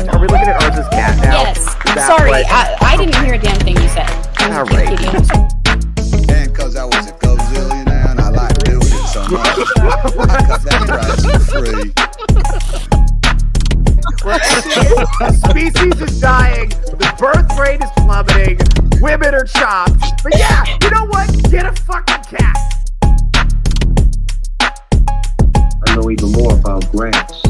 Are we looking at Arz's cat now? Yes. Sorry, I didn't hear a damn thing you said. All right. And because I was a gazillionaire and I like doing it so much, I cut that price for free. The species is dying, the birth rate is plummeting, women are chopped. But yeah, you know what? Get a fucking cat. I know even more about grass.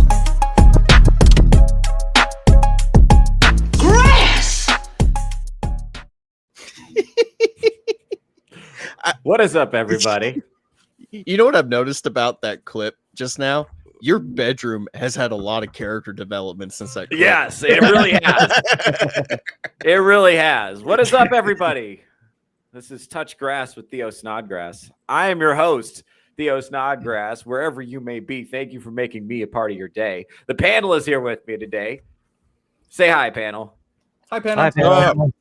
What is up, everybody? You know what I've noticed about that clip just now? Your bedroom has had a lot of character development since that clip. Yes, it really has. It really has. What is up, everybody? This is Touch Grass with Theo Snodgrass. I am your host, Theo Snodgrass, wherever you may be. Thank you for making me a part of your day. The panel is here with me today. Say hi, panel. Hi, panel. Hi, panel.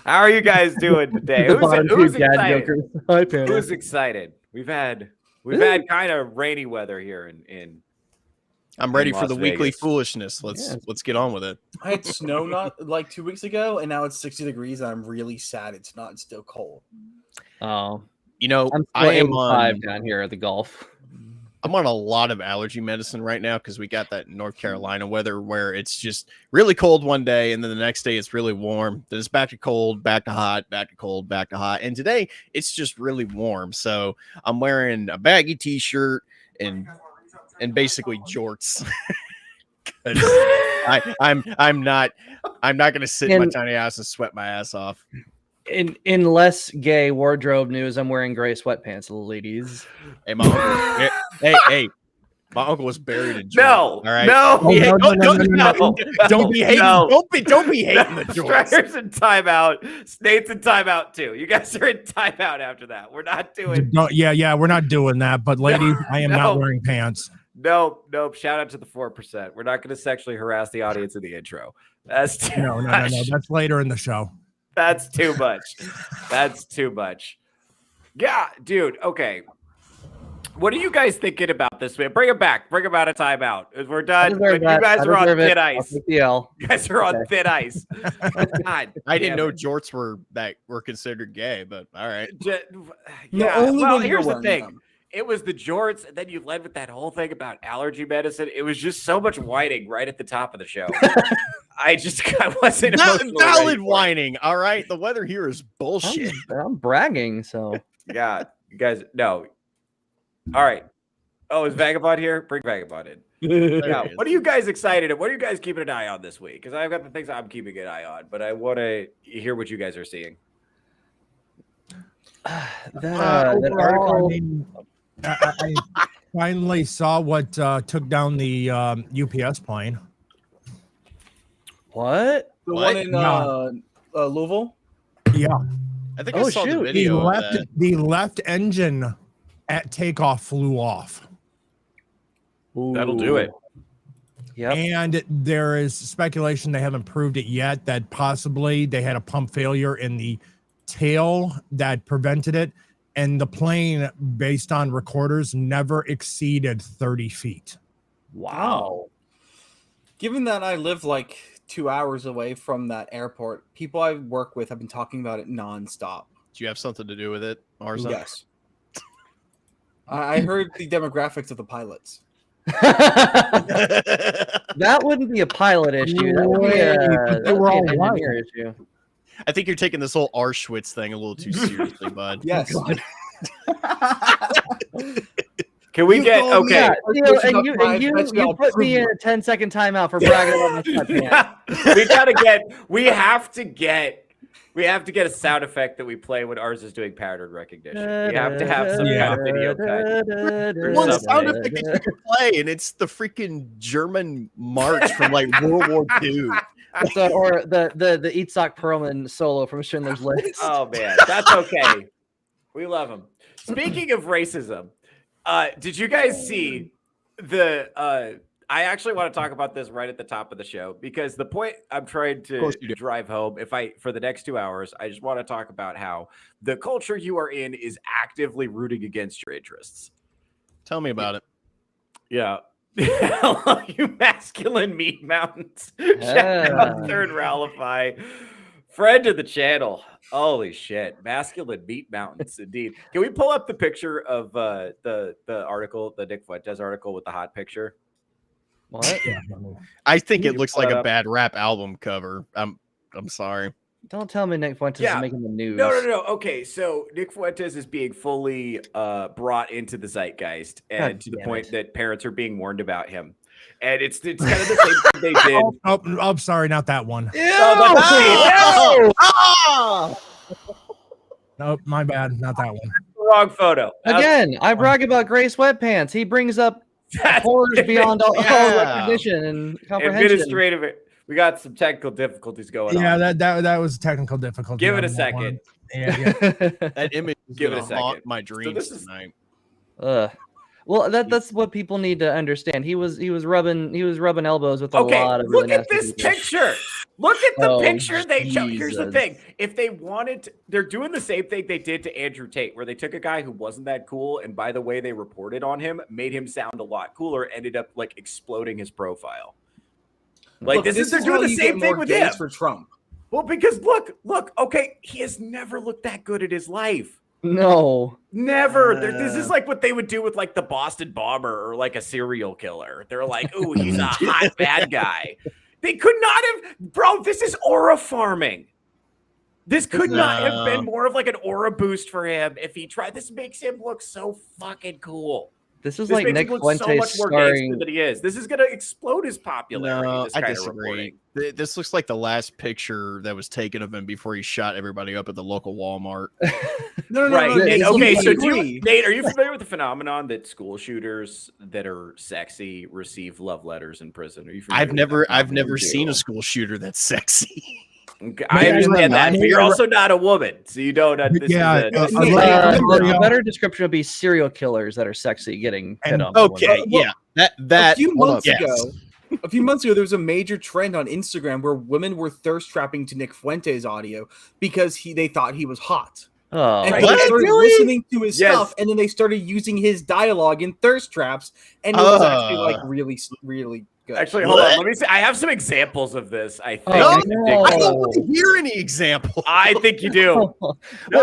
How are you guys doing today? Who's excited? Hi, panel. Who's excited? We've had kind of rainy weather here in I'm ready for Las the weekly Vegas. foolishness. Let's get on with it. I had snow not like 2 weeks ago, and now it's 60 degrees, and I'm really sad it's not still cold. Oh, You know, I'm I am 5 on down here at the golf. I'm on a lot of allergy medicine right now because we got that North Carolina weather where it's just really cold one day and then the next day it's really warm. Then it's back to cold, back to hot, back to cold, back to hot. And today it's just really warm. So I'm wearing a baggy t-shirt and basically jorts. I'm not gonna sit in my tiny house and sweat my ass off. In less gay wardrobe news, I'm wearing gray sweatpants, ladies. Hey, my uncle, hey, my uncle was buried in jorts. No, all right. no, Don't be hating. No. Don't be hating the jorts. Stryker's in timeout. Snate's in timeout too. You guys are in timeout after that. We're not doing. No, yeah, we're not doing that. But ladies, I am No. not wearing pants. Nope. Shout out to the 4%. We're not going to sexually harass the audience in the intro. That's too No. much. That's later in the show. That's too much. That's too much. Yeah, dude. Okay. What are you guys thinking about this, man? Bring it back. Bring him out of timeout. We're done. You guys are on thin ice. You guys are on thin ice. God, I didn't know jorts were considered gay, but all right. Yeah. only Well, when here's you're the wearing thing. them. It was the jorts, and then you led with that whole thing about allergy medicine. It was just so much whining right at the top of the show. I wasn't emotionally Valid ready for it. whining. All right, the weather here is bullshit. I'm bragging, so Yeah, you guys. No. All right. Oh, is Vagabond here? Bring Vagabond in. Now, what are you guys excited at? What are you guys keeping an eye on this week? Because I've got the things I'm keeping an eye on, but I want to hear what you guys are seeing. that Overall, article. I finally saw what took down the UPS plane. What? The What? one in No. Louisville? Yeah, I think I Oh, saw the shoot. video of that. the left engine at takeoff flew off. That'll do it. Yep. And there is speculation, they haven't proved it yet, that possibly they had a pump failure in the tail that prevented it. And the plane, based on recorders, never exceeded 30 feet. Wow. Given that I live like 2 hours away from that airport, people I work with have been talking about it nonstop. Do you have something to do with it, Arza? Yes. I heard the demographics of the pilots. That wouldn't be a pilot issue. That would be They were all an white. engineer issue. I think you're taking this whole Auschwitz thing a little too seriously, bud. Yes. Can we You get told me okay? that. And you put me in a 10-second timeout for bragging about my sweatpants. We have to get a sound effect that we play when ours is doing pattern recognition. We have to have some kind of video cut. One something. sound effect that you can play, and it's the freaking German march from like World War II. Or the Itzhak Perlman solo from Schindler's List. Oh man, that's okay. We love him. Speaking of racism, did you guys see the? I actually want to talk about this right at the top of the show because the point I'm trying to drive home, for the next 2 hours, I just want to talk about how the culture you are in is actively rooting against your interests. Tell me about it. Yeah. You masculine meat mountains. Check out Third Rallify. Friend of the channel. Holy shit. Masculine meat mountains, indeed. Can we pull up the picture of the article, the Nick Fuentes article with the hot picture? What? I think Can it you looks pull like that a up? bad rap album cover. I'm sorry. Don't tell me Nick Fuentes Yeah. is making the news. No. Okay, so Nick Fuentes is being fully brought into the zeitgeist, and God to the damn point it. that parents are being warned about him. And it's kind of the same thing they did. Oh, sorry, not that one. No, my bad, not that one. Wrong photo. Again, I brag about gray sweatpants. He brings up horrors beyond all recognition and comprehension. Administrative. We got some technical difficulties going on. Yeah, that was technical difficulty. Give it on a that second. one. Yeah. That image is Give it a gonna haunt second. my dreams this is- tonight. Well, that's what people need to understand. He was rubbing elbows with a Okay, lot of really look at nasty this people. picture. Look at the Oh, picture they chose. Here's the Jesus. thing. If they wanted to, they're doing the same thing they did to Andrew Tate, where they took a guy who wasn't that cool, and by the way they reported on him, made him sound a lot cooler, ended up like exploding his profile. Like Look, they're how doing the you same get thing more with gays him. for Trump. Well, because look, okay, he has never looked that good in his life. No. Never. This is like what they would do with like the Boston bomber or like a serial killer. They're like, ooh, he's a hot bad guy. They could not have, bro, this is aura farming. This could not have been more of like an aura boost for him if he tried. This makes him look so fucking cool. This is This like makes Nick him look so Fuentes much more starring. gangster than he is. This is going to explode his popularity. No, this I kind of disagree. reporting. This looks like the last picture that was taken of him before he shot everybody up at the local Walmart. No. Right. And, Nate, okay, I so agree. Nate, are you familiar with the phenomenon that school shooters that are sexy receive love letters in prison? Are you familiar I've with that never phenomenon? seen a school shooter that's sexy. Okay, I understand that, but you're also not a woman, so you don't. A better description would be serial killers that are sexy getting hit on. Okay, yeah, that a few months yes. ago, there was a major trend on Instagram where women were thirst trapping to Nick Fuentes audio because they thought he was hot. Oh, And Right. they What? started Really? listening to his Yes. stuff, and then they started using his dialogue in thirst traps, and it was actually like really, really good. Actually, hold on. Let me see. I have some examples of this. I think. Oh, I don't want to hear any example. I think you do. Well,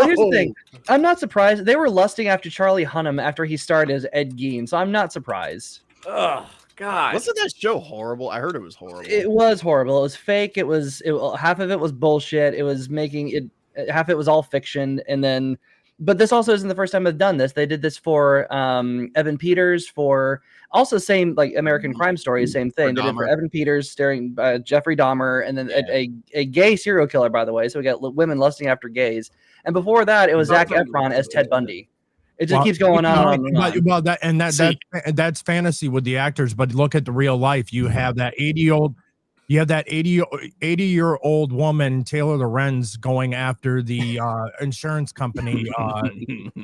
here's the thing. I'm not surprised. They were lusting after Charlie Hunnam after he starred as Ed Gein, so I'm not surprised. Oh God. Wasn't that show horrible? I heard it was horrible. It was horrible. It was fake. Half of it was bullshit. It was half of it was all fiction, and then. But this also isn't the first time they've done this. They did this for Evan Peters, for also same like American Crime Story, same thing. They did for Evan Peters, staring Jeffrey Dahmer, and then a gay serial killer, by the way. So we got women lusting after gays. And before that, it was Zac Efron as Ted Bundy. It just keeps going on. Well, that's fantasy with the actors, but look at the real life. You have that 80-year-old woman, Taylor Lorenz, going after the insurance company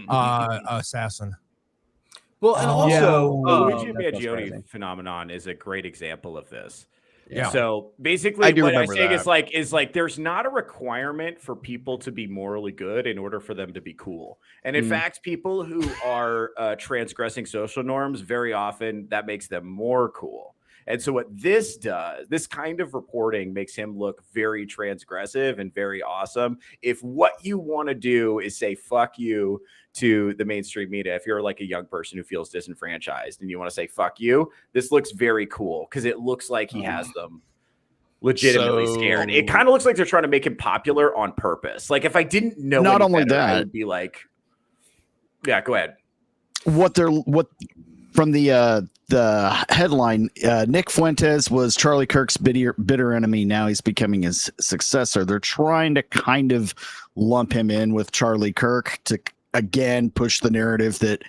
assassin. Well, and also, the Luigi that's Mangione crazy. phenomenon is a great example of this. Yeah. So I basically, do what I'm remember saying that. is like there's not a requirement for people to be morally good in order for them to be cool. And in fact, people who are transgressing social norms, very often that makes them more cool. And so what this does, this kind of reporting makes him look very transgressive and very awesome. If what you want to do is say fuck you to the mainstream media, if you're like a young person who feels disenfranchised and you want to say fuck you, this looks very cool because it looks like he has them legitimately scared. It kind of looks like they're trying to make him popular on purpose. Like if I didn't know Not any only better, I that- would be like, yeah, go ahead. From the headline, Nick Fuentes was Charlie Kirk's bitter enemy. Now he's becoming his successor. They're trying to kind of lump him in with Charlie Kirk to again push the narrative that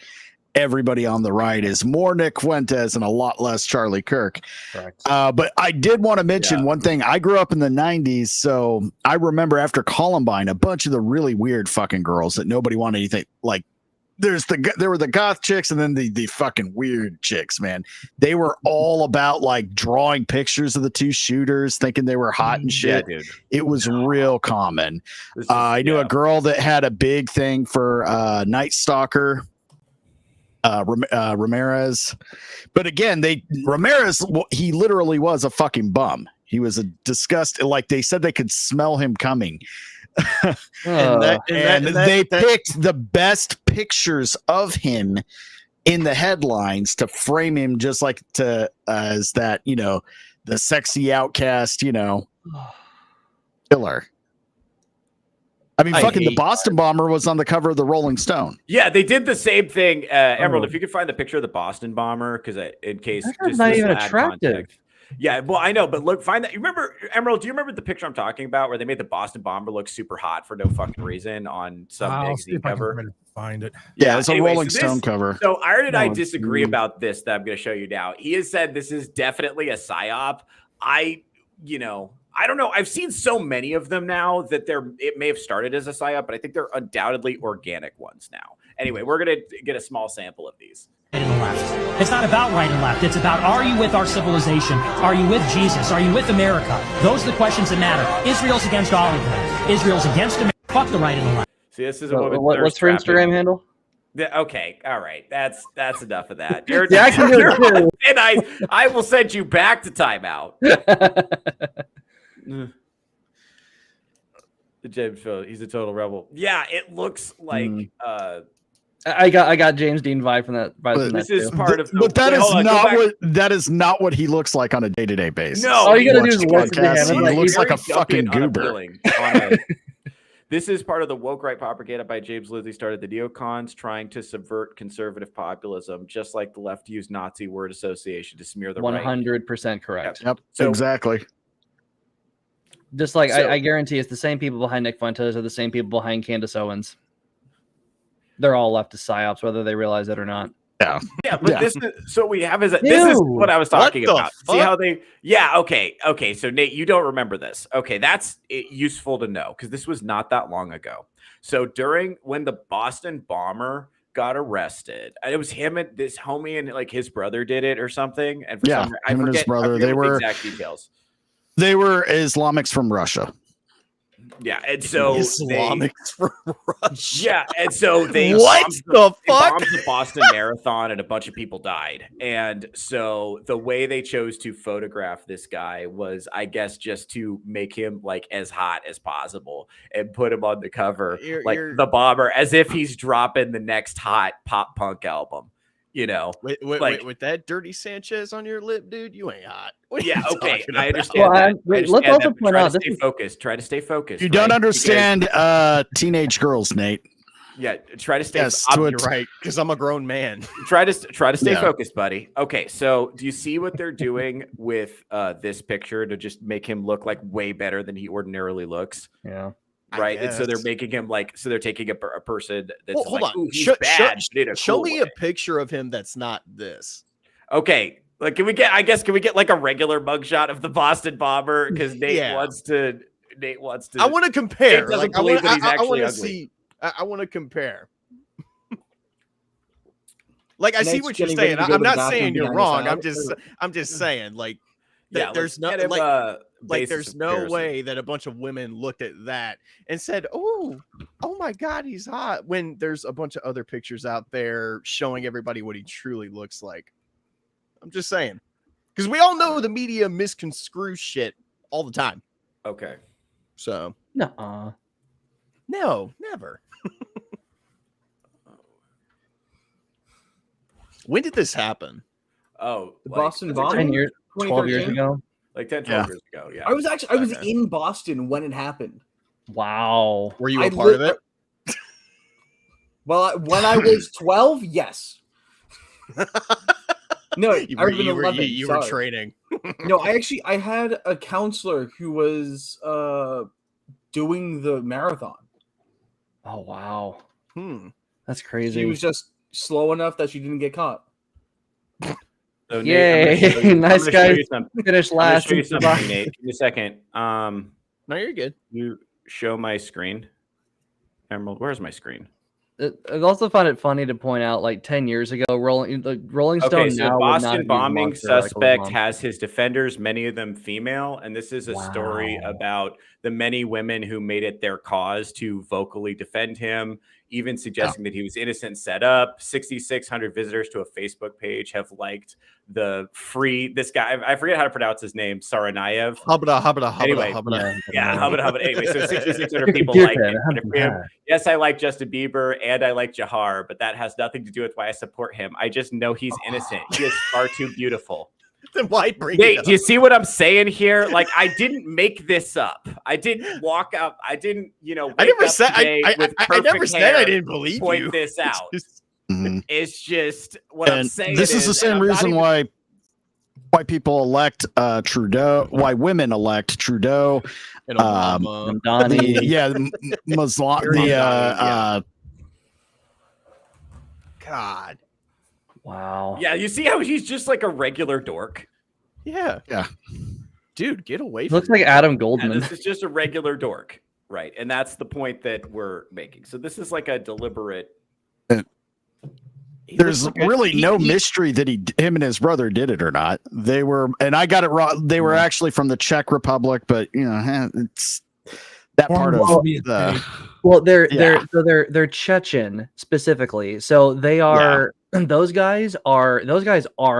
everybody on the right is more Nick Fuentes and a lot less Charlie Kirk. Correct. But I did want to mention one thing. I grew up in the 90s, so I remember after Columbine, a bunch of the really weird fucking girls that nobody wanted anything like. There were the goth chicks and then the fucking weird chicks, man. They were all about like drawing pictures of the two shooters, thinking they were hot and shit. Yeah, dude. It was real common. I knew a girl that had a big thing for Night Stalker. Ramirez. But again, Ramirez, he literally was a fucking bum. He was a disgust. Like they said, they could smell him coming. They picked the best pictures of him in the headlines to frame him just like as that, the sexy outcast, killer. I mean, the Boston bomber was on the cover of the Rolling Stone. Yeah, they did the same thing. Emerald, if you could find the picture of the Boston bomber, because in case that's not even attractive. Context. Yeah, well, I know, but look, find that. You remember, Emerald? Do you remember the picture I'm talking about where they made the Boston bomber look super hot for no fucking reason on some magazine cover? Find it. Yeah, it's a Rolling Stone cover. So Iron and I disagree about this that I'm going to show you now. He has said this is definitely a psyop. I don't know. I've seen so many of them now that it may have started as a psyop, but I think they're undoubtedly organic ones now. Anyway, we're going to get a small sample of these. Right and left. It's not about right and left. It's about, are you with our civilization? Are you with Jesus? Are you with America? Those are the questions that matter. Israel's against all of them. Israel's against America. Fuck the right and the left. See, this is a woman. What's her Instagram handle? Okay, all right. That's enough of that. Yeah, I can do it too. And I will send you back to timeout. The James Phil, he's a total rebel. Yeah, it looks like I got James Dean vibe from that. This is part of, but that is not what he looks like on a day-to-day basis. No, all you gotta do is listen to him. He looks like a fucking goober. This is part of the woke right propaganda by James Lindsay started the neocons trying to subvert conservative populism, just like the left used Nazi word association to smear the right. 100% correct. Yep, exactly. Just like I guarantee it's the same people behind Nick Fuentes are the same people behind Candace Owens. They're all leftist psyops, whether they realize it or not. Yeah. Yeah, but this is so we have this is what I was talking about. See how they okay. So Nate, you don't remember this. Okay, that's useful to know because this was not that long ago. So when the Boston bomber got arrested, and it was him and this homie and like his brother did it or something. And for some, I him and his brother, they were exact details. They were Islamics from Russia. Yeah, and so Islamics from Russia. Yeah, and so they bombed the Boston Marathon, and a bunch of people died. And so the way they chose to photograph this guy was, I guess, just to make him like as hot as possible and put him on the cover, the bomber, as if he's dropping the next hot pop punk album. Wait, with that dirty Sanchez on your lip, dude, you ain't hot. Yeah, okay, I understand. Let's also point out Try to stay focused. You don't understand teenage girls, Nate. Yeah, try to stay. Yes, you're right, because I'm a grown man. Try to stay focused, buddy. Okay, so do you see what they're doing with this picture to just make him look like way better than he ordinarily looks? Yeah. Right, and so they're making him they're taking a person that's hold like, on. He's bad. Show me a picture of him that's not this. Okay, like can we get like a regular mugshot of the Boston bomber because Nate wants to. I want to compare. Nate doesn't believe that he's actually ugly. See. I want to compare. Like I see what you're Nate's saying. getting I'm not bathroom saying you're behind wrong. his I'm just saying like. Yeah, there's no there's no way that a bunch of women looked at that and said, oh my God, he's hot, when there's a bunch of other pictures out there showing everybody what he truly looks like. I'm just saying, because we all know the media misconstrues shit all the time. Okay. So no, never. When did this happen? Oh, the Boston bomb? 12 years ago. Like 10, 12 years ago. Yeah. I was in Boston when it happened. Wow. Were you a part of it? Well, when I was 12, yes. No, I was 11. You were training. No, I had a counselor who was doing the marathon. Oh wow. That's crazy. She was just slow enough that she didn't get caught. So yay! Nate, nice guy. Finished last. Nate. Give me a second. No, you're good. You show my screen. Emerald, where's my screen? I also find it funny to point out, like 10 years ago, Rolling Stone. Okay, so now Boston bombing suspect has his defenders, many of them female, and this is a story about the many women who made it their cause to vocally defend him. even suggesting that he was innocent, set up. 6,600 visitors to a Facebook page have liked this guy. I forget how to pronounce his name. Saranayev. Anyway, Hubba. Anyway, so 6,600 people like it. Yes, I like Justin Bieber and I like Jahar, but that has nothing to do with why I support him. I just know he's innocent. He is far too beautiful. Then why bring it up? Do you see what I'm saying here? Like, I didn't make this up. I didn't walk up. I didn't, I never said I didn't believe point you. this out. It's just what I'm saying. This is the same reason why people elect Trudeau, why women elect Trudeau, and Obama. God. Wow. Yeah, you see how he's just like a regular dork? Yeah. Dude, get away from Looks like Adam Goldman. And this is just a regular dork. Right. And that's the point that we're making. So this is like a deliberate. There's really no mystery that him and his brother did it or not. They were, and I got it wrong. They were actually from the Czech Republic, but it's that part of the. Well, they're Chechen specifically, so they are. Those guys are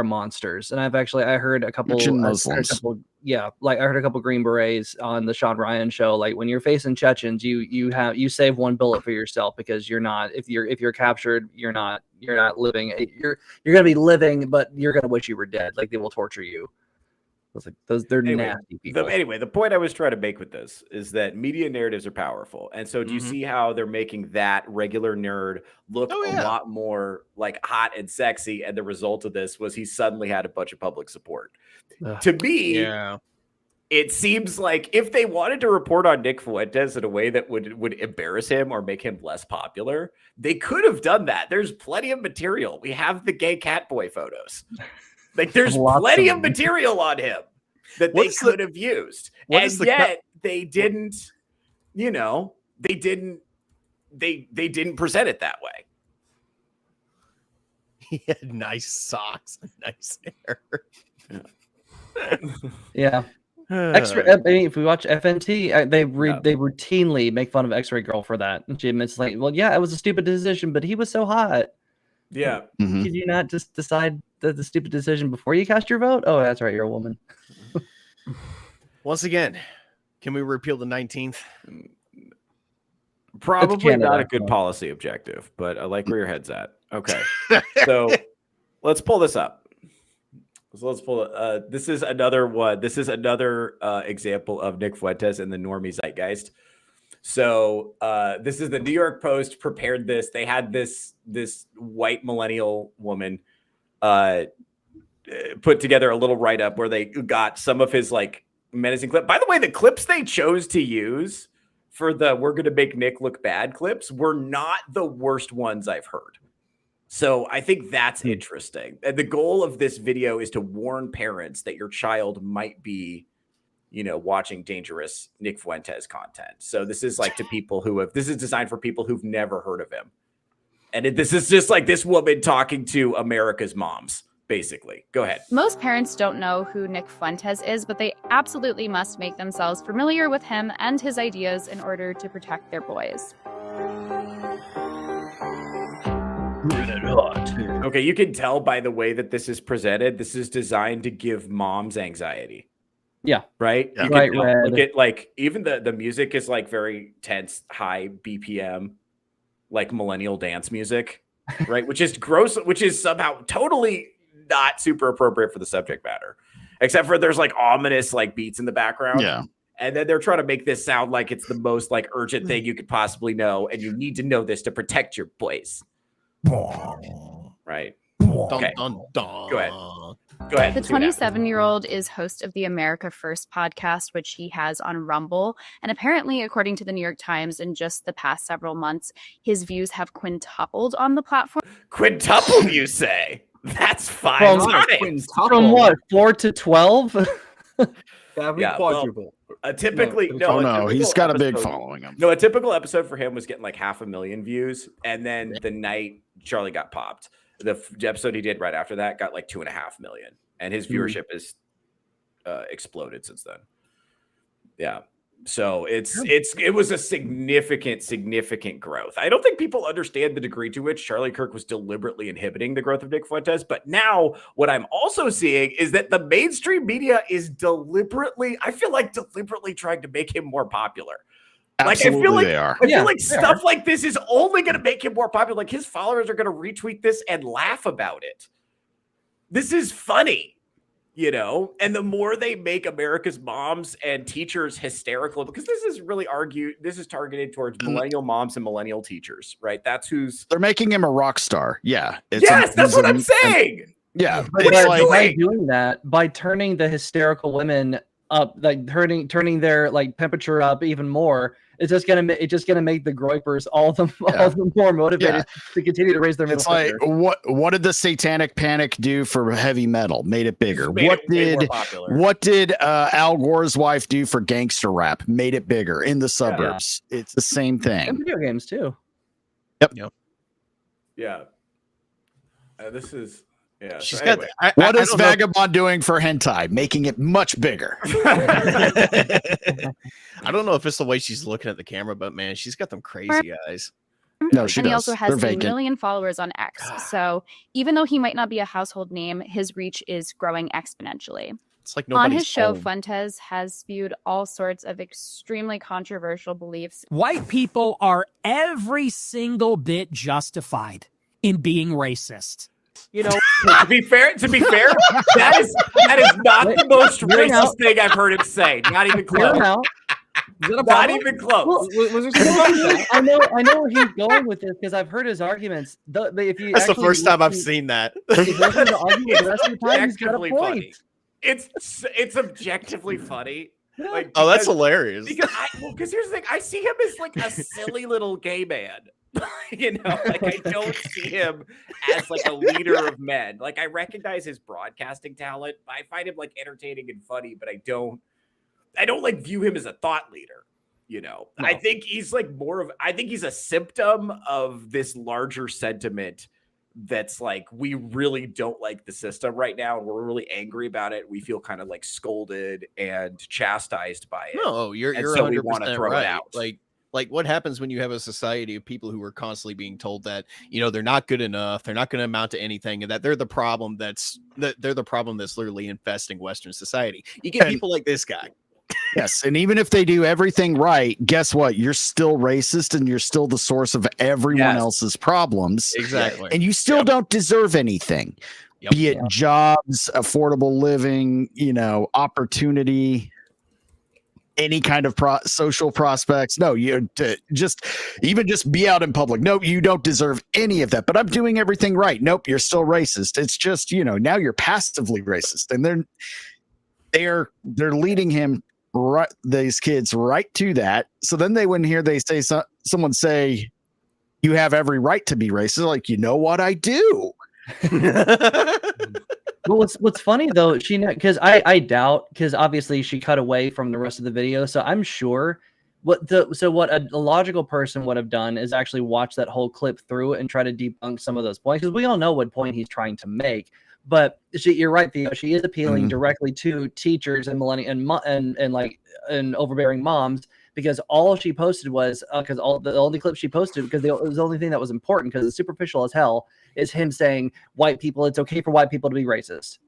monsters, and I heard a couple. I heard a couple Green Berets on the Sean Ryan show. Like, when you're facing Chechens, you save one bullet for yourself, because you're not, if you're captured, you're not living. You're gonna be living, but you're gonna wish you were dead. Like, they will torture you. They're nasty people. The point I was trying to make with this is that media narratives are powerful. And so do you see how they're making that regular nerd look a lot more like hot and sexy? And the result of this was he suddenly had a bunch of public support. To me, it seems like if they wanted to report on Nick Fuentes in a way that would embarrass him or make him less popular, they could have done that. There's plenty of material. We have the gay cat boy photos. Like, there's plenty of material on him that they could have used. And yet they didn't, they didn't present it that way. He had nice socks and nice hair. Yeah. If we watch FNT, they routinely make fun of X-Ray Girl for that. And she admits, like, well, yeah, it was a stupid decision, but he was so hot. Yeah. Did you not just decide the stupid decision before you cast your vote? Oh, that's right, you're a woman. Once again, can we repeal the 19th? Probably not a good policy objective, but I like where your head's at. Okay. So let's pull this up. So let's pull it. This is another one. This is another example of Nick Fuentes and the normie zeitgeist. So this is the New York Post prepared this. They had this white millennial woman put together a little write-up where they got some of his like menacing clip. By the way, the clips they chose to use for the "we're going to make Nick look bad" clips were not the worst ones I've heard. So I think that's interesting. And the goal of this video is to warn parents that your child might be, watching dangerous Nick Fuentes content. So this is like this is designed for people who've never heard of him. And this is just like this woman talking to America's moms, basically. Go ahead. Most parents don't know who Nick Fuentes is, but they absolutely must make themselves familiar with him and his ideas in order to protect their boys. Okay, you can tell by the way that this is presented, this is designed to give moms anxiety. Yeah. Right? Yeah. You can look at, like, even the music is like very tense, high BPM, like millennial dance music, right? Which is gross, which is somehow totally not super appropriate for the subject matter. Except for there's like ominous like beats in the background. Yeah. And then they're trying to make this sound like it's the most like urgent thing you could possibly know, and you need to know this to protect your boys. Right. Okay. Go ahead. The 27-year-old is host of the America First podcast, which he has on Rumble. And apparently, according to the New York Times, in just the past several months, his views have quintupled on the platform. Quintupled, you say? That's fine. From what, 4 to 12? Quadruple. Typically, he's got a big following. No, a typical episode for him was getting like 500,000 views, and then the night Charlie got popped, the episode he did right after that got like 2.5 million, and his viewership has exploded since then. Yeah, So it was a significant growth. I don't think people understand the degree to which Charlie Kirk was deliberately inhibiting the growth of Nick Fuentes. But now what I'm also seeing is that the mainstream media is deliberately trying to make him more popular. Absolutely, they are. I feel like stuff like this is only going to make him more popular. Like his followers are going to retweet this and laugh about it. This is funny. And the more they make America's moms and teachers hysterical, because this is targeted towards millennial moms and millennial teachers, right? They're making him a rock star. Yeah. That's what I'm saying. Yeah. By doing that, by turning the hysterical women up, like turning their like temperature up even more, it's just gonna make the groypers all the more motivated to continue to raise their middle finger. What did the Satanic Panic do for heavy metal? Made it bigger. What did Al Gore's wife do for gangster rap? Made it bigger in the suburbs. It's the same thing. And video games too. Yep. Yeah. This is. Yeah. She's got. What is Vagabond doing for hentai? Making it much bigger. I don't know if it's the way she's looking at the camera, but man, she's got them crazy eyes. No, she and does. He also has a million followers on X. So even though he might not be a household name, his reach is growing exponentially. It's like on his show, Fuentes has spewed all sorts of extremely controversial beliefs. White people are every single bit justified in being racist. To be fair, that is not the most racist thing I've heard him say. Not even close. Not even close. I know where he's going with this because I've heard his arguments. That's the first time I've seen that. It's objectively funny. It's objectively funny. Like, that's hilarious. Because here's the thing: I see him as like a silly little gay man. I don't see him as like a leader of men. Like I recognize his broadcasting talent. I find him like entertaining and funny, but I don't like view him as a thought leader. No. I think he's like I think he's a symptom of this larger sentiment that's like, we really don't like the system right now. And we're really angry about it. We feel kind of like scolded and chastised by it. No, you're so 100% we want to throw right. it out. Like what happens when you have a society of people who are constantly being told that, they're not good enough, they're not going to amount to anything, and that they're the problem that's literally infesting Western society. You get people like this guy. Yes, and even if they do everything right, guess what? You're still racist and you're still the source of everyone else's problems. Exactly. And you still don't deserve anything. Be it jobs, affordable living, opportunity, any kind of social prospects. No, you just be out in public. No, you don't deserve any of that. But I'm doing everything right. Nope, you're still racist. It's just, now you're passively racist, and they're leading him these kids right to that. So then they say someone say, "You have every right to be racist." Like, you know what I do. Well, what's funny though, because I doubt, because obviously she cut away from the rest of the video, so I'm sure what a logical person would have done is actually watch that whole clip through and try to debunk some of those points, because we all know what point he's trying to make. But you're right, Theo. She is appealing directly to teachers and millennial and overbearing moms, because all she posted was the only clip she posted, because it was the only thing that was important, because it's superficial as hell, is him saying it's okay for white people to be racist.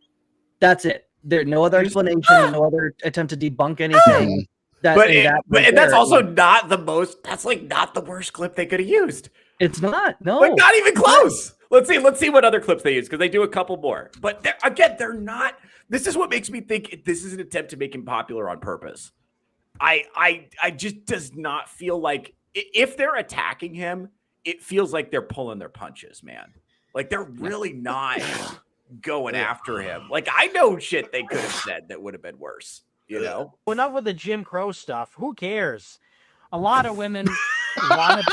That's it. There's no other explanation, no other attempt to debunk anything. That's also not the most. That's like not the worst clip they could have used. It's not. No, like not even close. Let's see what other clips they use, because they do a couple more. But they're not. This is what makes me think this is an attempt to make him popular on purpose. I just does not feel like, if they're attacking him, it feels like they're pulling their punches, man. Like they're really not going after him. Like I know shit they could have said that would have been worse. Enough with the Jim Crow stuff. Who cares? A lot of women want to.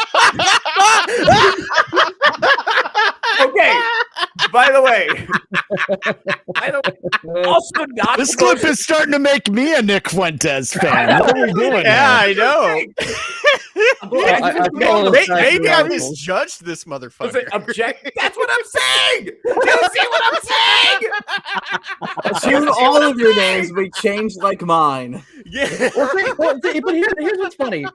Okay. By the way, I don't. Also, not this clip is starting to make me a Nick Fuentes fan. What are we doing? Yeah, I know. Maybe I just misjudged this motherfucker. That's what I'm saying. Do you see what I'm saying? Assume all of your names be changed like mine. Yeah. But here's what's funny.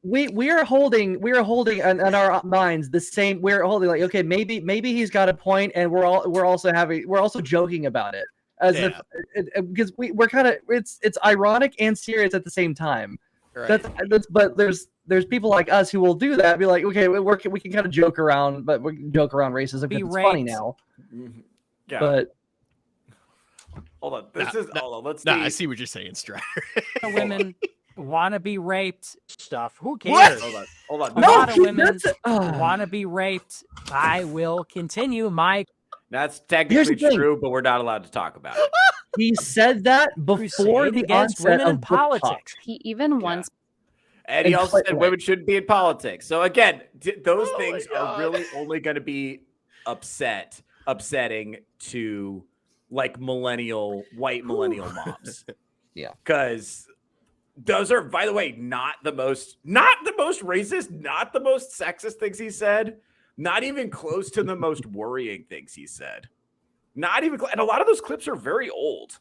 We are holding in our minds the same. We're holding like, okay, maybe he's got a point, and we're also joking about it as if because we're kind of it's ironic and serious at the same time. Right. But there's people like us who will do that. Be like, okay, we can kind of joke around, but we can joke around racism because it's funny now. Yeah. But hold on, let's. I see what you're saying, Strider. Women want to be raped. Stuff. Who cares? What? Hold on. A lot of women want to be raped. I will continue my. That's technically true, but we're not allowed to talk about it. He said that before the against onset women of in politics. He even once. And he also said women shouldn't be in politics. So again, those things are really only going to be upsetting to like white millennial moms. Yeah. Because those are, by the way, not the most racist, not the most sexist things he said, not even close to the most worrying things he said. Not even, and a lot of those clips are very old.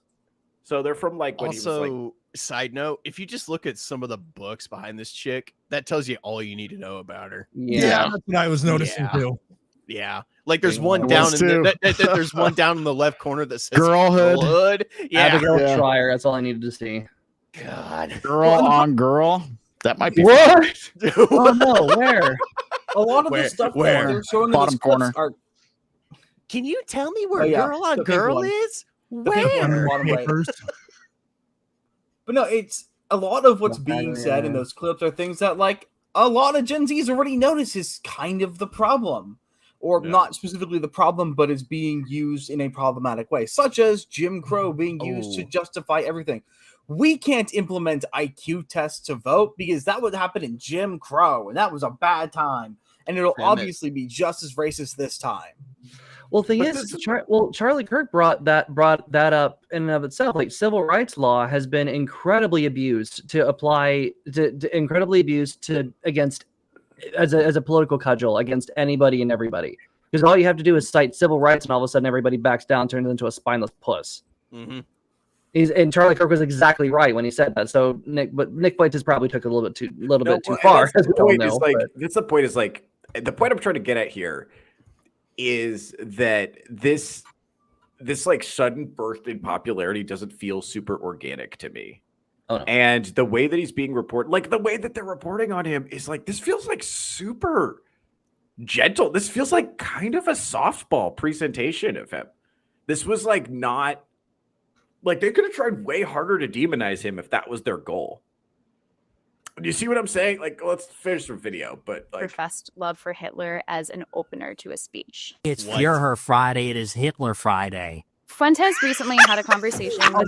So they're from like when he was like. Side note, if you just look at some of the books behind this chick, that tells you all you need to know about her. Yeah, that's what I was noticing too. Yeah, like there's one down in there's one down in the left corner that says Girlhood. Yeah, Abigail Schreier. That's all I needed to see. God, girl on girl. That might be what? Oh no, where? A lot of the stuff that they're showing in the clips are. Can you tell me where girl on girl is? Where? But no, it's a lot of what's being said in those clips are things that like a lot of Gen Zs already notice is kind of the problem. Or not specifically the problem, but is being used in a problematic way, such as Jim Crow being used to justify everything. We can't implement IQ tests to vote because that would happen in Jim Crow, and that was a bad time. And it'll obviously be just as racist this time. Well, Charlie Kirk brought that up in and of itself. Like civil rights law has been incredibly abused against as a political cudgel against anybody and everybody. Because all you have to do is cite civil rights, and all of a sudden everybody backs down, turns into a spineless puss. Mm-hmm. And Charlie Kirk was exactly right when he said that. So Nick Veit has probably took a little bit too far. The point is the point I'm trying to get at here is that this like sudden burst in popularity doesn't feel super organic to me. Oh, no. And the way that he's being reported, like the way that they're reporting on him is like, this feels like super gentle. This feels like kind of a softball presentation of him. This was like not like they could have tried way harder to demonize him if that was their goal. Do you see what I'm saying? Like, let's finish the video, but like, professed love for Hitler as an opener to a speech. It's Führer Friday. It is Hitler Friday. Fuentes recently had a conversation with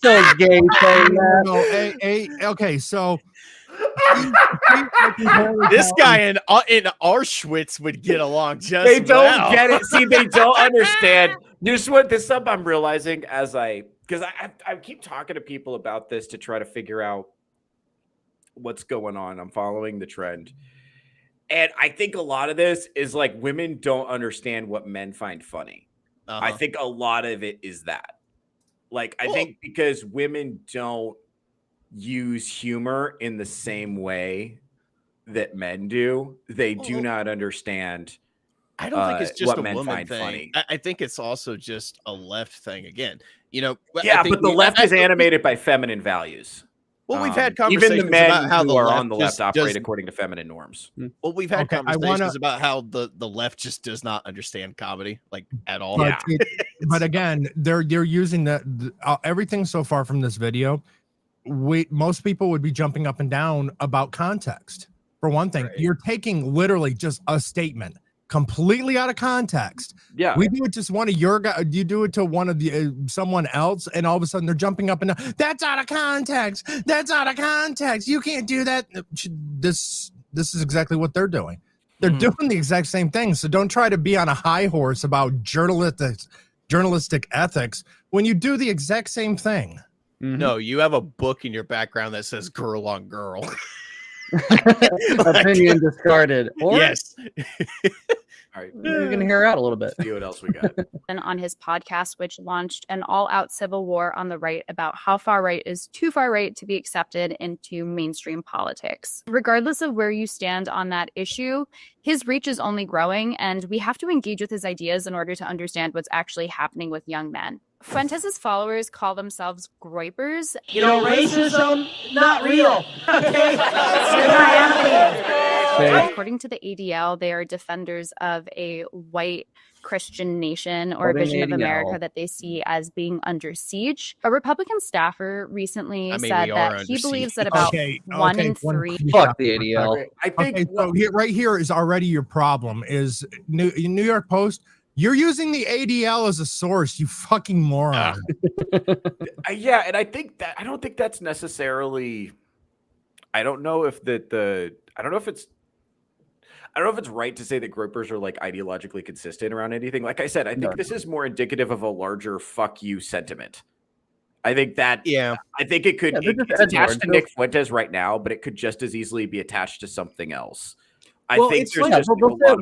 so gay. Okay, so this guy in Auschwitz would get along just they don't well. get it. See, they don't understand. This is something I'm realizing because I keep talking to people about this to try to figure out what's going on. I'm following the trend. And I think a lot of this is like women don't understand what men find funny. I think a lot of it is that. Like, I think because women don't use humor in the same way that men do, they do not understand. I don't think it's just what a men woman find thing. funny. I think it's also just a left thing again. You know, Yeah, but the left is animated by feminine values. Well, we've had conversations even the men about how who the are left on the left operate according to feminine norms. Well, we've had conversations about how the left just does not understand comedy, like at all. But again, they're using everything so far from this video. Most people would be jumping up and down about context. For one thing, you're taking literally just a statement completely out of context. Yeah, we do it to one of your guys. You do it to one of the someone else, and all of a sudden they're jumping up and down. That's out of context. That's out of context. You can't do that. This is exactly what they're doing. They're doing the exact same thing. So don't try to be on a high horse about journalistic ethics when you do the exact same thing. No, you have a book in your background that says "Girl on Girl." Opinion discarded. Yes. All All right. You're gonna hear her out a little bit. See what else we got. And on his podcast, which launched an all-out civil war on the right about how far right is too far right to be accepted into mainstream politics. Regardless of where you stand on that issue, his reach is only growing, and we have to engage with his ideas in order to understand what's actually happening with young men. Fuentes' followers call themselves groypers. You know, racism, not real. Okay? According to the ADL, they are defenders of a white Christian nation or a According to vision of ADL. America that they see as being under siege. A Republican staffer recently I mean, said we are that under he siege. believes that about one in three. Fuck the ADL. I think Okay, so here, right here is already your problem. Is New York Post? You're using the ADL as a source, you fucking moron. yeah, and I think that I don't think that's necessarily. I don't know if I don't know if it's right to say that groypers are like ideologically consistent around anything. Like I said, I think this is more indicative of a larger "fuck you" sentiment. I think that. Yeah. I think it could. Yeah, It's attached to Nick Fuentes right now, but it could just as easily be attached to something else. I Well, think it's there's like- just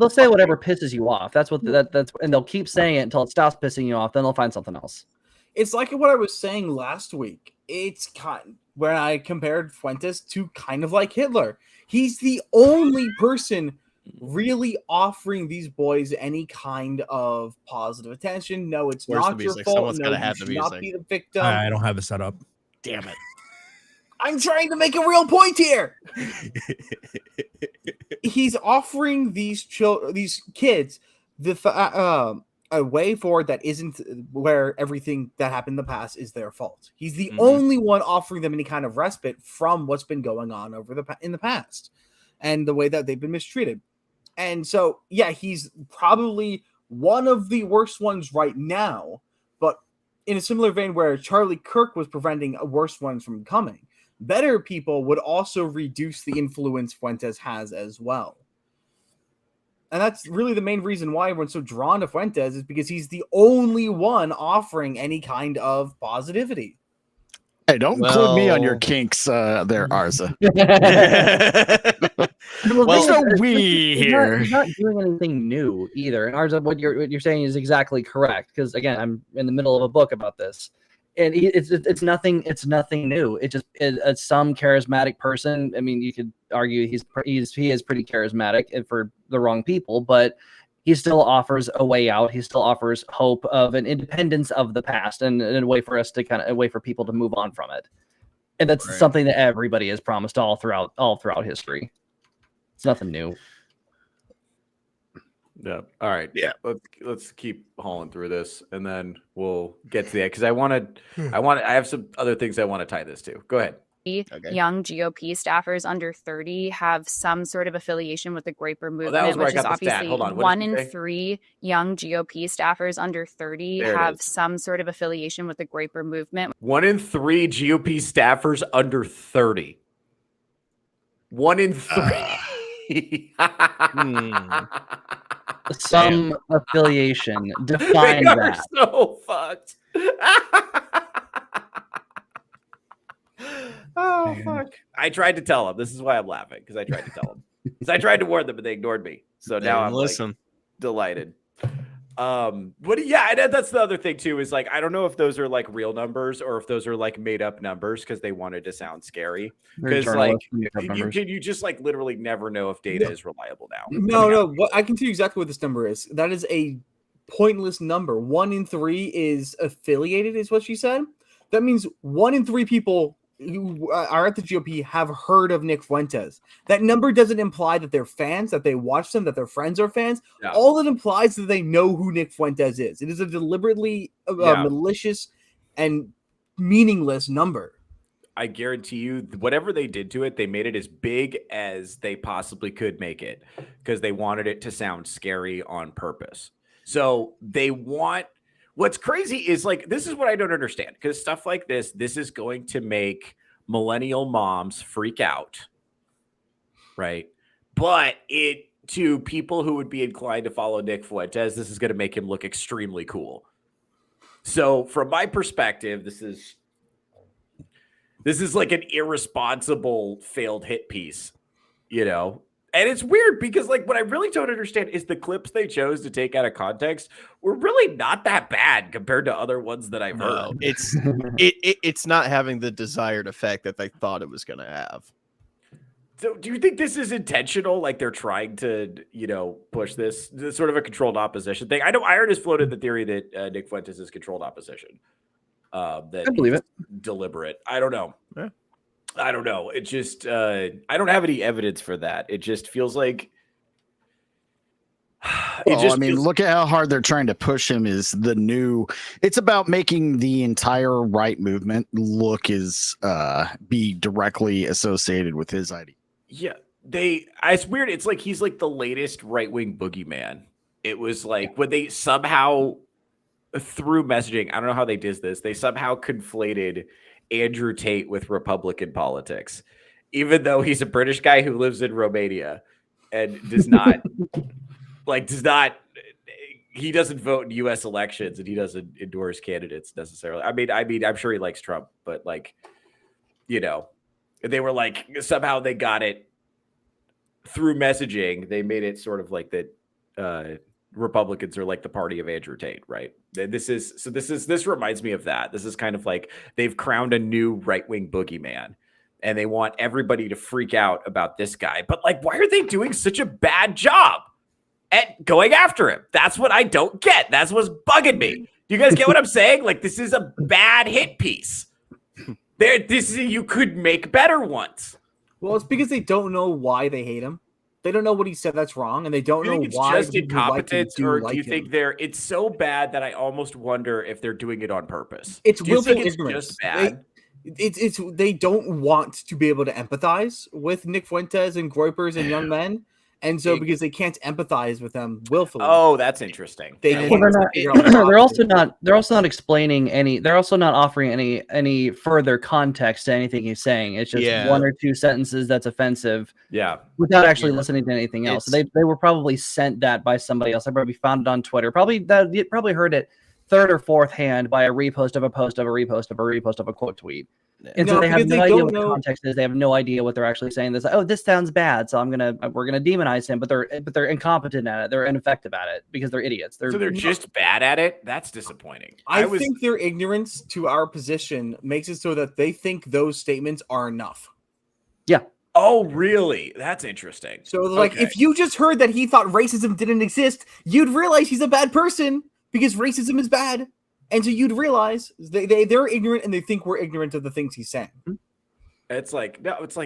They'll say whatever pisses you off. That's what that's and they'll keep saying it until it stops pissing you off. Then they'll find something else. It's like what I was saying last week. It's kind when I compared Fuentes to kind of like Hitler. He's the only person really offering these boys any kind of positive attention. No, it's Where's the not your music? fault. Someone's No, gotta you have the should not music. be the victim. I don't have it set up. Damn it. I'm trying to make a real point here. He's offering these kids a way forward that isn't where everything that happened in the past is their fault. He's the only one offering them any kind of respite from what's been going on in the past and the way that they've been mistreated. And so, yeah, he's probably one of the worst ones right now, but in a similar vein where Charlie Kirk was preventing worse ones from coming, better people would also reduce the influence Fuentes has as well. And that's really the main reason why everyone's so drawn to Fuentes is because he's the only one offering any kind of positivity. Hey, don't include me on your kinks there, Arza. There's no we here. He's not doing anything new either. And Arza, what you're saying is exactly correct. Because again, I'm in the middle of a book about this. And it's nothing new. It's some charismatic person. I mean, you could argue he is pretty charismatic for the wrong people, but he still offers a way out. He still offers hope of an independence of the past and a way for us to a way for people to move on from it. And that's something that everybody has promised all throughout history. It's nothing new. Yeah. All right. Yeah. Let's keep hauling through this, and then we'll get to that because I have some other things I want to tie this to. Go ahead. Okay. Young GOP staffers under 30 have some sort of affiliation with the groyper movement, that was where I which is got the stat. obviously Hold on. What one did you in say? 3 young GOP staffers under 30 There it have is. some sort of affiliation with the groyper movement. 1 in 3 GOP staffers under 30. 1 in 3. Some affiliation. They Define are that. so fucked. Oh fuck! I tried to tell them. This is why I'm laughing because I tried to tell them. Because I tried to warn them, but they ignored me. So now I'm like, delighted. But yeah, and that's the other thing too. Is like I don't know if those are like real numbers or if those are like made up numbers because they wanted to sound scary. Because like you just like literally never know if data is reliable now. No. What I can tell you exactly what this number is. That is a pointless number. 1 in 3 is affiliated, is what she said. That means 1 in 3 people who are at the GOP have heard of Nick Fuentes. That number doesn't imply that they're fans, that they watch them, that their friends are fans. Yeah. All it implies is that they know who Nick Fuentes is. It is a deliberately malicious and meaningless number. I guarantee you, whatever they did to it, they made it as big as they possibly could make it because they wanted it to sound scary on purpose. So they want. What's crazy is like, this is what I don't understand because stuff like this is going to make millennial moms freak out. Right. But to people who would be inclined to follow Nick Fuentes, this is going to make him look extremely cool. So from my perspective, this is like an irresponsible failed hit piece, you know? And it's weird because, like, what I really don't understand is the clips they chose to take out of context were really not that bad compared to other ones that I've heard. It's not having the desired effect that they thought it was going to have. So do you think this is intentional? Like they're trying to, push this sort of a controlled opposition thing? I know Iron has floated the theory that Nick Fuentes is controlled opposition. That I believe it. Deliberate. I don't know. Yeah. I don't know. It just, I don't have any evidence for that. It just feels like. Look at how hard they're trying to push him. It's about making the entire right movement look be directly associated with his idea. Yeah, it's weird. It's like he's like the latest right-wing boogeyman. It was like when they somehow through messaging, I don't know how they did this. They somehow conflated Andrew Tate with Republican politics, even though he's a British guy who lives in Romania and does not he doesn't vote in U.S. elections and he doesn't endorse candidates necessarily. I mean, I'm sure he likes Trump, but they were like, somehow they got it through messaging. They made it sort of like that Republicans are like the party of Andrew Tate, right? This reminds me of that. This is kind of like they've crowned a new right-wing boogeyman and they want everybody to freak out about this guy. But like, why are they doing such a bad job at going after him? That's what I don't get. That's what's bugging me. Do you guys get what I'm saying? Like, this is a bad hit piece. You could make better ones. Well, it's because they don't know why they hate him. They don't know what he said that's wrong, and they don't know it's why. Just incompetence, or do you think it's so bad that I almost wonder if they're doing it on purpose? It's willful ignorance. It's just bad. They don't want to be able to empathize with Nick Fuentes and Groypers and young men. And so, because they can't empathize with them willfully. Oh, that's interesting. They're also not explaining any. They're also not offering any further context to anything he's saying. It's just one or two sentences that's offensive. Yeah, without actually listening to anything else. They were probably sent that by somebody else. I probably found it on Twitter. You probably heard it third or fourth hand by a repost of a post of a repost of a repost of a quote tweet. And so they have no idea what the context is. They have no idea what they're actually saying. This sounds bad, so we're gonna demonize him. But they're incompetent at it. They're ineffective at it because they're idiots. They're just bad at it. That's disappointing. I think their ignorance to our position makes it so that they think those statements are enough. Yeah. Oh, really? That's interesting. So, if you just heard that he thought racism didn't exist, you'd realize he's a bad person because racism is bad. And so you'd realize they're ignorant and they think we're ignorant of the things he's saying. It's like, I don't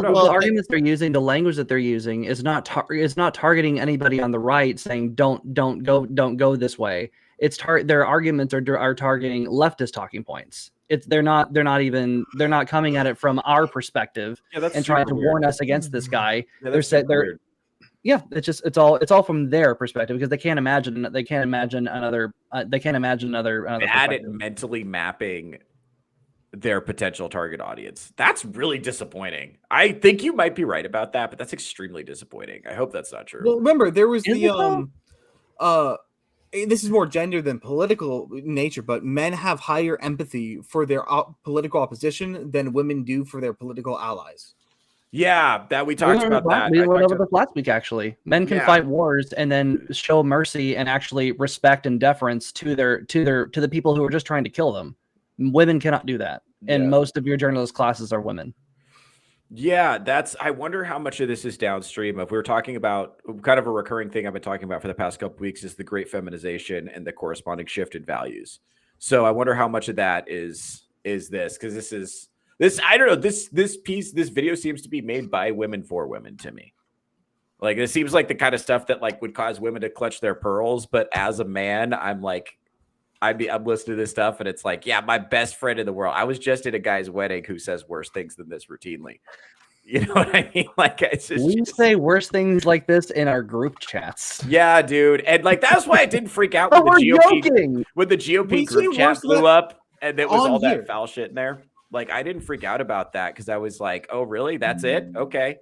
know. Well, the arguments they're using, the language that they're using is not targeting anybody on the right saying don't go this way. Their arguments are targeting leftist talking points. They're not coming at it from our perspective and trying to warn us against this guy. Yeah, it's all from their perspective because they can't imagine another bad at mentally mapping their potential target audience. That's really disappointing. I think you might be right about that, but that's extremely disappointing. I hope that's not true. Well, remember there was this is more gender than political nature, but men have higher empathy for their political opposition than women do for their political allies. Yeah, that we talked about that. We went over this last week, actually. Men can fight wars and then show mercy and actually respect and deference to the people who are just trying to kill them. Women cannot do that, and most of your journalist classes are women. Yeah, I wonder how much of this is downstream of. We were talking about kind of a recurring thing I've been talking about for the past couple of weeks is the great feminization and the corresponding shift in values. So I wonder how much of that is this, because this, I don't know, this video seems to be made by women for women to me. Like, it seems like the kind of stuff that would cause women to clutch their pearls. But as a man, I'm listening to this stuff and it's like, yeah, my best friend in the world. I was just at a guy's wedding who says worse things than this routinely. You know what I mean? We say worse things like this in our group chats. Yeah, dude. And that's why I didn't freak out when the GOP group chat blew up and it was all that foul shit in there. I didn't freak out about that because I was like, oh, really? That's it? Okay.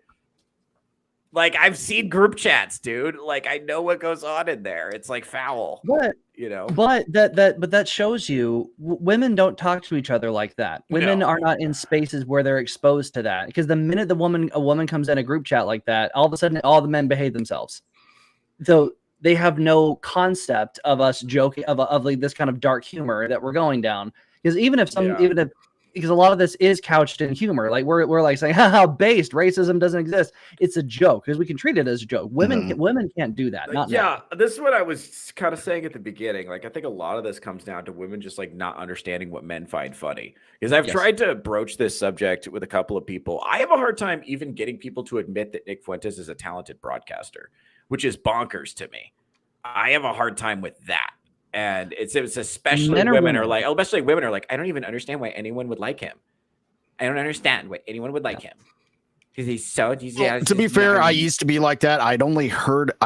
Like, I've seen group chats, dude. Like, I know what goes on in there. It's like foul. But you know, but that shows you women don't talk to each other like that. Women are not in spaces where they're exposed to that, because the minute a woman comes in a group chat like that, all of a sudden all the men behave themselves. So they have no concept of us joking of like this kind of dark humor that we're going down. Because even if because a lot of this is couched in humor, like we're like saying how based racism doesn't exist. It's a joke because we can treat it as a joke. Women can't do that. Not now. This is what I was kind of saying at the beginning. Like, I think a lot of this comes down to women just like not understanding what men find funny. Because I've tried to broach this subject with a couple of people. I have a hard time even getting people to admit that Nick Fuentes is a talented broadcaster, which is bonkers to me. I have a hard time with that. And it's especially women are like, I don't even understand why anyone would like him. I don't understand why anyone would like him. Because he's so enthusiastic. To be fair, I used to be like that. I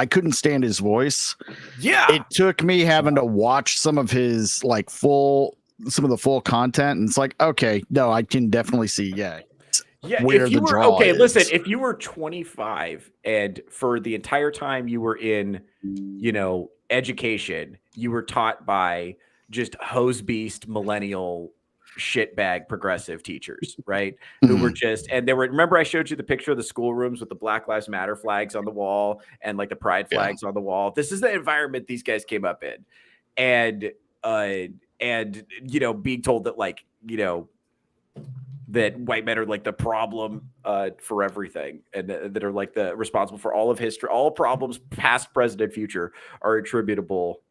couldn't stand his voice. Yeah. It took me having to watch some of his some of the full content. And it's like, okay, no, I can definitely see. Yeah. Where the draw is. Listen, if you were 25 and for the entire time you were in, education, you were taught by just hose beast millennial shitbag progressive teachers, right? Who were remember I showed you the picture of the schoolrooms with the Black Lives Matter flags on the wall and like the pride flags on the wall. This is the environment these guys came up in. And being told that that white men are like the problem for everything, and that are like the responsible for all of history, all problems, past, present, and future, are attributable,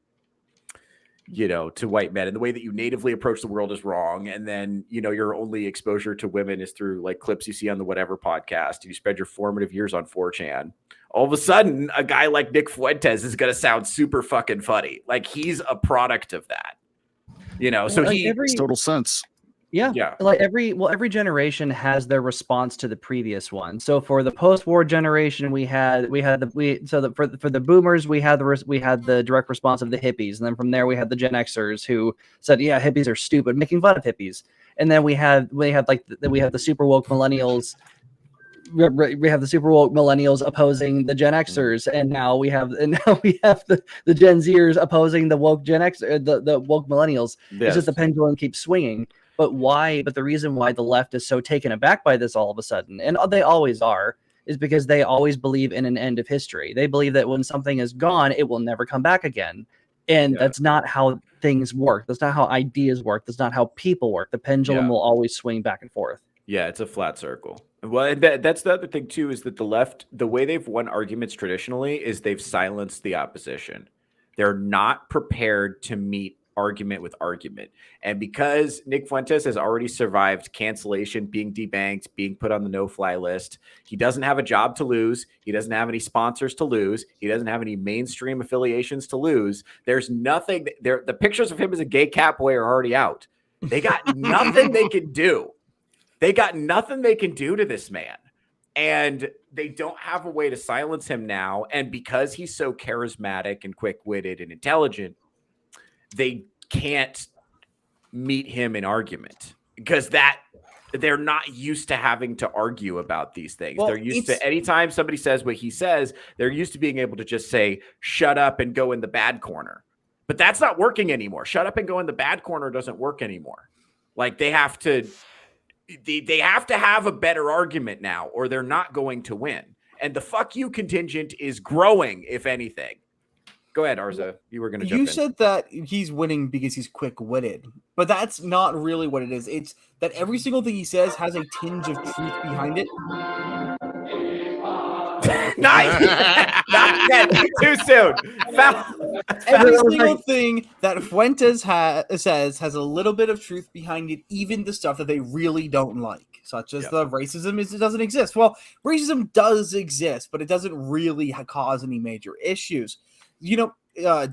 to white men. And the way that you natively approach the world is wrong. And then, your only exposure to women is through like clips you see on the whatever podcast. And you spend your formative years on 4chan. All of a sudden, a guy like Nick Fuentes is going to sound super fucking funny. Like, he's a product of that, so makes total sense. Yeah. Like every generation has their response to the previous one. So for the post-war generation, for the boomers, we had the direct response of the hippies, and then from there we had the Gen Xers who said, yeah, hippies are stupid, making fun of hippies. And then we had the super woke millennials. We have the super woke millennials opposing the Gen Xers, and now we have the Gen Zers opposing the woke Gen X, the woke millennials. Yes. It's just the pendulum keeps swinging. But the reason why the left is so taken aback by this all of a sudden, and they always are, is because they always believe in an end of history. They believe that when something is gone, it will never come back again. And that's not how things work. That's not how ideas work. That's not how people work. The pendulum will always swing back and forth. Yeah, it's a flat circle. Well, and that's the other thing too, is that the left, the way they've won arguments traditionally is they've silenced the opposition. They're not prepared to meet argument with argument. And because Nick Fuentes has already survived cancellation, being debanked, being put on the no-fly list, he doesn't have a job to lose. He doesn't have any sponsors to lose. He doesn't have any mainstream affiliations to lose. There's nothing there. The pictures of him as a gay cat boy are already out. They got nothing they can do. They got nothing they can do to this man. And they don't have a way to silence him now. And because he's so charismatic and quick-witted and intelligent, they can't meet him in argument, because they're not used to having to argue about these things. They're used to, anytime somebody says what he says, they're used to being able to just say, shut up and go in the bad corner. But that's not working anymore. Shut up and go in the bad corner doesn't work anymore. Like, they have to have a better argument now, or they're not going to win. And the fuck you contingent is growing, if anything. Go ahead, Arza. You were going to jump in. You said that he's winning because he's quick-witted, but that's not really what it is. It's that every single thing he says has a tinge of truth behind it. Nice! Not yet. Too soon. Every single thing that Fuentes says has a little bit of truth behind it, even the stuff that they really don't like, such as the racism it doesn't exist. Well, racism does exist, but it doesn't really cause any major issues.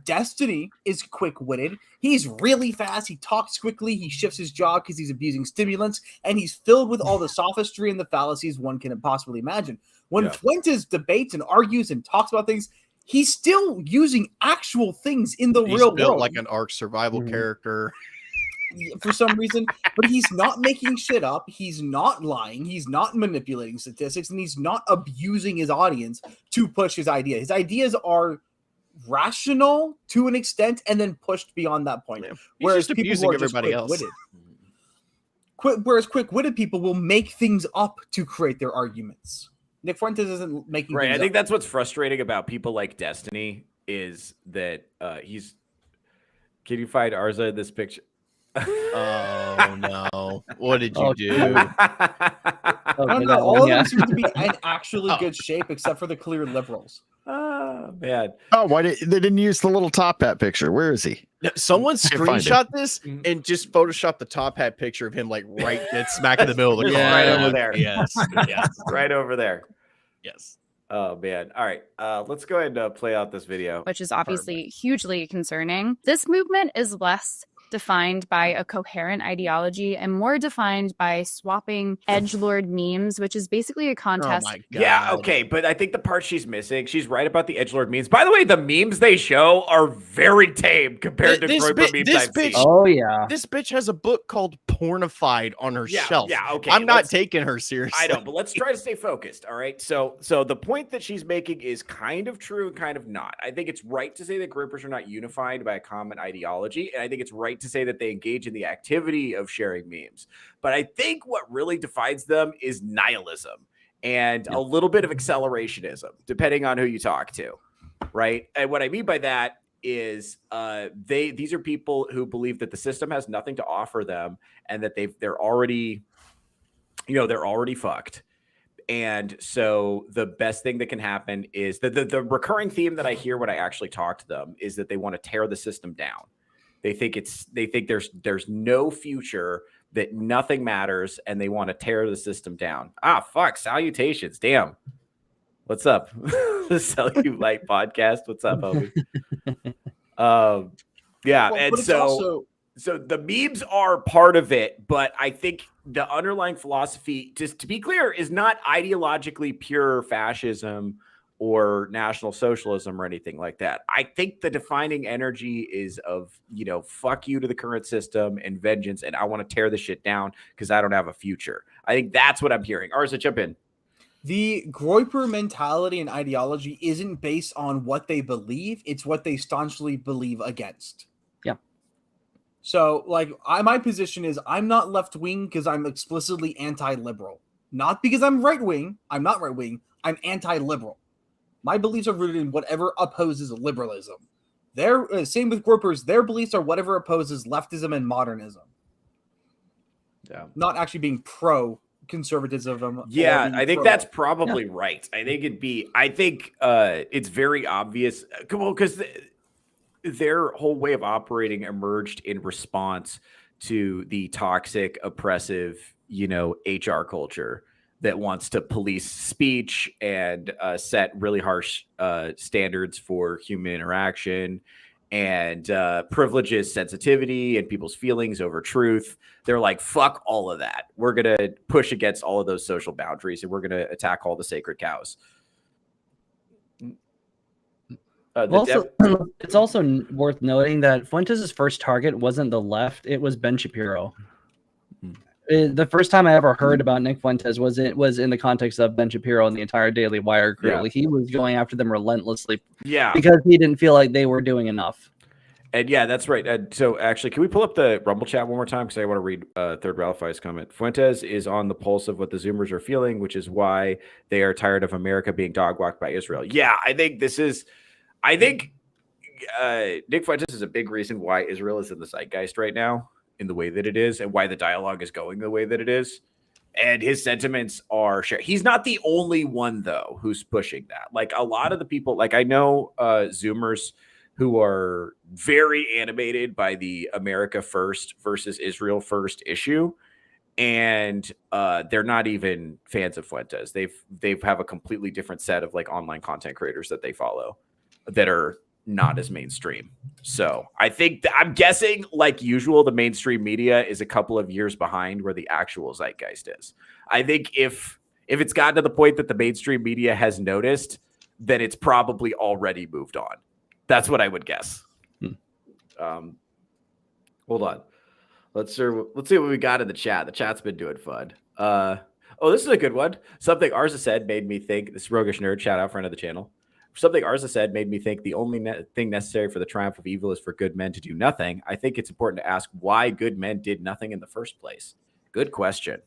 Destiny is quick-witted. He's really fast. He talks quickly. He shifts his jaw because he's abusing stimulants, and he's filled with all the sophistry and the fallacies one can possibly imagine. When Fuentes debates and argues and talks about things, he's still using actual things in the real world. Built like an Ark survival character. for some reason, but he's not making shit up. He's not lying. He's not manipulating statistics, and he's not abusing his audience to push his idea. His ideas are rational to an extent, and then pushed beyond that point. Yeah. Whereas just people abusing who are just everybody else. quick-witted, quick-witted people will make things up to create their arguments. Nick Fuentes isn't making right. things I think up. that's what's frustrating about people like Destiny is that he's. Can you find Arza in this picture? Oh no! What did you do? I don't know. All of them seem to be in actually good shape, except for the clear liberals. Oh man! Oh, why they didn't use the little top hat picture? Where is he? Someone Can't find screenshot this and just photoshopped the top hat picture of him like right dead smack in the middle of the car. Right over there. Yes, yes, right over there. yes. Oh man! All right, let's go ahead and play out this video, which is obviously hugely concerning. This movement is less defined by a coherent ideology and more defined by swapping edgelord memes, which is basically a contest. Oh my God. Yeah, okay, but I think the part she's missing, she's right about the edgelord memes. By the way, the memes they show are very tame compared to Groyper memes I've seen. Oh yeah, this bitch has a book called Pornified on her shelf. Yeah, okay. I'm not taking her seriously. I know, but let's try to stay focused. All right. So the point that she's making is kind of true and kind of not. I think it's right to say that groupers are not unified by a common ideology, and I think it's right to say that they engage in the activity of sharing memes. But I think what really defines them is nihilism and a little bit of accelerationism, depending on who you talk to. Right. And what I mean by that is these are people who believe that the system has nothing to offer them and that they're already fucked. And so the best thing that can happen is the recurring theme that I hear when I actually talk to them is that they want to tear the system down. They think there's no future, that nothing matters, and they want to tear the system down. Ah, fuck, salutations. Damn. What's up? The Cellulite podcast. What's up, homie? Yeah, and so the memes are part of it, but I think the underlying philosophy, just to be clear, is not ideologically pure fascism or national socialism or anything like that. I think the defining energy is of, fuck you to the current system and vengeance, and I want to tear the shit down because I don't have a future. I think that's what I'm hearing. Arza, jump in. The Groyper mentality and ideology isn't based on what they believe. It's what they staunchly believe against. Yeah. So, my position is I'm not left-wing because I'm explicitly anti-liberal. Not because I'm right-wing. I'm not right-wing. I'm anti-liberal. My beliefs are rooted in whatever opposes liberalism. Same with Groypers. Their beliefs are whatever opposes leftism and modernism. Yeah. Not actually being pro-conservatism. Yeah, I think that's probably right. I think it's very obvious. Well, because their whole way of operating emerged in response to the toxic, oppressive, HR culture that wants to police speech and set really harsh standards for human interaction and privileges sensitivity and people's feelings over truth. They're like, fuck all of that. We're going to push against all of those social boundaries and we're going to attack all the sacred cows. It's also worth noting that Fuentes' first target wasn't the left; it was Ben Shapiro. The first time I ever heard about Nick Fuentes was in the context of Ben Shapiro and the entire Daily Wire crew. Yeah. He was going after them relentlessly, Yeah, because he didn't feel like they were doing enough. And yeah, that's right. So actually, can we pull up the Rumble chat one more time? Because I want to read Third Ralphie's comment. Fuentes is on the pulse of what the Zoomers are feeling, which is why they are tired of America being dog-walked by Israel. Yeah, I think Nick Fuentes is a big reason why Israel is in the zeitgeist right now in the way that it is and why the dialogue is going the way that it is. And his sentiments are shared. He's not the only one, though, who's pushing that. Like a lot of the people, I know Zoomers who are very animated by the America First versus Israel First issue. And they're not even fans of Fuentes. They have a completely different set of online content creators that they follow that are not as mainstream. So I think I'm guessing, like usual, the mainstream media is a couple of years behind where the actual zeitgeist is. I think if it's gotten to the point that the mainstream media has noticed, then it's probably already moved on. That's what I would guess. Hold on. Let's see what we got in the chat. The chat's been doing fun. This is a good one. Something Arza said made me think. This Roguish Nerd, shout out friend of the channel. Something Arza said made me think the only thing necessary for the triumph of evil is for good men to do nothing. I think it's important to ask why good men did nothing in the first place. Good question.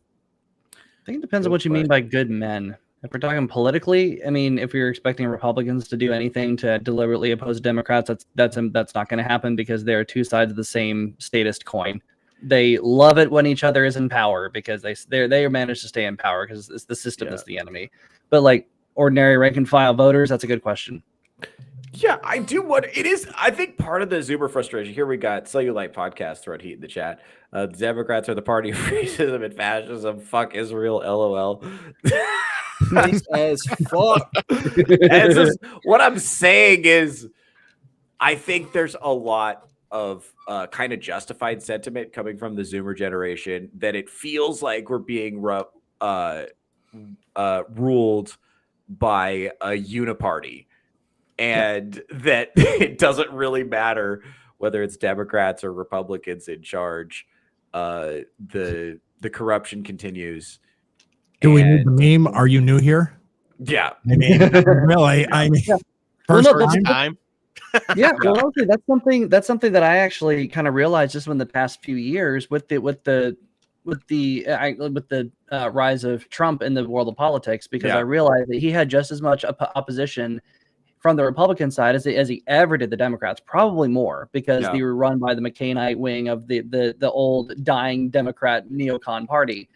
I think it depends on what you mean by good men. If we're talking politically, I mean, if you're expecting Republicans to do anything to deliberately oppose Democrats, that's not going to happen because they're two sides of the same statist coin. They love it when each other is in power because they manage to stay in power because it's the system is the enemy. But like ordinary rank and file voters, that's a good question. Yeah, I do what it is. I think part of the Zoomer frustration here, we got Cellulite Podcast throwing heat in the chat. The Democrats are the party of racism and fascism. Fuck Israel, LOL. Nice as fuck. What I'm saying is, I think there's a lot of kind of justified sentiment coming from the Zoomer generation that it feels like we're being ruled by a uniparty, and that it doesn't really matter whether it's Democrats or Republicans in charge. The corruption continues. Do we need the meme? Are you new here? Yeah. I mean, really, I mean, first time. Yeah, well, okay, that's something that I actually kind of realized just in the past few years with the rise of Trump in the world of politics, because I realized that he had just as much opposition from the Republican side as he ever did the Democrats, probably more, because they were run by the McCainite wing of the old dying Democrat neocon party,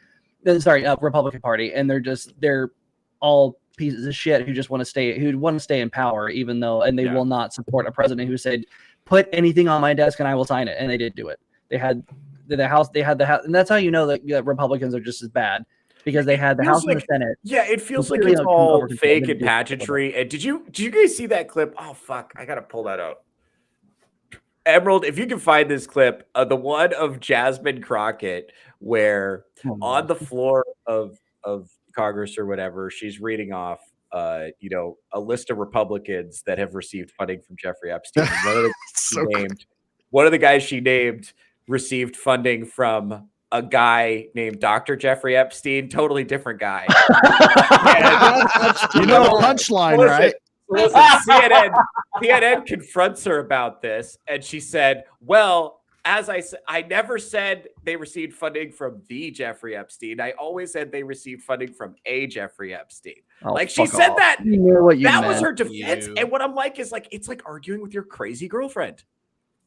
Republican Party, and they're all pieces of shit who want to stay in power, even though, and they will not support a president who said, "Put anything on my desk and I will sign it," and they did do it. They had the House, and that's how you know that Republicans are just as bad, because they had the House and the Senate. Yeah, it feels like it's all fake and pageantry. And did you guys see that clip? Oh fuck, I gotta pull that out. Emerald, if you can find this clip, the one of Jasmine Crockett, where on the floor of Congress or whatever, she's reading off a list of Republicans that have received funding from Jeffrey Epstein. One of the guys she named received funding from a guy named Dr. Jeffrey Epstein, totally different guy. You know the punchline, right? Listen, CNN confronts her about this, and she said, well, as I said, I never said they received funding from the Jeffrey Epstein. I always said they received funding from a Jeffrey Epstein. She said that. That was her defense. And what I'm like is it's like arguing with your crazy girlfriend.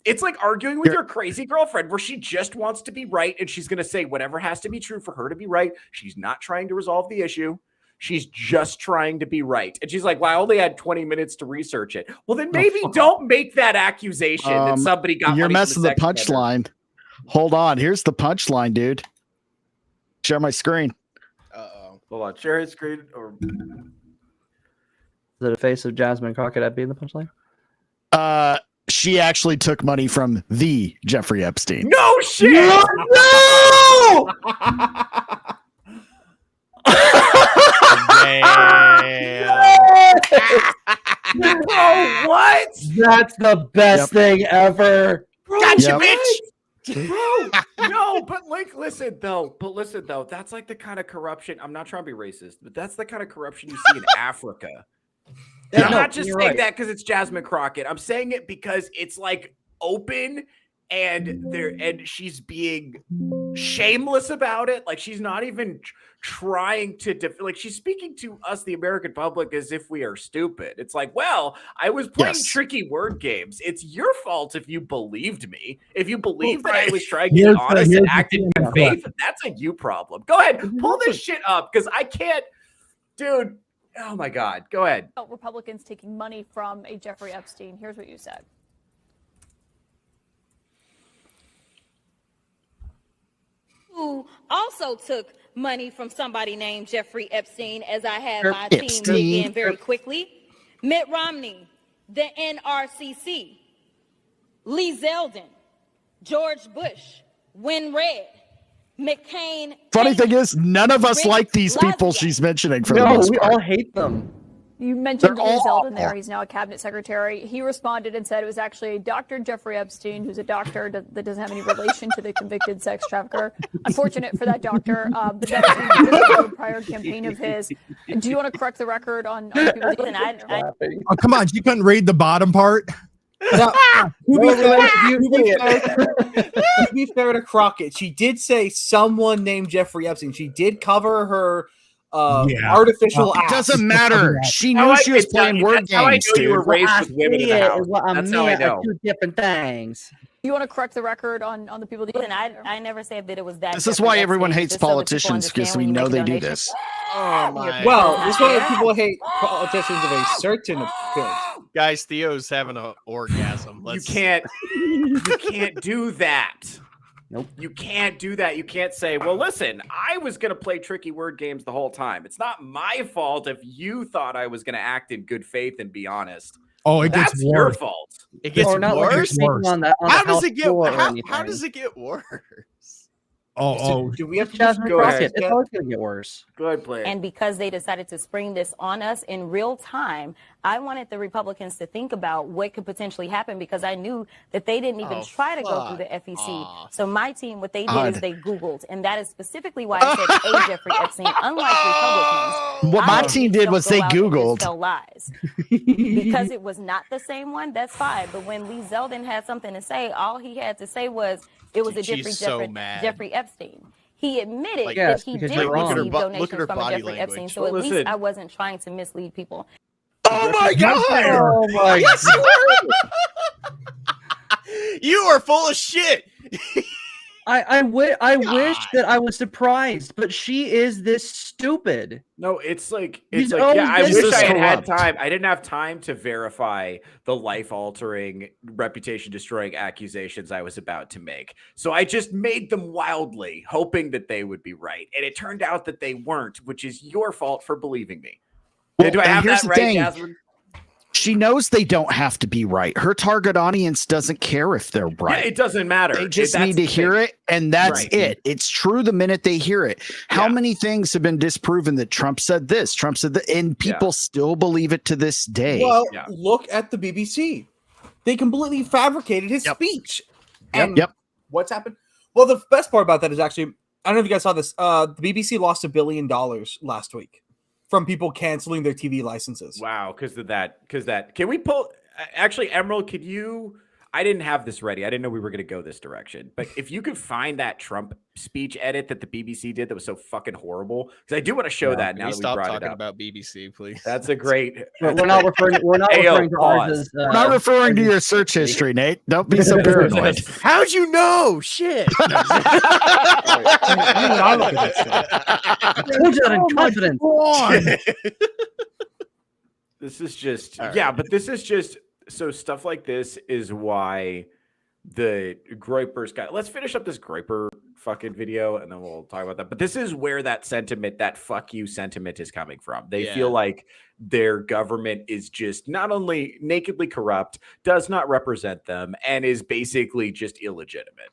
It's like arguing with your crazy girlfriend, where she just wants to be right, and she's going to say whatever has to be true for her to be right. She's not trying to resolve the issue. She's just trying to be right. And she's like, well, I only had 20 minutes to research it. Well, then maybe don't make that accusation that somebody got. You're messing the punchline. Hold on. Here's the punchline, dude. Share my screen. Hold on. Share his screen. Or is it a face of Jasmine Crockett being the punchline? She actually took money from the Jeffrey Epstein. No shit. No! Bro, what? That's the best thing ever. Gotcha, bitch. Bro, no, but listen though. That's like the kind of corruption. I'm not trying to be racist, but that's the kind of corruption you see in Africa. And I'm not just saying that because it's Jasmine Crockett. I'm saying it because it's like open, and she's being shameless about it. Like she's not even trying to she's speaking to us, the American public, as if we are stupid. It's like, well, I was playing tricky word games. It's your fault if you believed me. If you believe that I was trying to be honest and act in good faith, that's a you problem. Go ahead, pull this shit up, because I can't, dude. Oh my God, go ahead. Republicans taking money from a Jeffrey Epstein. Here's what you said. Who also took money from somebody named Jeffrey Epstein, as I had my team dig in very quickly. Mitt Romney, the NRCC, Lee Zeldin, George Bush, Win Red, McCain. Funny thing is, none of us like these people she's mentioning. For the no, most we part. all hate them. You mentioned They're Lee all Zeldin there. He's now a cabinet secretary. He responded and said it was actually Dr. Jeffrey Epstein, who's a doctor that doesn't have any relation to the convicted sex trafficker. Unfortunate for that doctor, but that was a prior campaign of his. Do you want to correct the record on people? Listen, Oh, come on. She couldn't read the bottom part. Now, to be fair to Crockett, she did say someone named Jeffrey Epstein. She did cover her artificial It ass. doesn't matter. She knew she was playing word That's how I games, know you were dude. raised with women in the house. That's how I know. Two different things. You want to correct the record on the people? Listen, I never said that it was that. This is why everyone hates politicians, because we know they do this. Oh my. Well, this is why people hate politicians of a certain appearance. Guys, Theo's having an orgasm. You can't do that. Nope. You can't do that. You can't say, well, listen, I was going to play tricky word games the whole time. It's not my fault if you thought I was going to act in good faith and be honest. Oh, it gets That's worse. your fault. It gets Or not like you're worse. speaking on the How does house it get? floor or How anything. does it get worse? Do we have to Jasmine go ahead? Crockett, it's always going to get worse. Go ahead, play it. And because they decided to spring this on us in real time, I wanted the Republicans to think about what could potentially happen because I knew that they didn't even try to go through the FEC. So my team, what they did is they Googled, and that is specifically why I said A. Jeffrey Epstein. Unlike Republicans, What my team did was they Googled. Tell lies because it was not the same one. That's fine. But when Lee Zeldin had something to say, all he had to say was it was a Jeffrey Epstein. He admitted that he did receive donations from a Jeffrey Epstein, so at least I wasn't trying to mislead people. Oh my god! Oh my Yes, you were. You are full of shit. I wish that I was surprised, but she is this stupid. No, it's like He's yeah. I always wish this I had had corrupt. time. I didn't have time to verify the life-altering, reputation-destroying accusations I was about to make. So I just made them wildly, hoping that they would be right, and it turned out that they weren't, which is your fault for believing me. Well, Do I and have here's that the right, thing. Jasmine? She knows they don't have to be right. Her target audience doesn't care if they're right. Yeah, it doesn't matter. They just That's need to the hear thing. it, and that's Right. it. It's true the minute they hear it. How Yeah. many things have been disproven that Trump said this, Trump said that, and people still believe it to this day? Well, Yeah. look at the BBC. They completely fabricated his speech. And Yep. what's happened? Well, the best part about that is actually, I don't know if you guys saw this. The BBC lost $1 billion last week from people canceling their TV licenses. Wow, because of that. Can we pull? Actually, Emerald, could you? I didn't have this ready. I didn't know we were going to go this direction. But if you could find that Trump speech edit that the BBC did that was so fucking horrible, because I do want to show that now that we stop brought it talking up. about BBC, please. That's a great. We're not referring. We're not Ayo, referring to ours pause. as. We're not referring to your search history, Nate. Don't be so paranoid. How'd you know? Shit. I told you that in confidence. This is just All right. yeah, but this is just so stuff like this is why the Groypers got. Let's finish up this Groyper fucking video and then we'll talk about that. But this is where that sentiment, that fuck you sentiment, is coming from. They feel like their government is just not only nakedly corrupt, does not represent them, and is basically just illegitimate.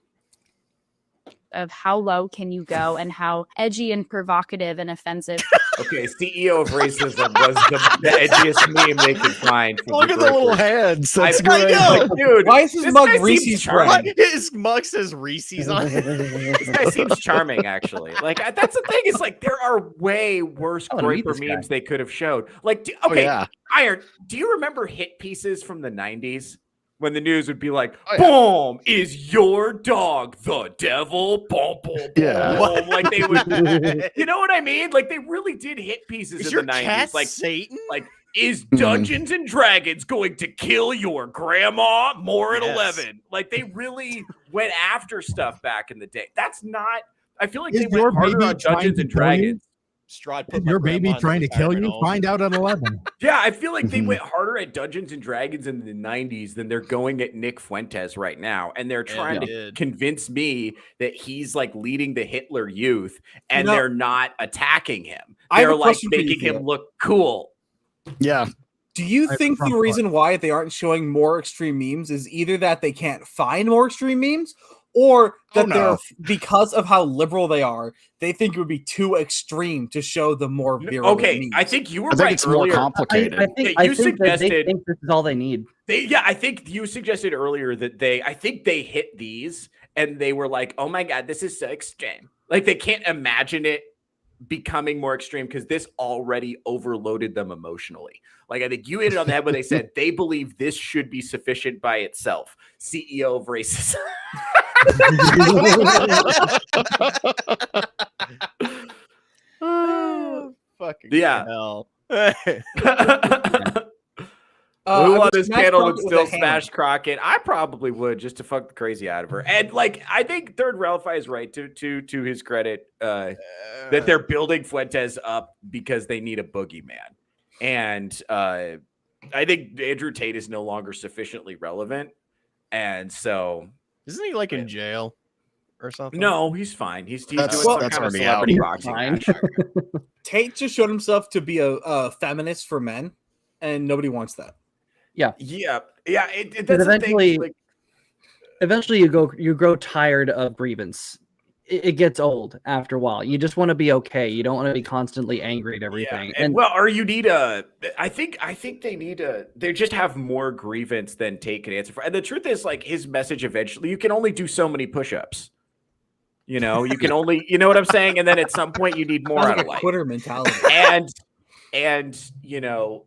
Of how low can you go and how edgy and provocative and offensive. Okay, CEO of racism was the edgiest meme they could find. Look at the little hands. That's I great. know, dude. Why is his this mug guy seems Reese's charming. brand? His mug says Reese's on it. This guy seems charming, actually. Like that's the thing. Is like there are way worse I wanna meet Groyper this guy. memes they could have showed. Like, Oh, yeah. Iron. Do you remember hit pieces from the '90s when the news would be like, Oh, yeah. "Boom, is your dog the devil?" Boom, boom, boom. Yeah. boom. Like they would. You know what I mean? Like they really did hit pieces Is in your the '90s. cat Like Satan? like. Is Dungeons and Dragons going to kill your grandma more at Yes. 11? Like they really went after stuff back in the day. That's not. I feel like Is they your went harder baby on trying Dungeons to and kill you? Dragons. Strahd Is put my your baby grandma in trying to kill you? retirement home. Find out at 11. Yeah, I feel like they Mhm. went harder at Dungeons and Dragons in the '90s than they're going at Nick Fuentes right now, and they're Yeah, trying they to did. convince me that he's like leading the Hitler Youth, and No. they're not attacking him. I have They're a like question for you, making him Theo. look cool. Yeah. Do you I have think a the front reason why they aren't showing more extreme memes is either that they can't find more extreme memes or that no. they're because of how liberal they are, they think it would be too extreme to show the more virulent Okay, memes. I think you were I think right it's earlier. more complicated. I think that they think this is all they need. I think you suggested earlier that I think they hit these and they were like, oh my God, this is so extreme. Like they can't imagine it becoming more extreme because this already overloaded them emotionally. Like I think you hit it on the head when they said they believe this should be sufficient by itself. CEO of racism. Fucking Yeah. hell. Who on this smash panel would Crockett with still a hammer. smash Crockett? I probably would, just to fuck the crazy out of her. And like, I think Third Ralphie is right to his credit that they're building Fuentes up because they need a boogeyman. And I think Andrew Tate is no longer sufficiently relevant, and so isn't he like in jail or something? No, he's fine. He's doing That's some kind of already celebrity out. boxing Fine. match. Tate just showed himself to be a feminist for men, and nobody wants that. Yeah. But That's the thing. eventually, Like, eventually you grow tired of grievance. It gets old after a while. You just want to be okay. You don't want to be constantly angry at everything. and you need I think they just have more grievance than Tate can answer for. And the truth is, like, his message eventually, you can only do so many push-ups. You know, you can only, you know what I'm saying? And then at some point you need more Sounds out like of a life. quitter mentality. And you know,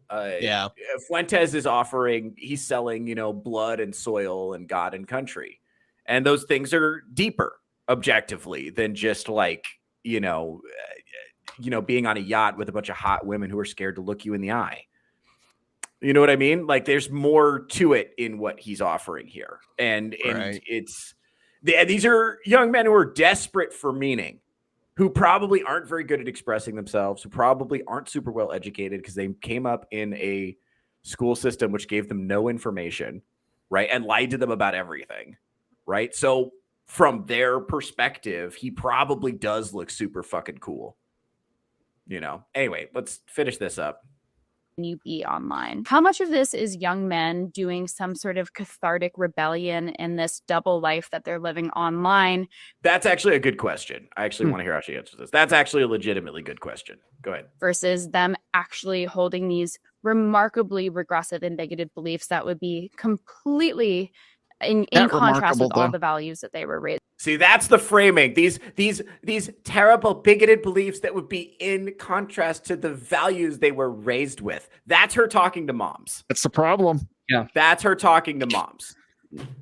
Fuentes is offering, he's selling, you know, blood and soil and God and country. And those things are deeper objectively than just like, you know, being on a yacht with a bunch of hot women who are scared to look you in the eye. You know what I mean? Like there's more to it in what he's offering here. And these are young men who are desperate for meaning, who probably aren't very good at expressing themselves, who probably aren't super well educated because they came up in a school system which gave them no information, right? And lied to them about everything, right? So from their perspective, he probably does look super fucking cool. You know, anyway, let's finish this up. You be online. How much of this is young men doing some sort of cathartic rebellion in this double life that they're living online? That's actually a good question. I actually want to hear how she answers this. That's actually a legitimately good question. Go ahead. Versus them actually holding these remarkably regressive and bigoted beliefs that would be completely in contrast with all the values that they were raised. See, that's the framing. These terrible bigoted beliefs that would be in contrast to the values they were raised with. That's her talking to moms. That's the problem. Yeah. That's her talking to moms.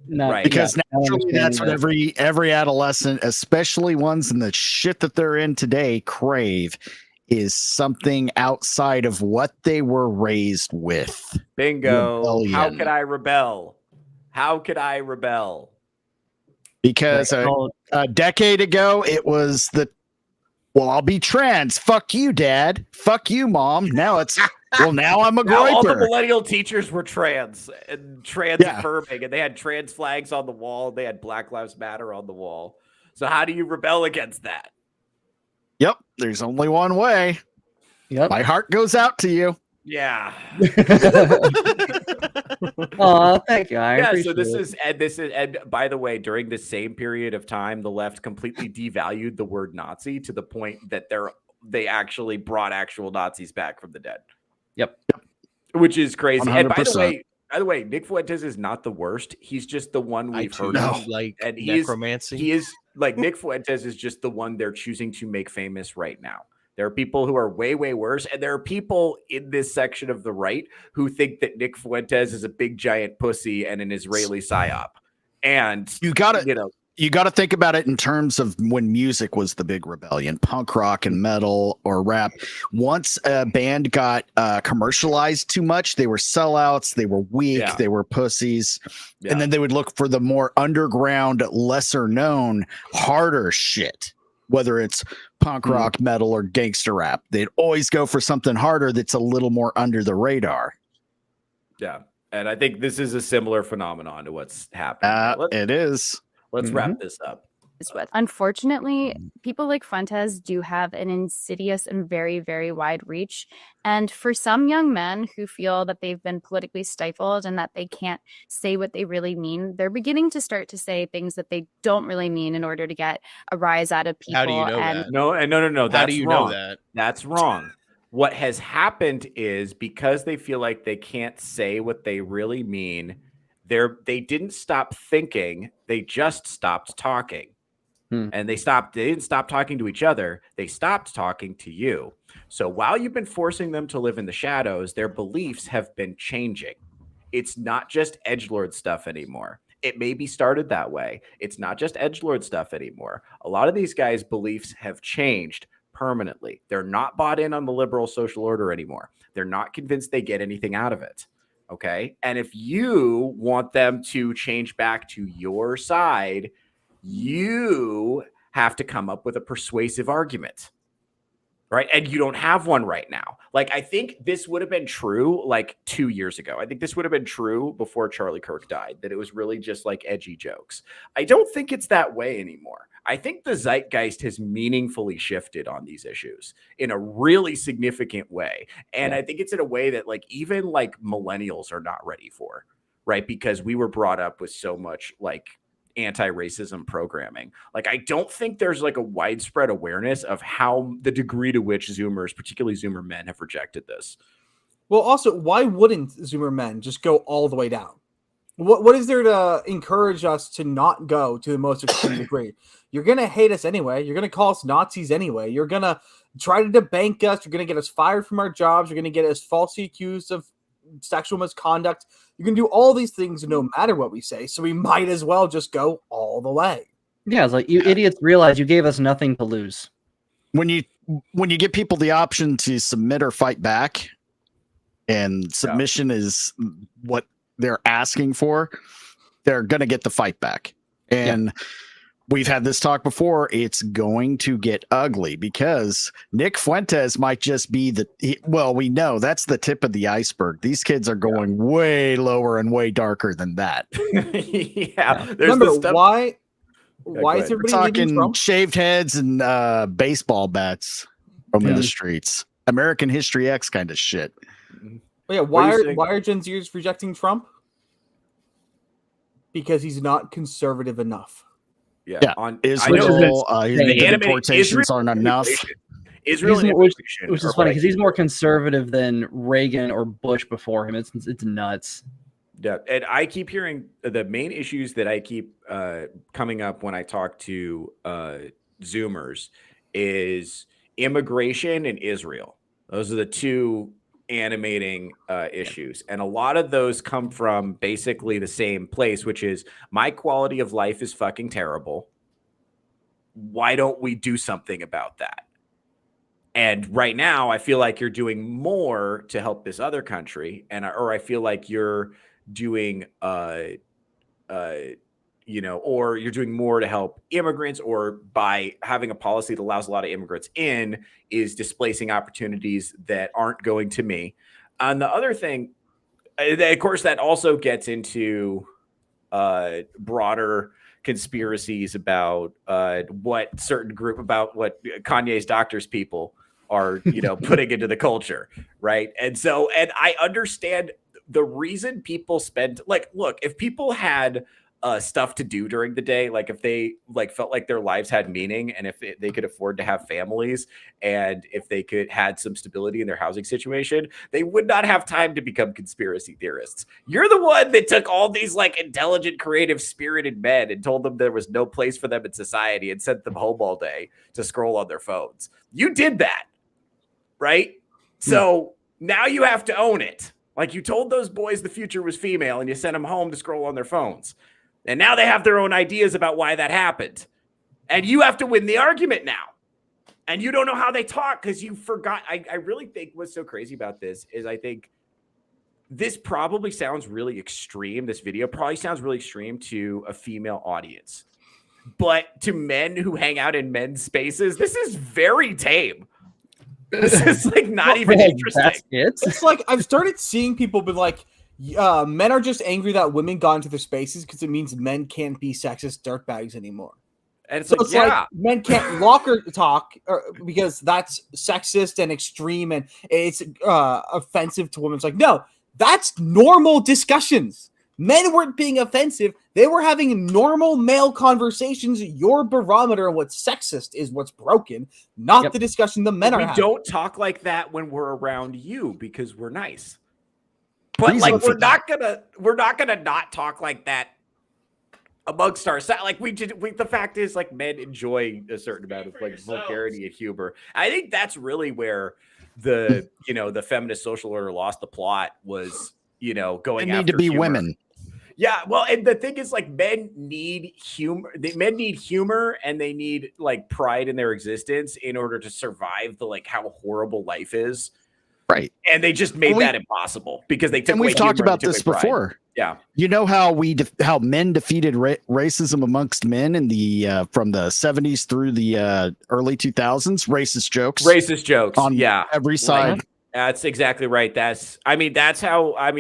No, right. Because Yeah, naturally that's what every adolescent, especially ones in the shit that they're in today, crave is something outside of what they were raised with. Bingo. Rebellion. How could I rebel? How could I rebel? Because a decade ago, it was I'll be trans. Fuck you, Dad. Fuck you, Mom. Now it's, now I'm a Now all the groiper. millennial teachers were trans and trans affirming, and they had trans flags on the wall. They had Black Lives Matter on the wall. So how do you rebel against that? Yep. There's only one way. Yep. My heart goes out to you. Yeah. Oh, thank you. So this is and by the way, during the same period of time, the left completely devalued the word Nazi to the point that they actually brought actual Nazis back from the dead. Yep. Which is crazy. 100%. And by the way, Nick Fuentes is not the worst. He's just the one we've heard of. Like and necromancy. He is like Nick Fuentes is just the one they're choosing to make famous right now. There are people who are way, way worse. And there are people in this section of the right who think that Nick Fuentes is a big, giant pussy and an Israeli psyop. And you gotta think about it in terms of when music was the big rebellion, punk rock and metal or rap. Once a band got commercialized too much, they were sellouts, they were weak, they were pussies. And then they would look for the more underground, lesser known, harder shit. Whether it's punk rock, metal, or gangster rap, they'd always go for something harder that's a little more under the radar. Yeah. And I think this is a similar phenomenon to what's happening. It is. Let's wrap this up. with. Unfortunately, people like Fuentes do have an insidious and very, very wide reach. And for some young men who feel that they've been politically stifled and that they can't say what they really mean, they're beginning to start to say things that they don't really mean in order to get a rise out of people. How do you know and that? No. How do you know that? That's wrong. What has happened is because they feel like they can't say what they really mean, they didn't stop thinking, they just stopped talking. And they didn't stop talking to each other. They stopped talking to you. So while you've been forcing them to live in the shadows, their beliefs have been changing. It's not just edgelord stuff anymore. It maybe started that way. It's not just edgelord stuff anymore. A lot of these guys' beliefs have changed permanently. They're not bought in on the liberal social order anymore. They're not convinced they get anything out of it. Okay. And if you want them to change back to your side, you have to come up with a persuasive argument, right? And you don't have one right now. Like, I think this would have been true like 2 years ago. I think this would have been true before Charlie Kirk died, that it was really just like edgy jokes. I don't think it's that way anymore. I think the zeitgeist has meaningfully shifted on these issues in a really significant way. And I think it's in a way that like even like millennials are not ready for, right? Because we were brought up with so much like anti-racism programming. Like, I don't think there's like a widespread awareness of how the degree to which Zoomers, particularly Zoomer men, have rejected this. Well, also, why wouldn't Zoomer men just go all the way down? What is there to encourage us to not go to the most extreme degree? You're going to hate us anyway. You're going to call us Nazis anyway. You're going to try to debank us. You're going to get us fired from our jobs. You're going to get us falsely accused of sexual misconduct. You can do all these things no matter what we say, so we might as well just go all the way. Yeah, it's like, you idiots realize you gave us nothing to lose. When you give people the option to submit or fight back, and submission is what they're asking for, they're going to get the fight back. And we've had this talk before. It's going to get ugly because Nick Fuentes might just be we know that's the tip of the iceberg. These kids are going way lower and way darker than that. Remember, why is everybody talking Trump? Shaved heads and baseball bats roaming the streets? American History X kind of shit. But yeah, why are Gen Zers rejecting Trump? Because he's not conservative enough. Yeah, on Israel, the deportations aren't enough. Israel, which is funny because he's more conservative than Reagan or Bush before him. It's nuts. Yeah, and I keep hearing the main issues that I keep coming up when I talk to Zoomers is immigration and Israel. Those are the two animating issues, and a lot of those come from basically the same place, which is my quality of life is fucking terrible. Why don't we do something about that? And right now I feel like you're doing more to help this other country, or I feel like you're doing or you're doing more to help immigrants, or by having a policy that allows a lot of immigrants in is displacing opportunities that aren't going to me. And the other thing, of course, that also gets into broader conspiracies about what Kanye's doctors people are, putting into the culture. Right. And I understand the reason people spend look, if people had stuff to do during the day, like if they felt like their lives had meaning, and if they could afford to have families, and if they had some stability in their housing situation, they would not have time to become conspiracy theorists. You're the one that took all these intelligent, creative, spirited men and told them there was no place for them in society and sent them home all day to scroll on their phones. You did that, right? So now you have to own it. Like, you told those boys the future was female and you sent them home to scroll on their phones. And now they have their own ideas about why that happened. And you have to win the argument now. And you don't know how they talk because you forgot. I really think what's so crazy about this is I think this probably sounds really extreme. This video probably sounds really extreme to a female audience. But to men who hang out in men's spaces, this is very tame. This is not even interesting. It's like I've started seeing people be like, men are just angry that women got into their spaces because it means men can't be sexist dirtbags anymore. And it's So like, it's yeah. like men can't locker talk because that's sexist and extreme and it's offensive to women. It's like, no, that's normal discussions. Men weren't being offensive. They were having normal male conversations. Your barometer of what's sexist is what's broken, not the discussion the men are having. We don't talk like that when we're around you because we're nice. But like we're not gonna not talk like that amongst ourselves. Like the fact is, like, men enjoy a certain amount of like vulgarity and humor. I think that's really where the feminist social order lost the plot was, going They need after to be humor. women. Yeah, well, and the thing is, like, men need humor. Men need humor, and they need like pride in their existence in order to survive the like how horrible life is. Right. And they just made that impossible because they took. And we've away talked humor about and they this took away pride. before. Yeah. You know how how men defeated racism amongst men in the from the 70s through the early 2000s? Racist jokes on every side. That's exactly right. That's how.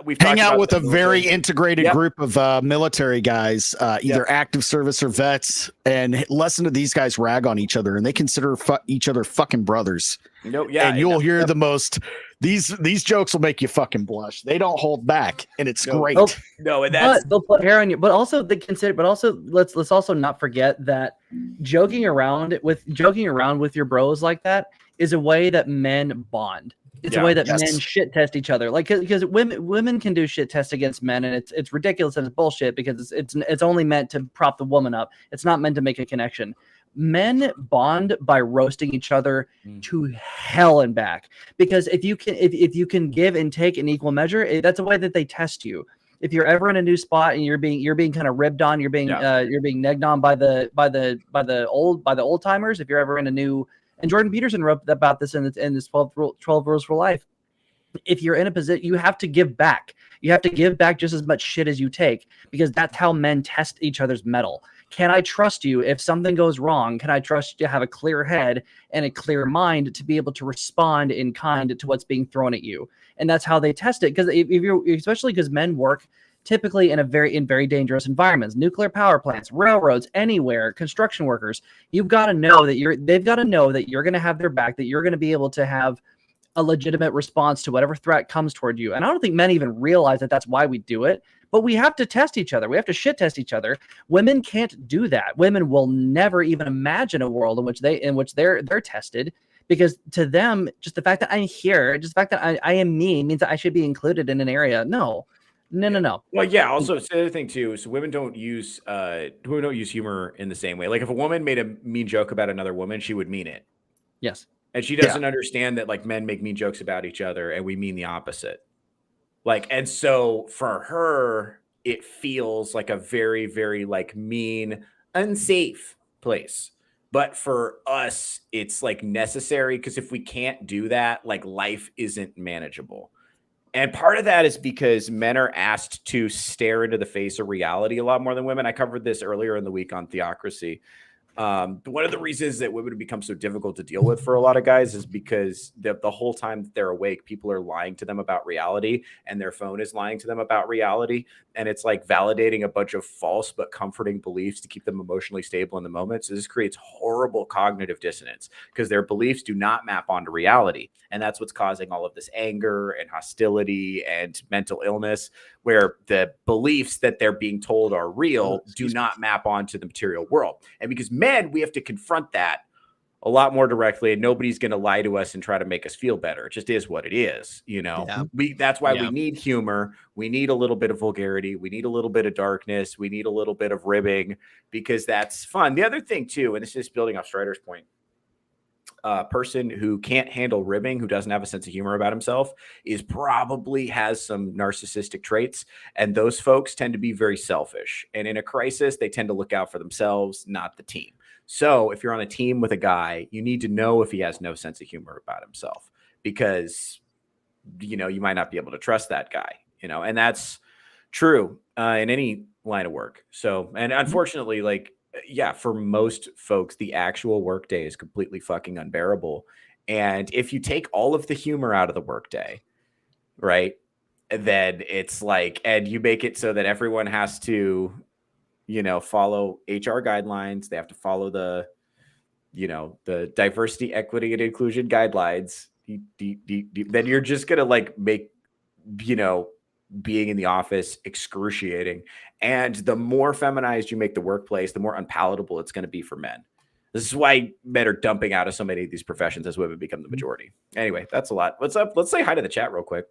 We've hang talked out about with the a very military. integrated group of military guys, either active service or vets, and listen to these guys rag on each other, and they consider each other fucking brothers. No, yeah, and you'll hear the most. These jokes will make you fucking blush. They don't hold back, and it's great. No, and that's they'll put hair on you, but also they consider. But also, let's also not forget that joking around with your bros like that is a way that men bond. It's a way that men shit test each other, like because women can do shit test against men, and it's ridiculous and it's bullshit because it's only meant to prop the woman up. It's not meant to make a connection. Men bond by roasting each other to hell and back because if you can give and take in equal measure, that's a way that they test you. If you're ever in a new spot and you're being kind of ribbed on, you're being negged on by the old timers. If you're ever in a new And Jordan Peterson wrote about this in this 12 Rules for Life. If you're in a position, you have to give back. You have to give back just as much shit as you take, because that's how men test each other's mettle. Can I trust you if something goes wrong? Can I trust you to have a clear head and a clear mind to be able to respond in kind to what's being thrown at you? And that's how they test it. Because especially because men work typically in very dangerous environments, nuclear power plants, railroads, anywhere, construction workers. They've got to know that you're going to have their back, that you're going to be able to have a legitimate response to whatever threat comes toward you. And I don't think men even realize that that's why we do it, but we have to test each other. We have to shit test each other. Women can't do that. Women will never even imagine a world in which they're tested, because to them, just the fact that I'm here, just the fact that I am me means that I should be included in an area. No. Well, yeah. Also, it's the other thing too. So women don't use humor in the same way. Like if a woman made a mean joke about another woman, she would mean it. Yes. And she doesn't understand that like men make mean jokes about each other and we mean the opposite. Like, and so for her, it feels like a very, very like mean, unsafe place. But for us, it's like necessary, because if we can't do that, like life isn't manageable. And part of that is because men are asked to stare into the face of reality a lot more than women. I covered this earlier in the week on Theocracy. One of the reasons that women have become so difficult to deal with for a lot of guys is because the whole time that they're awake, people are lying to them about reality, and their phone is lying to them about reality. And it's like validating a bunch of false but comforting beliefs to keep them emotionally stable in the moment. So this creates horrible cognitive dissonance because their beliefs do not map onto reality. And that's what's causing all of this anger and hostility and mental illness, where the beliefs that they're being told are real do not map onto the material world. And because men, we have to confront that a lot more directly, and nobody's going to lie to us and try to make us feel better. It just is what it is. You know, that's why we need humor. We need a little bit of vulgarity. We need a little bit of darkness. We need a little bit of ribbing, because that's fun. The other thing too, and this is building off Strider's point, a person who can't handle ribbing, who doesn't have a sense of humor about himself, probably has some narcissistic traits. And those folks tend to be very selfish. And in a crisis, they tend to look out for themselves, not the team. So if you're on a team with a guy, you need to know if he has no sense of humor about himself, because, you know, you might not be able to trust that guy, you know, and that's true in any line of work. So, and unfortunately, like, yeah, for most folks, the actual workday is completely fucking unbearable. And if you take all of the humor out of the workday, right, then it's like, and you make it so that everyone has to, follow HR guidelines. They have to follow the diversity, equity, and inclusion guidelines. Then you're just going to make, being in the office excruciating. And the more feminized you make the workplace, the more unpalatable it's going to be for men. This is why men are dumping out of so many of these professions as women become the majority. Anyway, that's a lot. What's up? Let's say hi to the chat real quick.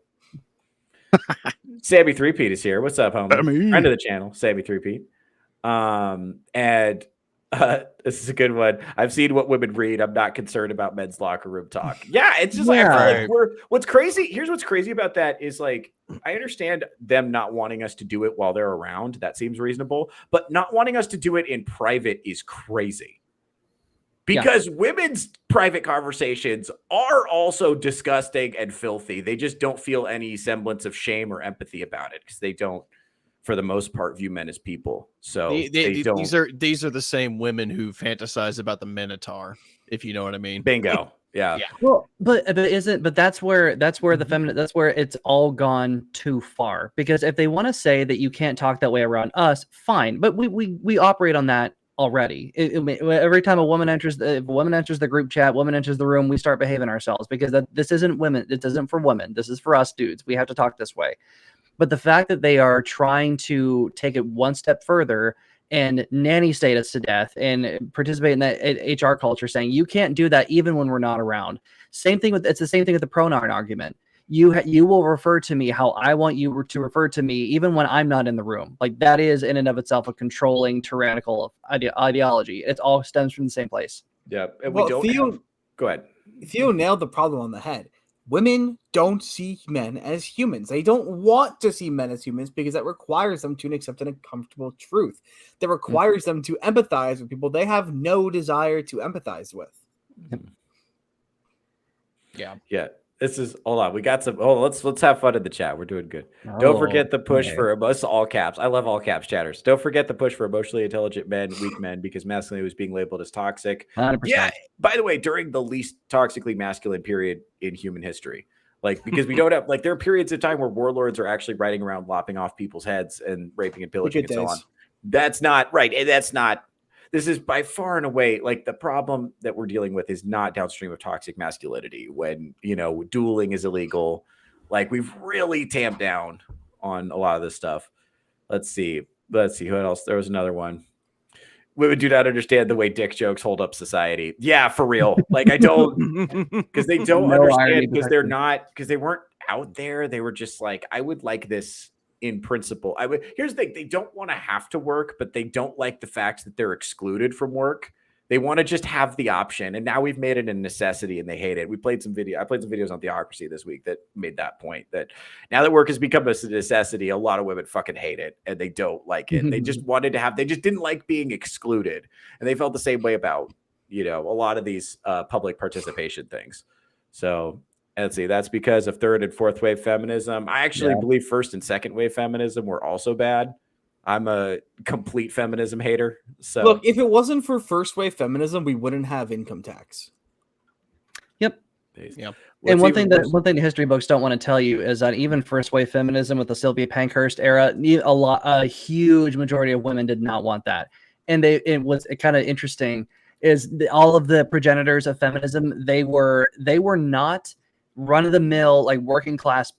Sammy 3Pete is here. What's up, homie? Friend of the channel, Sammy 3Pete. And this is a good one. I've seen what women read. I'm not concerned about men's locker room talk. Yeah, it's just I feel like what's crazy. Here's what's crazy about that is I understand them not wanting us to do it while they're around. That seems reasonable, but not wanting us to do it in private is crazy. Because women's private conversations are also disgusting and filthy. They just don't feel any semblance of shame or empathy about it because they don't, for the most part, view men as people. So they don't. These are the same women who fantasize about the Minotaur, if you know what I mean. Bingo. Yeah. Well, but that's where the feminine, that's where it's all gone too far. Because if they want to say that you can't talk that way around us, fine. But we operate on that already. Every time a woman enters the group chat, woman enters the room, we start behaving ourselves because this isn't women. This isn't for women. This is for us dudes. We have to talk this way. But the fact that they are trying to take it one step further and nanny state us to death and participate in that HR culture, saying you can't do that even when we're not around. It's the same thing with the pronoun argument. You will refer to me how I want you to refer to me, even when I'm not in the room. Like that is in and of itself a controlling, tyrannical ideology. It all stems from the same place. Yeah. And Theo, go ahead. Theo nailed the problem on the head. Women don't see men as humans. They don't want to see men as humans because that requires them to accept an uncomfortable truth. That requires them to empathize with people they have no desire to empathize with. Yeah. This is hold on. We got some. Oh, let's have fun in the chat. We're doing good. Don't forget the push for most all caps. I love all caps chatters. Don't forget the push for emotionally intelligent men, weak men, because masculinity was being labeled as toxic. 100%. Yeah. By the way, during the least toxically masculine period in human history, because we don't have there are periods of time where warlords are actually riding around lopping off people's heads and raping and pillaging and so on. That's not right. And that's not. This is by far and away the problem that we're dealing with is not downstream of toxic masculinity when, dueling is illegal. We've really tamped down on a lot of this stuff. Let's see what else. There was another one. Women do not understand the way dick jokes hold up society. Yeah, for real. I don't, because they don't understand because they weren't out there. They were just I would like this. In principle, here's the thing: they don't want to have to work, but they don't like the fact that they're excluded from work. They want to just have the option, and now we've made it a necessity, and they hate it. I played some videos on Theocracy this week that made that point. That now that work has become a necessity, a lot of women fucking hate it, and they don't like it. They just wanted to have. They just didn't like being excluded, and they felt the same way about a lot of these public participation things. So. Let's see. That's because of third and fourth wave feminism. I actually believe first and second wave feminism were also bad. I'm a complete feminism hater. So look, if it wasn't for first wave feminism, we wouldn't have income tax. Yep. And one thing the history books don't want to tell you is that even first wave feminism with the Sylvia Pankhurst era, a huge majority of women did not want that. And it was kind of interesting is all of the progenitors of feminism, they were not run-of-the-mill working class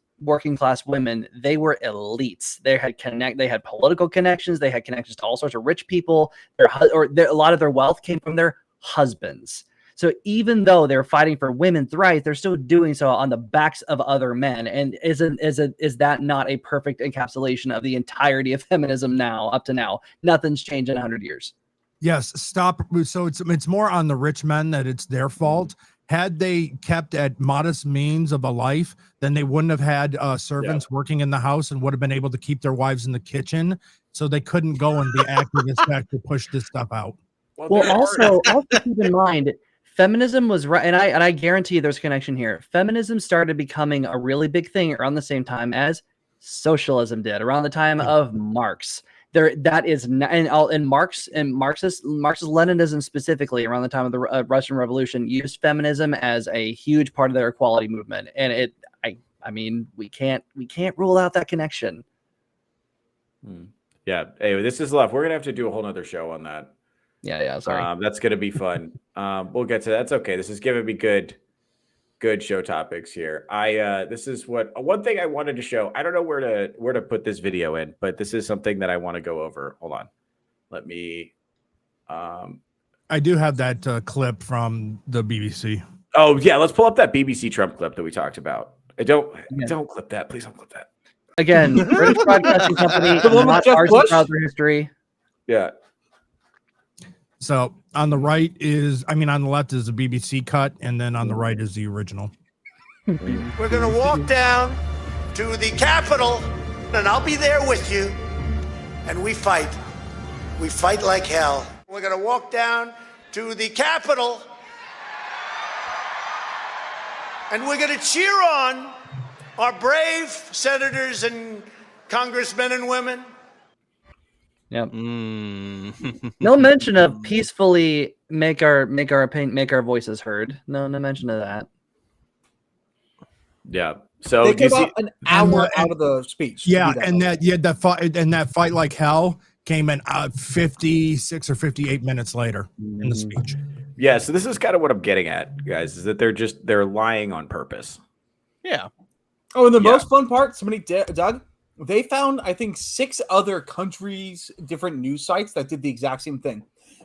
women. They were elites. They had political connections. They had connections to all sorts of rich people. A lot of their wealth came from their husbands. So even though they're fighting for women's rights, they're still doing so on the backs of other men. And is that not a perfect encapsulation of the entirety of feminism up to now? Nothing's changed in 100 years. Yes, stop. So it's more on the rich men that it's their fault. Had they kept at modest means of a life, then they wouldn't have had servants working in the house and would have been able to keep their wives in the kitchen. So they couldn't go and be activists back to push this stuff out. Well, also keep in mind, feminism was right, and I guarantee you there's a connection here. Feminism started becoming a really big thing around the same time as socialism did, around the time of Marx. That is and Marxist Leninism specifically around the time of the Russian Revolution used feminism as a huge part of their equality movement, and I mean we can't rule out that connection. Yeah. Anyway, this is left. We're gonna have to do a whole nother show on that. Yeah. Sorry. That's gonna be fun. We'll get to that. That's okay. This is giving me good show topics here. This is one thing I wanted to show. I don't know where to put this video in, but this is something that I want to go over. Hold on. Let me. I do have that clip from the BBC. Oh yeah, let's pull up that BBC Trump clip that we talked about. Don't clip that. Please don't clip that. Again, British Broadcasting Company, not ours proud for history. Yeah. So on the right on the left is the BBC cut, and then on the right is the original. We're going to walk down to the Capitol, and I'll be there with you. And we fight. We fight like hell. We're going to walk down to the Capitol, and we're going to cheer on our brave senators and congressmen and women. Yep. No mention of peacefully make our voices heard. No mention of that. Yeah. So they came out an hour out of the speech. Yeah, that fight like hell came in 56 or 58 minutes later in the speech. Yeah, so this is kind of what I'm getting at, guys, is that they're lying on purpose. Yeah. Oh, and the most fun part, Doug, they found, I think, 6 other countries, different news sites that did the exact same thing,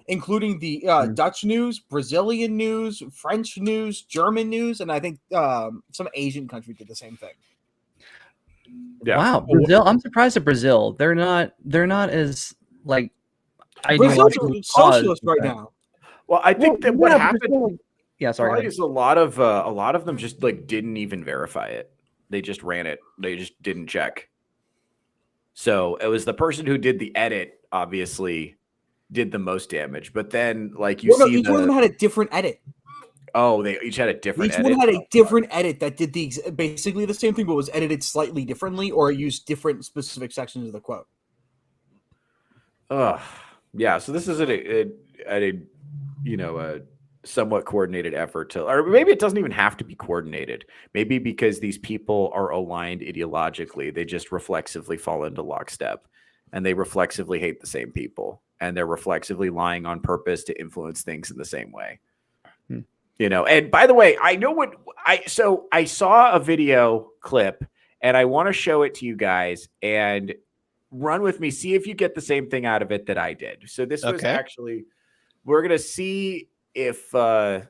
including the Dutch news, Brazilian news, French news, German news, and I think some Asian country did the same thing. Yeah. Wow, Brazil! I'm surprised at Brazil. They're not as like Brazil's socialist right now. Well, I think that what happened. Brazil, yeah, sorry. Is a lot of them just like didn't even verify it. They just ran it. They just didn't check. So it was the person who did the edit, obviously, did the most damage. But then, like each one of them had a different edit. Oh, they each had a different edit. Each one had a different edit that did basically the same thing, but was edited slightly differently or used different specific sections of the quote. Yeah. So this is a somewhat coordinated effort to, or maybe it doesn't even have to be coordinated. Maybe because these people are aligned ideologically, they just reflexively fall into lockstep, and they reflexively hate the same people, and they're reflexively lying on purpose to influence things in the same way. And by the way, I know what I saw a video clip, and I want to show it to you guys and run with me, see if you get the same thing out of it that I did. So this was actually, we're going to see if I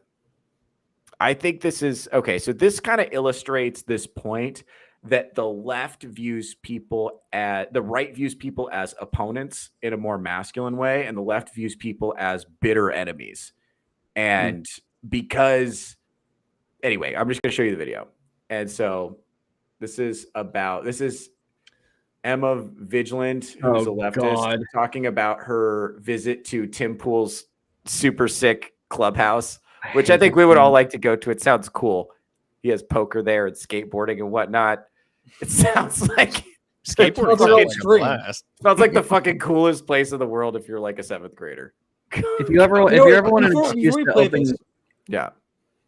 think this is okay. So this kind of illustrates this point that the left views people the right views people as opponents in a more masculine way, and the left views people as bitter enemies. And because anyway, I'm just going to show you the video. And so this is Emma Vigilant, who's a leftist, talking about her visit to Tim Pool's super sick clubhouse, which I think we would all like to go to. It sounds cool. He has poker there and skateboarding and whatnot. It sounds like skateboarding sounds like the fucking coolest place in the world if you're like a 7th grader. If you ever want an excuse to open, yeah.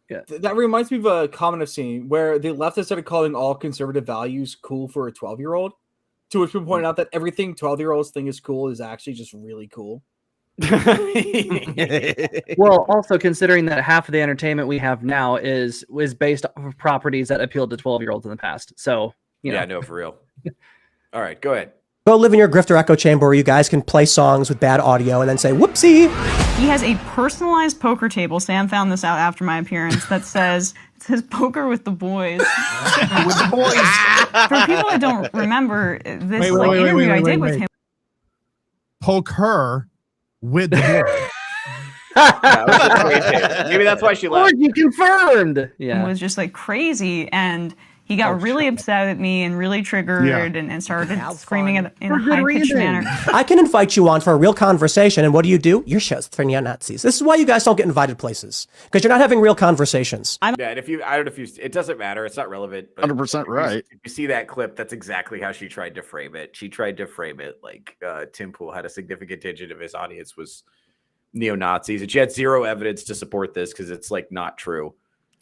That reminds me of a comment I've seen where the left has started calling all conservative values cool for a 12-year-old. To which we pointed out that everything 12-year-olds think is cool is actually just really cool. Well, also considering that half of the entertainment we have now is based off of properties that appealed to 12-year-olds in the past. So, yeah, no, for real. All right, go ahead. Go live in your grifter echo chamber where you guys can play songs with bad audio and then say, whoopsie. He has a personalized poker table. Sam found this out after my appearance that says poker with the boys. With the boys. For people that don't remember this interview I did with him. Poker with the boys. Maybe that's why she left. You confirmed. Yeah. It was just like crazy, and he got really upset at me and really triggered and started screaming in a high-pitched manner. I can invite you on for a real conversation, and what do? Your show's for neo-Nazis. This is why you guys don't get invited places, because you're not having real conversations. And if you, I don't know if you, it doesn't matter. It's not relevant. 100% right. If you see that clip, that's exactly how she tried to frame it. She tried to frame it like Tim Pool had a significant digit of his audience was neo-Nazis, and she had zero evidence to support this because it's like not true.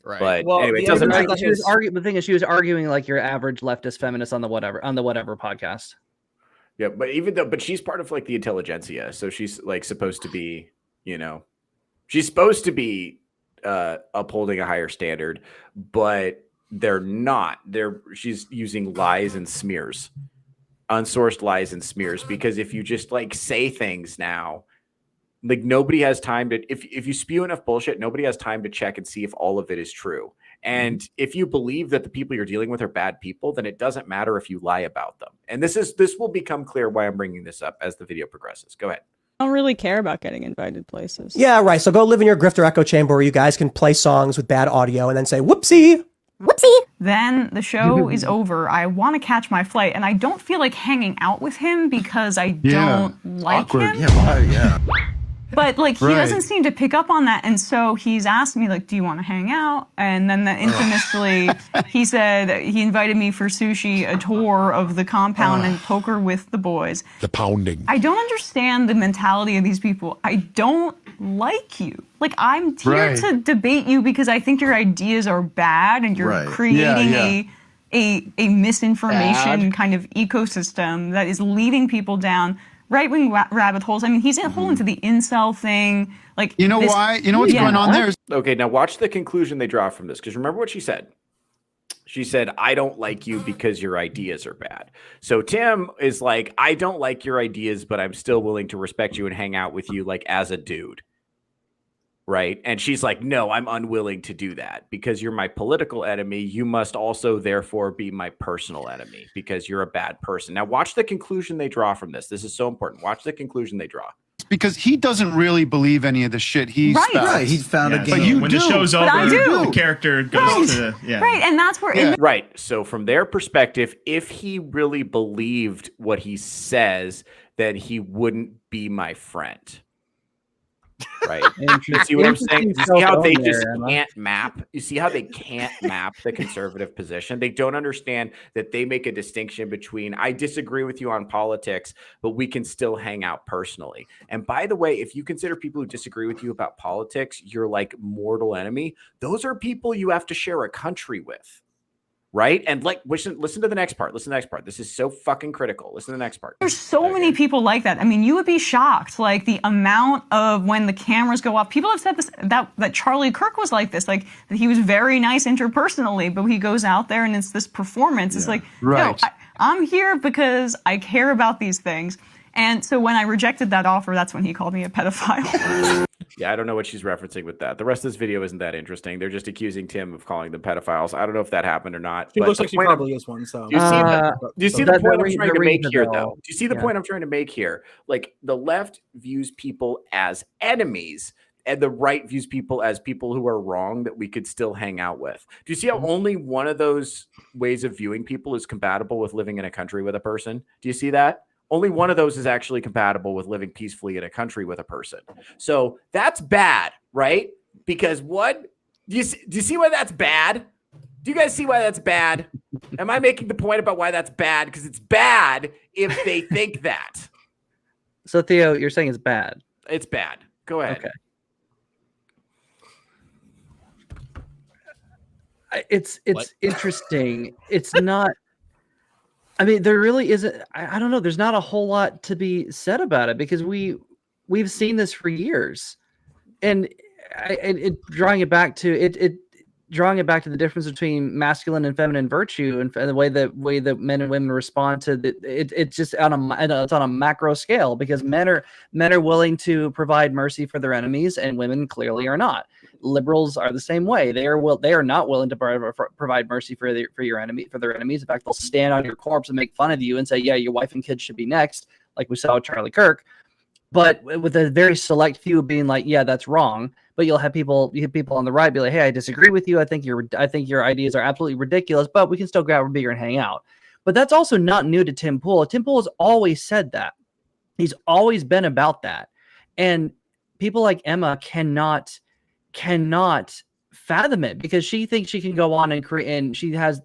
Right. But anyway, it doesn't matter. The thing is, she was arguing like your average leftist feminist on the whatever podcast. Yeah, but she's part of like the intelligentsia, so she's like supposed to be, she's supposed to be upholding a higher standard, but they're not. She's using lies and smears, unsourced lies and smears, because if you just like say things now, like nobody has time to, if you spew enough bullshit, nobody has time to check and see if all of it is true. And if you believe that the people you're dealing with are bad people, then it doesn't matter if you lie about them. And this will become clear why I'm bringing this up as the video progresses. Go ahead. I don't really care about getting invited places. Yeah, right. So go live in your grifter echo chamber where you guys can play songs with bad audio and then say, whoopsie. Whoopsie. Then the show is over. I want to catch my flight, and I don't feel like hanging out with him because I don't like him. Yeah. But like he doesn't seem to pick up on that, and so he's asked me like, "Do you want to hang out?" And then infamously, he said he invited me for sushi, a tour of the compound, and poker with the boys. The pounding. I don't understand the mentality of these people. I don't like you. Like I'm here to debate you because I think your ideas are bad, and you're creating a misinformation kind of ecosystem that is leading people down right-wing rabbit holes. I mean, he's in a hole into the incel thing. Like, you know why? You know what's going on there? Okay, now watch the conclusion they draw from this. Because remember what she said. She said, I don't like you because your ideas are bad. So Tim is like, I don't like your ideas, but I'm still willing to respect you and hang out with you like as a dude. Right. And she's like, no, I'm unwilling to do that because you're my political enemy. You must also therefore be my personal enemy because you're a bad person. Now watch the conclusion they draw from this. This is so important. Watch the conclusion they draw. Because he doesn't really believe any of the shit he's Right, he's found a game. But you when do. the show's over, the character goes to Right, and that's where Right. So from their perspective, if he really believed what he says, then he wouldn't be my friend. Right. You see what I'm saying? You see how they just can't map? You see how they can't map the conservative position? They don't understand that they make a distinction between I disagree with you on politics, but we can still hang out personally. And by the way, if you consider people who disagree with you about politics, you're like mortal enemy, those are people you have to share a country with. Right. And like, listen to the next part. Listen to the next part. This is so fucking critical. Listen to the next part. There's so many people like that. I mean, you would be shocked, like the amount of when the cameras go off. People have said this that Charlie Kirk was like this, like that he was very nice interpersonally, but he goes out there and it's this performance. It's like, no, I'm here because I care about these things. And so when I rejected that offer, that's when he called me a pedophile. Yeah, I don't know what she's referencing with that. The rest of this video isn't that interesting. They're just accusing Tim of calling them pedophiles. I don't know if that happened or not. She looks like she probably is one. So do you see the point I'm trying to make here, though? Do you see the point I'm trying to make here? Like the left views people as enemies, and the right views people as people who are wrong that we could still hang out with. Do you see how only one of those ways of viewing people is compatible with living in a country with a person? Do you see that? Only one of those is actually compatible with living peacefully in a country with a person. So that's bad, right? Because what? Do you see why that's bad? Do you guys see why that's bad? Am I making the point about why that's bad? Because it's bad if they think that. So Theo, you're saying it's bad. It's bad. Go ahead. Okay. It's interesting. It's not. I mean, there really isn't. I don't know. There's not a whole lot to be said about it because we've seen this for years, and drawing it back to the difference between masculine and feminine virtue and the way that men and women respond to it's just on a macro scale because men are willing to provide mercy for their enemies and women clearly are not. Liberals are the same way. They are not willing to provide mercy for their enemies. In fact, they'll stand on your corpse and make fun of you and say, "Yeah, your wife and kids should be next," like we saw with Charlie Kirk. But with a very select few being like, "Yeah, that's wrong." But you have people on the right be like, "Hey, I disagree with you. I think your ideas are absolutely ridiculous, but we can still grab a beer and hang out." But that's also not new to Tim Pool. Tim Pool has always said that. He's always been about that, and people like Emma cannot fathom it because she thinks she can go on and create, and she has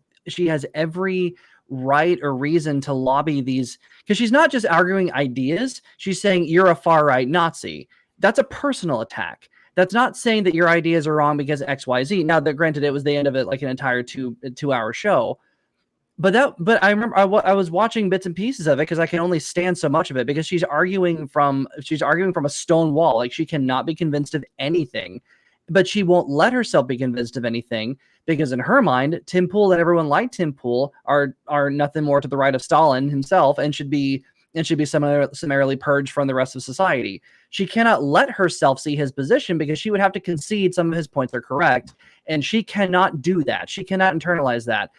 every right or reason to lobby these because she's not just arguing ideas. She's saying you're a far right Nazi. That's a personal attack. That's not saying that your ideas are wrong because XYZ. Now that granted, it was the end of it, like an entire two-hour show. But I remember I was watching bits and pieces of it because I can only stand so much of it because she's arguing from a stone wall. Like she cannot be convinced of anything, but she won't let herself be convinced of anything because in her mind, Tim Pool and everyone like Tim Pool are nothing more to the right of Stalin himself and should be summarily purged from the rest of society. She cannot let herself see his position because she would have to concede some of his points are correct, and she cannot do that. She cannot internalize that.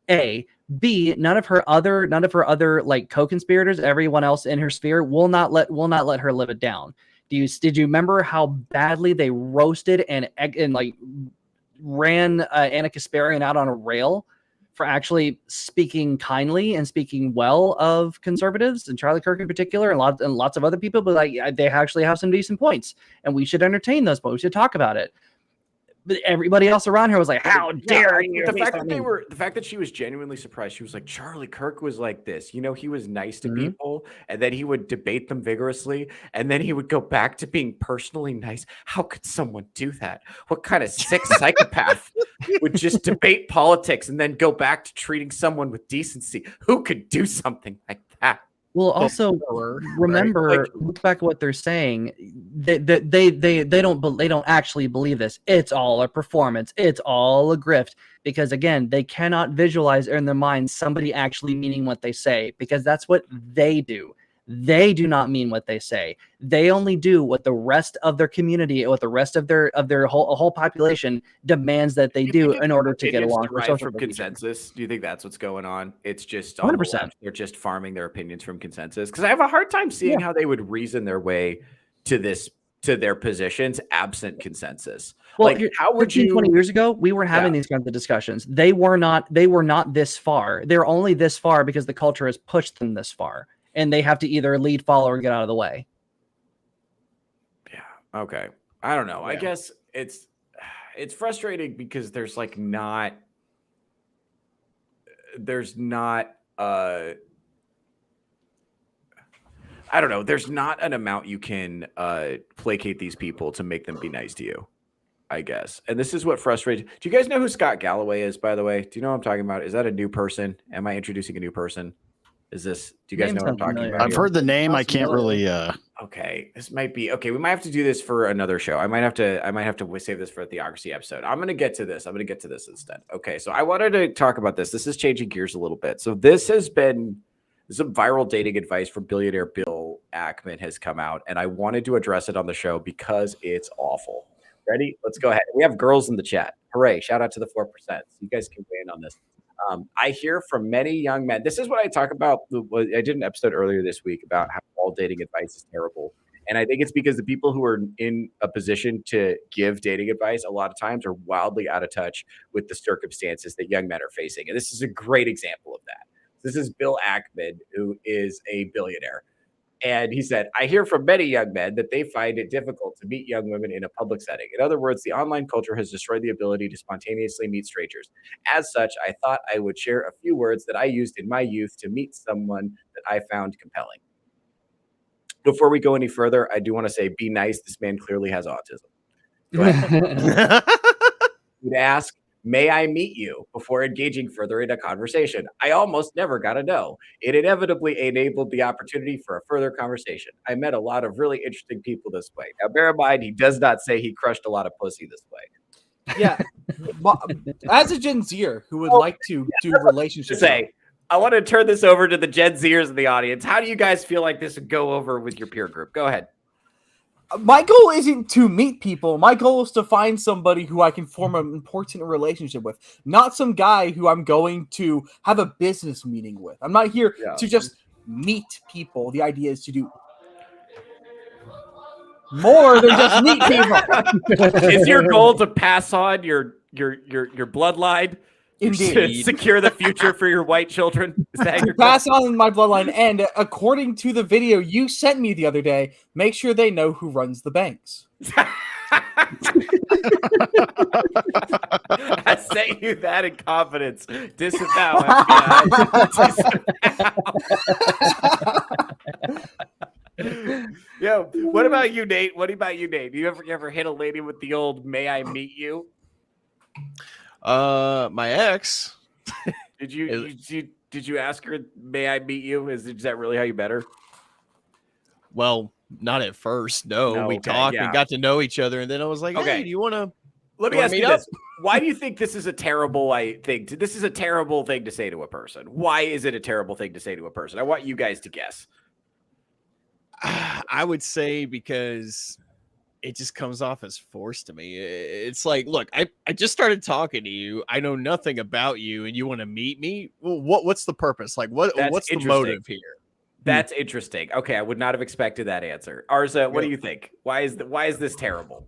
A. B, none of her other like co-conspirators, everyone else in her sphere will not let her live it down. Did you remember how badly they roasted and like ran Anna Kasparian out on a rail for actually speaking kindly and speaking well of conservatives and Charlie Kirk in particular and lots of other people, but like they actually have some decent points and we should entertain those points. We should talk about it. But everybody else around her was like, "How dare you?" The fact that she was genuinely surprised. She was like, "Charlie Kirk was like this. You know, he was nice to people, and then he would debate them vigorously, and then he would go back to being personally nice. How could someone do that? What kind of sick psychopath would just debate politics and then go back to treating someone with decency? Who could do something like that?" Well, also remember, right? look back at what they're saying. They don't actually believe this. It's all a performance. It's all a grift. Because again, they cannot visualize in their minds somebody actually meaning what they say. Because that's what they do. They do not mean what they say. They only do what the rest of their community, what the rest of their whole population demands that they do in order to get along. From consensus, do you think that's what's going on? It's just 100%. They're just farming their opinions from consensus. Because I have a hard time seeing how they would reason their way to their positions absent consensus. Well, like how would 15, 20 years ago, we were having these kinds of discussions. They were not this far. They're only this far because the culture has pushed them this far. And they have to either lead, follow, or get out of the way. Yeah. Okay. I don't know. Yeah. I guess it's frustrating because there's not I don't know. There's not an amount you can placate these people to make them be nice to you, I guess. And this is what frustrates. Do you guys know who Scott Galloway is, by the way? Do you know what I'm talking about? Is that a new person? Am I introducing a new person? Do you guys know what I'm talking about? I've heard the name. I can't really. Okay, this might be okay. We might have to do this for another show. I might have to save this for a Theocracy episode. I'm going to get to this. Instead. Okay, so I wanted to talk about this. This is changing gears a little bit. So this has been some viral dating advice from billionaire Bill Ackman has come out, and I wanted to address it on the show because it's awful. Ready? Let's go ahead. We have girls in the chat. Hooray! Shout out to the 4%. So you guys can weigh in on this. I hear from many young men. This is what I talk about. I did an episode earlier this week about how all dating advice is terrible. And I think it's because the people who are in a position to give dating advice a lot of times are wildly out of touch with the circumstances that young men are facing. And this is a great example of that. This is Bill Ackman, who is a billionaire. And he said, I hear from many young men that they find it difficult to meet young women in a public setting. In other words, the online culture has destroyed the ability to spontaneously meet strangers. As such, I thought I would share a few words that I used in my youth to meet someone that I found compelling. Before we go any further, I do want to say, be nice. This man clearly has autism. Go ahead. You'd ask, may I meet you before engaging further in a conversation? I almost never got a no. It inevitably enabled the opportunity for a further conversation. I met a lot of really interesting people this way. Now, bear in mind, he does not say he crushed a lot of pussy this way. Yeah. As a Gen Zer who would like to do relationships. I want to turn this over to the Gen Zers in the audience. How do you guys feel like this would go over with your peer group? Go ahead. My goal isn't to meet people. My goal is to find somebody who I can form an important relationship with, not some guy who I'm going to have a business meeting with. I'm not here to just meet people. The idea is to do more than just meet people. Is your goal to pass on your bloodline? Indeed. Secure the future for your white children? Is that your pass on my bloodline? And according to the video you sent me the other day, make sure they know who runs the banks. I sent you that in confidence. Disavow, FBI. Disavow. Yo, what about you, Nate? You ever hit a lady with the old "May I meet you"? My ex. Did you ask her, may I meet you? Is that really how you met her? Well, not at first. No, we okay, talked yeah. and got to know each other, and then I was like, Okay. "Hey, do you want to?" Let me ask you this: why do you think this is a terrible thing? This is a terrible thing to say to a person. Why is it a terrible thing to say to a person? I want you guys to guess. I would say because it just comes off as forced to me. It's like, look, I just started talking to you. I know nothing about you, and you want to meet me. Well, what's the purpose? Like, what's the motive here? That's interesting. Okay, I would not have expected that answer. Arza, what do you think? Why is this terrible?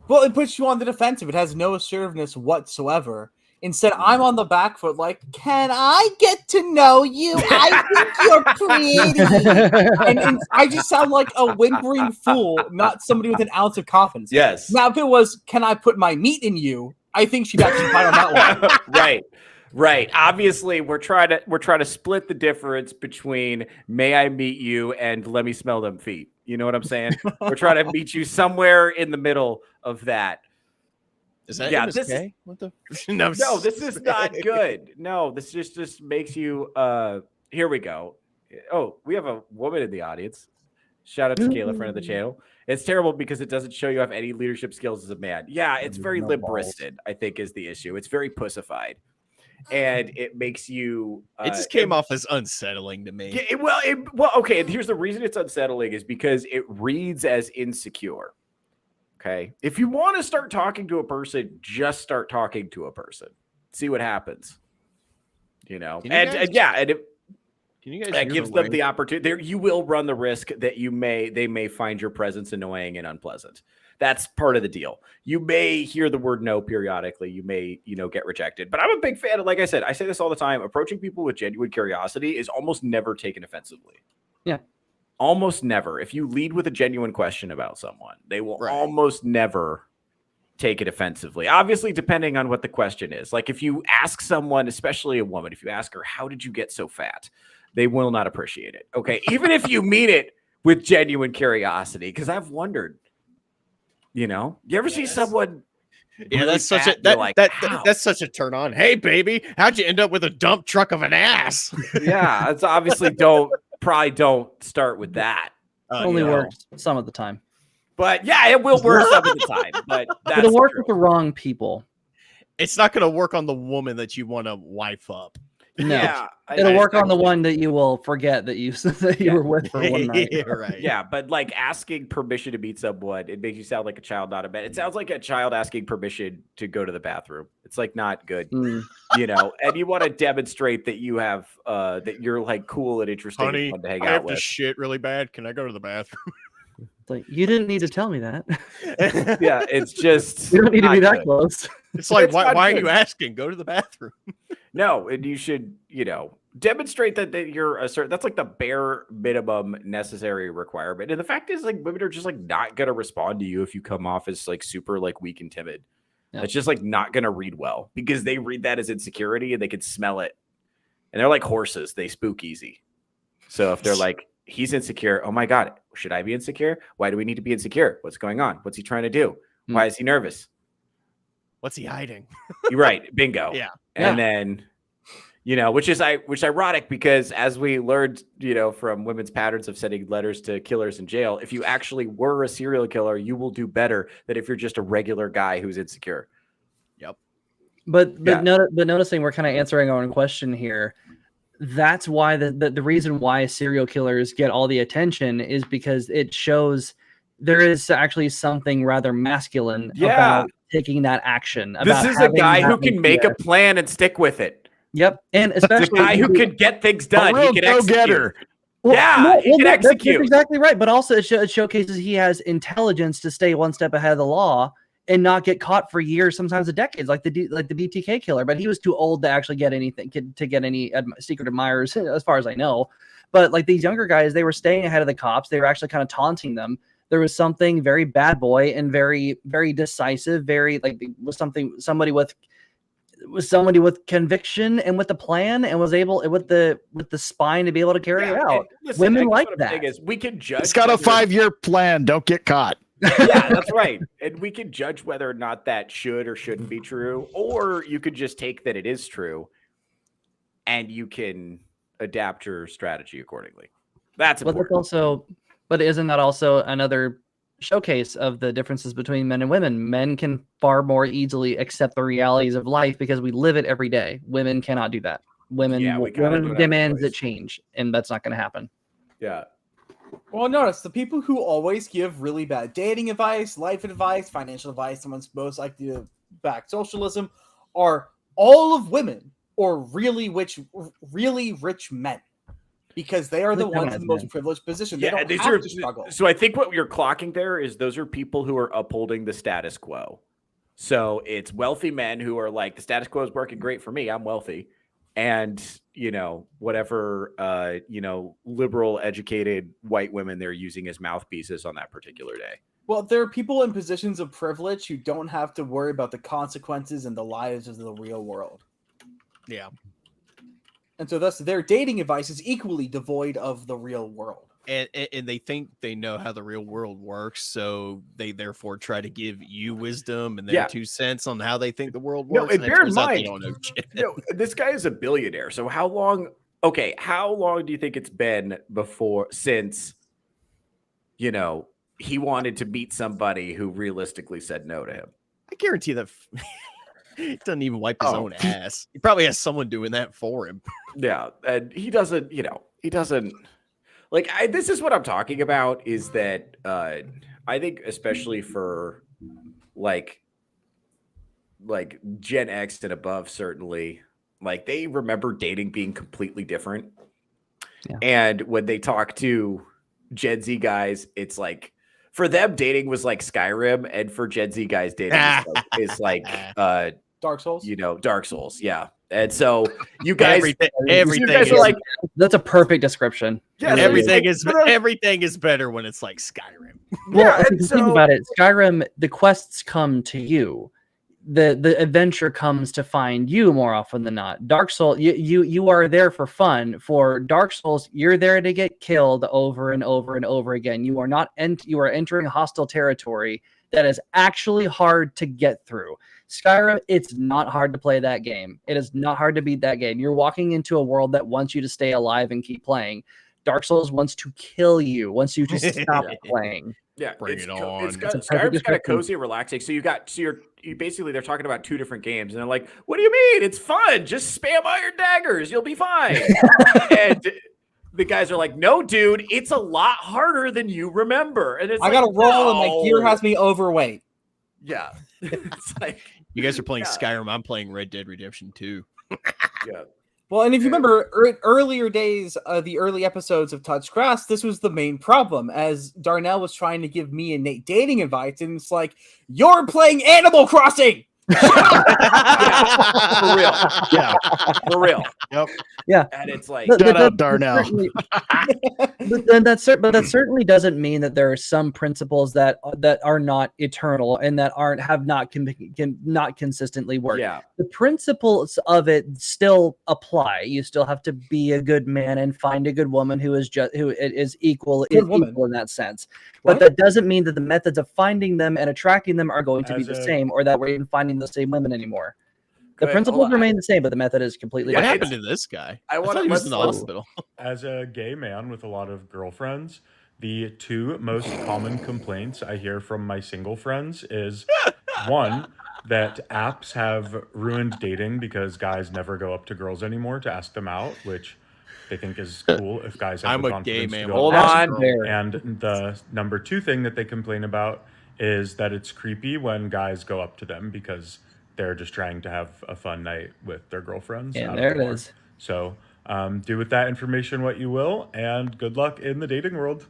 Well, it puts you on the defensive. It has no assertiveness whatsoever. Instead, I'm on the back foot like, can I get to know you? I think you're pretty. and I just sound like a whimpering fool, not somebody with an ounce of confidence. Yes. Now, if it was, can I put my meat in you? I think she'd actually fight on that one. Right. Obviously, we're trying to split the difference between may I meet you and let me smell them feet. You know what I'm saying? We're trying to meet you somewhere in the middle of that. Is that yeah? MSK? This is, what the? no, this is not good. No, this just makes you. Here we go. Oh, we have a woman in the audience. Shout out to Kayla, friend of the channel. It's terrible because it doesn't show you have any leadership skills as a man. Yeah, it's very limp-wristed, I think, is the issue. It's very pussified. And it makes you. It just came off as unsettling to me. Well, okay. And here's the reason it's unsettling is because it reads as insecure. Okay, if you want to start talking to a person, just start talking to a person. See what happens. You know, and it that gives them the opportunity. There, you will run the risk that they may find your presence annoying and unpleasant. That's part of the deal. You may hear the word no periodically. You may, get rejected. But I'm a big fan of, like I said, I say this all the time, approaching people with genuine curiosity is almost never taken offensively. Yeah. Almost never. If you lead with a genuine question about someone, they will almost never take it offensively. Obviously, depending on what the question is. Like if you ask someone, especially a woman, if you ask her, how did you get so fat? They will not appreciate it. Okay. Even if you mean it with genuine curiosity, because I've wondered, you ever see someone? Yeah, really that's such fat, that's such a turn on. Hey, baby, how'd you end up with a dump truck of an ass? Yeah, it's obviously probably don't start with that. Only works some of the time. But yeah, it will work some of the time. But it'll work with the wrong people. It's not going to work on the woman that you want to wife up. No, yeah, it'll work on the one that you will forget that you were with for one night. Right. Yeah, but like asking permission to meet someone, it makes you sound like a child, not a man. It sounds like a child asking permission to go to the bathroom. It's like not good, and you want to demonstrate that you have that you're like cool and interesting. Honey, and fun to hang I out have with. to shit really bad. Can I go to the bathroom? It's like you didn't need to tell me that. Yeah, it's just you don't need to be that good. close. It's like why are you asking? Go to the bathroom. No, and you should, demonstrate that you're a certain. That's like the bare minimum necessary requirement. And the fact is, like, women are just like not gonna respond to you if you come off as like super like weak and timid. Yeah. It's just like not gonna read well because they read that as insecurity and they can smell it. And they're like horses; they spook easy. So if they're like, he's insecure, oh my god, should I be insecure? Why do we need to be insecure? What's going on? What's he trying to do? Why is he nervous? What's he hiding? You're right. Bingo. Yeah. And then, which is ironic because as we learned, from women's patterns of sending letters to killers in jail, if you actually were a serial killer, you will do better than if you're just a regular guy who's insecure. Yep. But noticing we're kind of answering our own question here. That's why the reason why serial killers get all the attention is because it shows there is actually something rather masculine about taking that action. This is a guy who can make a plan and stick with it. Yep. And especially the guy who can get things done. He can execute. Well, he can execute. That's exactly right. But also it showcases he has intelligence to stay one step ahead of the law and not get caught for years, sometimes decades, like the BTK killer. But he was too old to actually get any secret admirers, as far as I know. But like these younger guys, they were staying ahead of the cops. They were actually kind of taunting them. There was something very bad boy and very, very decisive, very like somebody with conviction and with the plan and was able with the spine to be able to carry it out. Listen, women like that. We can judge. It's got a 5-year plan. Don't get caught. Yeah, that's right. And we can judge whether or not that should or shouldn't be true, or you could just take that it is true and you can adapt your strategy accordingly. That's But important. that's also, but isn't that also another showcase of the differences between men and women? Men can far more easily accept the realities of life because we live it every day. Women cannot do that. Women demands that change, and that's not going to happen. Yeah. Well, notice the people who always give really bad dating advice, life advice, financial advice, someone's most likely to back socialism, are all of women or really rich men, because they are the ones in the most privileged position. They don't have to struggle. So I think what you're clocking there is those are people who are upholding the status quo. So it's wealthy men who are like, the status quo is working great for me. I'm wealthy. And, whatever, liberal educated white women they're using as mouthpieces on that particular day. Well, there are people in positions of privilege who don't have to worry about the consequences and the lives of the real world. Yeah. And so thus their dating advice is equally devoid of the real world. And they think they know how the real world works, so they therefore try to give you wisdom and their 2 cents on how they think the world works. And bear in mind, they don't know shit. This guy is a billionaire. So how long do you think it's been since, he wanted to meet somebody who realistically said no to him? I guarantee that he doesn't even wipe his own ass. He probably has someone doing that for him. Yeah. And he doesn't, this is what I'm talking about, is that I think especially for like Gen X and above, certainly, like they remember dating being completely different. Yeah. And when they talk to Gen Z guys, it's like, for them, dating was like Skyrim, and for Gen Z guys, dating is like Dark Souls. Dark Souls. Yeah. And so you guys, everything you guys are like, that's a perfect description. Yeah, everything is better when it's like Skyrim. Well, if you think about it, Skyrim, the quests come to you. The adventure comes to find you more often than not. Dark Souls, you are there for fun. For Dark Souls, you're there to get killed over and over and over again. You are not you are entering hostile territory that is actually hard to get through. Skyrim, it's not hard to play that game. It is not hard to beat that game. You're walking into a world that wants you to stay alive and keep playing. Dark Souls wants to kill you, wants you to stop playing. Yeah, bring it on. Skyrim's kind of cozy and relaxing. So you basically they're talking about 2 different games, and they're like, "What do you mean? It's fun. Just spam iron daggers. You'll be fine." And the guys are like, "No, dude, it's a lot harder than you remember." And it's I gotta roll, and my gear has me overweight. Yeah, it's like you guys are playing Skyrim. I'm playing Red Dead Redemption 2. Yeah. Well, and if you remember earlier days, the early episodes of Touch Grass, this was the main problem, as Darnell was trying to give me and Nate dating advice, and it's like, you're playing Animal Crossing! Yeah, for real. Yeah. For real. Yep. Yeah. And it's like, shut up, Darnell. But that certainly doesn't mean that there are some principles that are not eternal and that not consistently work. Yeah. The principles of it still apply. You still have to be a good man and find a good woman who is equal in that sense. But that doesn't mean that the methods of finding them and attracting them are going to be the same, or that we're even finding the same women anymore. The principles remain the same, but the method is completely What different. happened to this guy? I thought he was in the hospital. As a gay man with a lot of girlfriends, the 2 most common complaints I hear from my single friends is, one, that apps have ruined dating because guys never go up to girls anymore to ask them out, which they think is cool if guys have the confidence to go Hold up to on. girls. And the number 2 thing that they complain about is that it's creepy when guys go up to them because they're just trying to have a fun night with their girlfriends. Yeah, there it is. So do with that information what you will, and good luck in the dating world.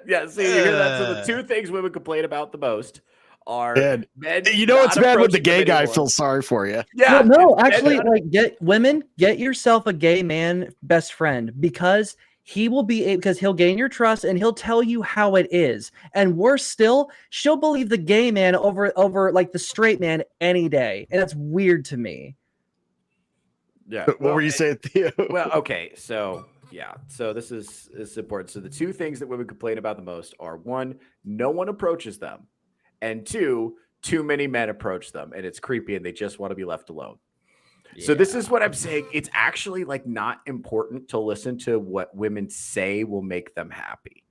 Yeah, see, you hear that? So the 2 things women complain about the most are men. You know it's bad when the approaching gay them guy anymore. feels sorry for you. Yeah. No, actually, get yourself a gay man best friend, because he'll gain your trust and he'll tell you how it is. And worse still, she'll believe the gay man over like the straight man any day. And that's weird to me. Yeah. What were you saying, Theo? Well, okay. So yeah. So this is important. So the 2 things that women complain about the most are, 1, no one approaches them. And 2, too many men approach them, and it's creepy and they just want to be left alone. So this is what I'm saying. It's actually like not important to listen to what women say will make them happy,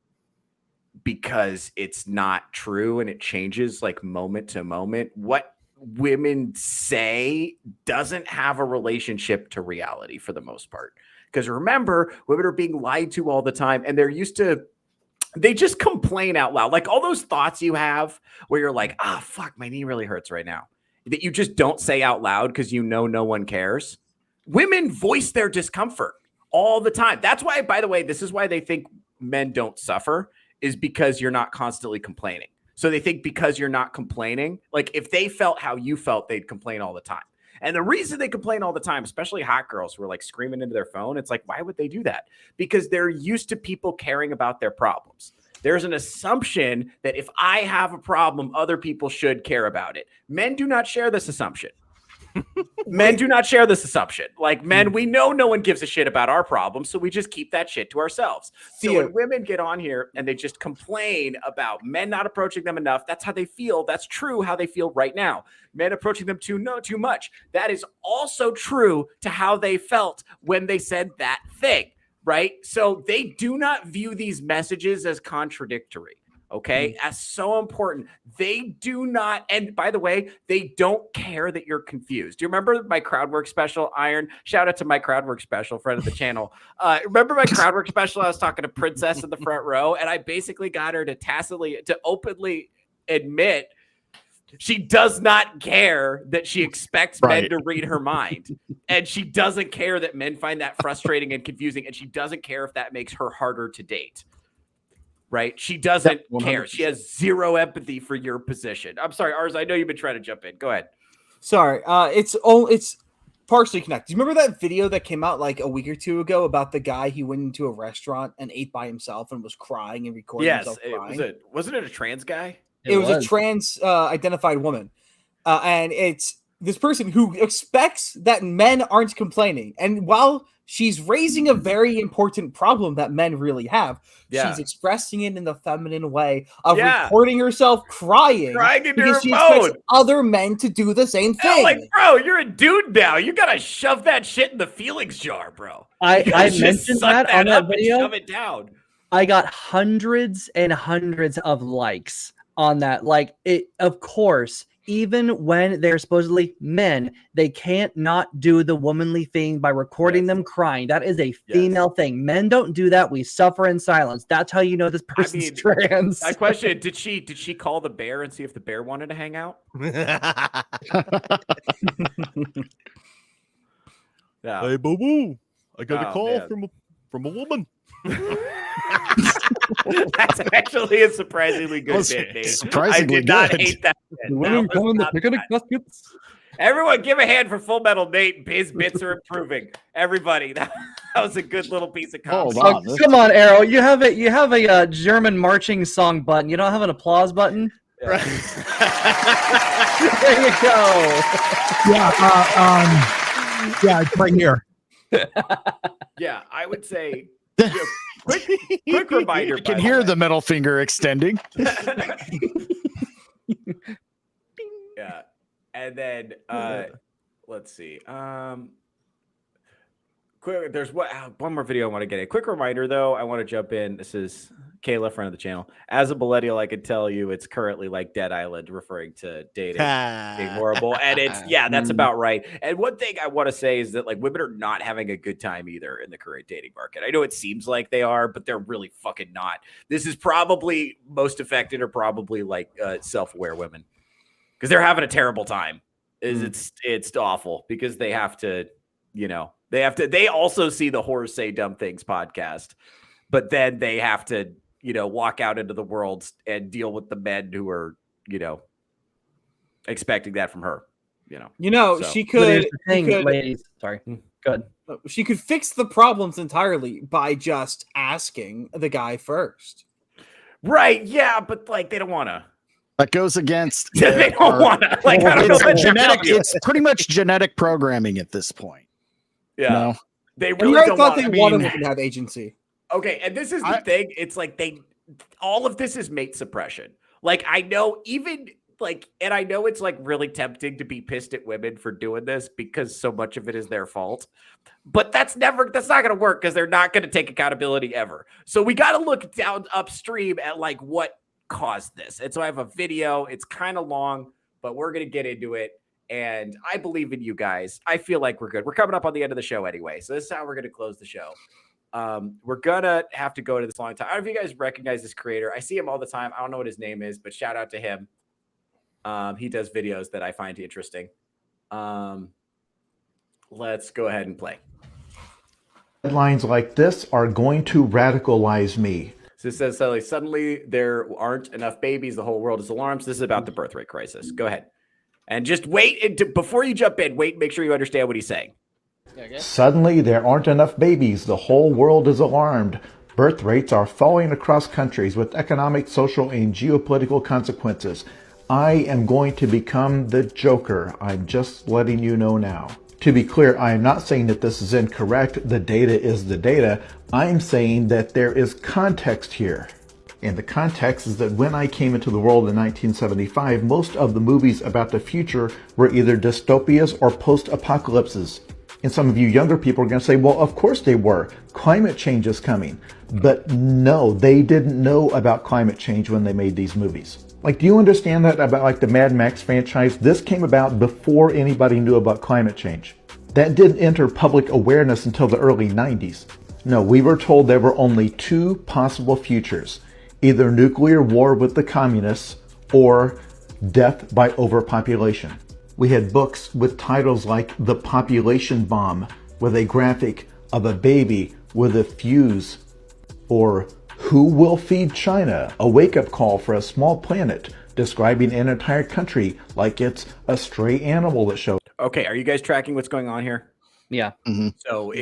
because it's not true and it changes like moment to moment. What women say doesn't have a relationship to reality for the most part. Because remember, women are being lied to all the time, and they just complain out loud. Like all those thoughts you have where you're like, fuck, my knee really hurts right now, that you just don't say out loud because you know no one cares. Women voice their discomfort all the time. That's why, by the way, this is why they think men don't suffer, is because you're not constantly complaining. So they think because you're not complaining, like if they felt how you felt, they'd complain all the time. And the reason they complain all the time, especially hot girls who are like screaming into their phone, it's like, why would they do that? Because they're used to people caring about their problems. There's an assumption that if I have a problem, other people should care about it. Men do not share this assumption. Men do not share this assumption. Like men, we know no one gives a shit about our problems, so we just keep that shit to ourselves. So when women get on here and they just complain about men not approaching them enough, that's how they feel. That's true how they feel right now. Men approaching them too much. That is also true to how they felt when they said that thing, right? So they do not view these messages as contradictory. Okay, that's so important. They do not, and by the way, they don't care that you're confused. Do you remember my crowd work special, Iron? Shout out to my crowd work special, friend of the channel. Remember my crowd work special? I was talking to Princess in the front row, and I basically got her to openly admit she does not care that she expects men to read her mind. And she doesn't care that men find that frustrating and confusing. And she doesn't care if that makes her harder to date. Right? She doesn't care. She has zero empathy for your position. I'm sorry, Ars, I know you've been trying to jump in. Go ahead. Sorry. It's partially connected. Do you remember that video that came out like a week or two ago about the guy who went into a restaurant and ate by himself and was crying and recording himself crying? Wasn't it a trans guy? It was a trans identified woman. And it's this person who expects that men aren't complaining. And while she's raising a very important problem that men really have, she's expressing it in the feminine way of recording herself crying into because her she phone. expects other men to do the same thing. Like, bro, you're a dude now. You gotta shove that shit in the feelings jar, bro. I mentioned that on that video. Shove it down. I got hundreds and hundreds of likes on that. Like, it, of course, even when they're supposedly men, they can't not do the womanly thing by recording them crying. That is a female thing. Men don't do that. We suffer in silence. That's how you know this person's trans. I question, did she call the bear and see if the bear wanted to hang out? Hey, boo boo. I got a call from a woman. That's actually a surprisingly good bit, Nate. Surprisingly I did not good. hate that bit. The women coming to picnic baskets. Everyone, give a hand for Full Metal Nate. His bits are improving. Everybody, that was a good little piece of comedy. Come on, Arrow. You have a German marching song button. You don't have an applause button. Yeah. There you go. Yeah, it's right here. Yeah, I would say. Quick reminder. You can hear the middle finger extending. Yeah, and then let's see. Quick, there's one more video I want to get in. Quick reminder, though, I want to jump in. This is Kayla, friend of the channel. As a millennial, I could tell you it's currently like Dead Island, referring to dating being horrible. And it's, that's about right. And one thing I want to say is that like women are not having a good time either in the current dating market. I know it seems like they are, but they're really fucking not. This is probably most affected or probably like self-aware women because they're having a terrible time. It's awful because they have to, they also see the Horrors Say Dumb Things podcast, but then they have to, walk out into the world and deal with the men who are, expecting that from her, she could, ladies. Sorry. Good. She could fix the problems entirely by just asking the guy first. Right. Yeah. But like, they don't want to. That goes against. They don't want to. Like, I don't know what genetic. It's pretty much genetic programming at this point. Yeah. They really don't thought they wanted women to have agency. Okay, and this is the thing. It's like all of this is mate suppression. Like I know even like, and I know it's like really tempting to be pissed at women for doing this because so much of it is their fault. But that's not going to work because they're not going to take accountability ever. So we got to look down upstream at like what caused this. And so I have a video. It's kind of long, but we're going to get into it. And I believe in you guys. I feel like we're good. We're coming up on the end of the show anyway. So this is how we're going to close the show. We're going to have to go to this long time. I don't know if you guys recognize this creator. I see him all the time. I don't know what his name is, but shout out to him. He does videos that I find interesting. Let's go ahead and play. Headlines like this are going to radicalize me. So it says suddenly there aren't enough babies. The whole world is alarmed. So this is about the birth rate crisis. Go ahead. And just wait before you jump in. Wait, make sure you understand what he's saying. Suddenly there aren't enough babies. The whole world is alarmed. Birth rates are falling across countries with economic, social, and geopolitical consequences. I am going to become the Joker. I'm just letting you know now. To be clear, I am not saying that this is incorrect. The data is the data. I'm saying that there is context here. And the context is that when I came into the world in 1975, most of the movies about the future were either dystopias or post-apocalypses. And some of you younger people are going to say, well, of course they were. Climate change is coming. But no, they didn't know about climate change when they made these movies. Like, do you understand that about like the Mad Max franchise? This came about before anybody knew about climate change. That didn't enter public awareness until the early 90s. No, we were told there were only two possible futures. Either nuclear war with the communists or death by overpopulation. We had books with titles like The Population Bomb, with a graphic of a baby with a fuse, or Who Will Feed China? A wake-up call for a small planet, describing an entire country like it's a stray animal that showed. Okay, are you guys tracking what's going on here? Yeah. So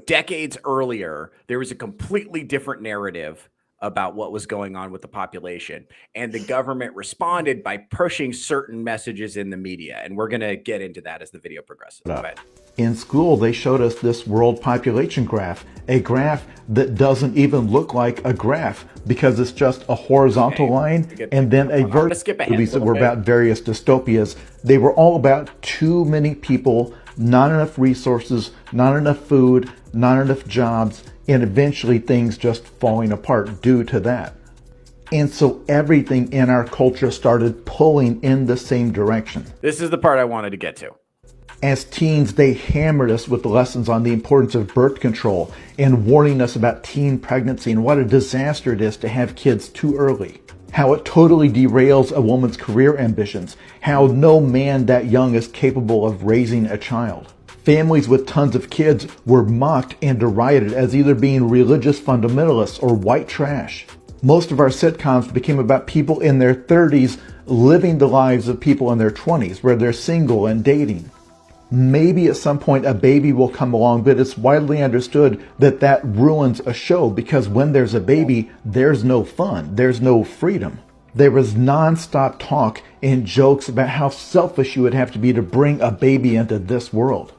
decades earlier, there was a completely different narrative about what was going on with the population. And the government responded by pushing certain messages in the media. And we're going to get into that as the video progresses. Go ahead. In school, they showed us this world population graph, a graph that doesn't even look like a graph because it's just a horizontal line and then a vertical. Movies that were about various dystopias. They were all about too many people, not enough resources, not enough food, not enough jobs, and eventually things just falling apart due to that. And so everything in our culture started pulling in the same direction. This is the part I wanted to get to. As teens, they hammered us with lessons on the importance of birth control and warning us about teen pregnancy and what a disaster it is to have kids too early. How it totally derails a woman's career ambitions. How no man that young is capable of raising a child. Families with tons of kids were mocked and derided as either being religious fundamentalists or white trash. Most of our sitcoms became about people in their 30s living the lives of people in their 20s, where they're single and dating. Maybe at some point a baby will come along, but it's widely understood that that ruins a show because when there's a baby, there's no fun, there's no freedom. There was nonstop talk and jokes about how selfish you would have to be to bring a baby into this world.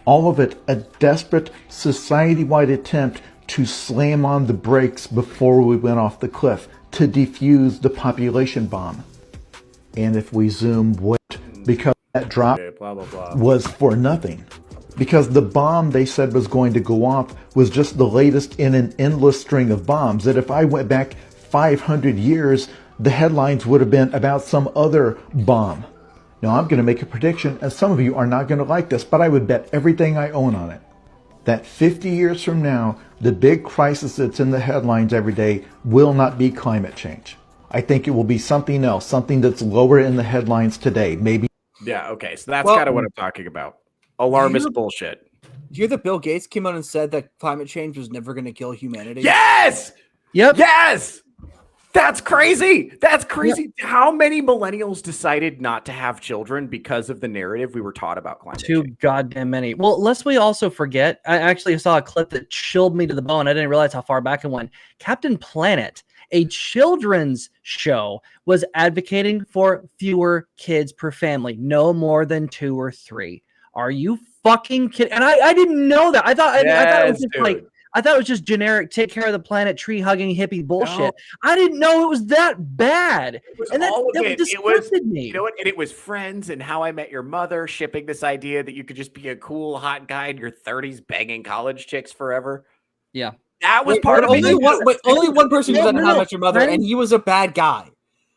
All of it a desperate society-wide attempt to slam on the brakes before we went off the cliff, to defuse the population bomb. And if we zoom wait, because that drop was for nothing. Because the bomb they said was going to go off was just the latest in an endless string of bombs, that if I went back 500 years, the headlines would have been about some other bomb. Now, I'm going to make a prediction, and some of you are not going to like this, but I would bet everything I own on it, that 50 years from now, the big crisis that's in the headlines every day will not be climate change. I think it will be something else, something that's lower in the headlines today. Maybe. Yeah, okay. So that's kind of what I'm talking about. Alarmist bullshit. Do you hear that Bill Gates came out and said that climate change was never going to kill humanity? Yes! Yep. Yes! That's crazy. That's crazy. Yep. How many millennials decided not to have children because of the narrative we were taught about climate change? Too goddamn many. Well, lest we also forget, I actually saw a clip that chilled me to the bone. I didn't realize how far back it went. Captain Planet, a children's show, was advocating for fewer kids per family, no more than 2 or 3. Are you fucking kidding? And I didn't know that. I thought it was just like, I thought it was just generic take care of the planet, tree hugging hippie bullshit. I didn't know it was that bad. And that, all of that it. disgusted me. You know what? And it was Friends and How I Met Your Mother shipping this idea that you could just be a cool hot guy in your 30s banging college chicks forever. Yeah. That was part of only it. only one person was on How I Met Your Mother, and he was a bad guy.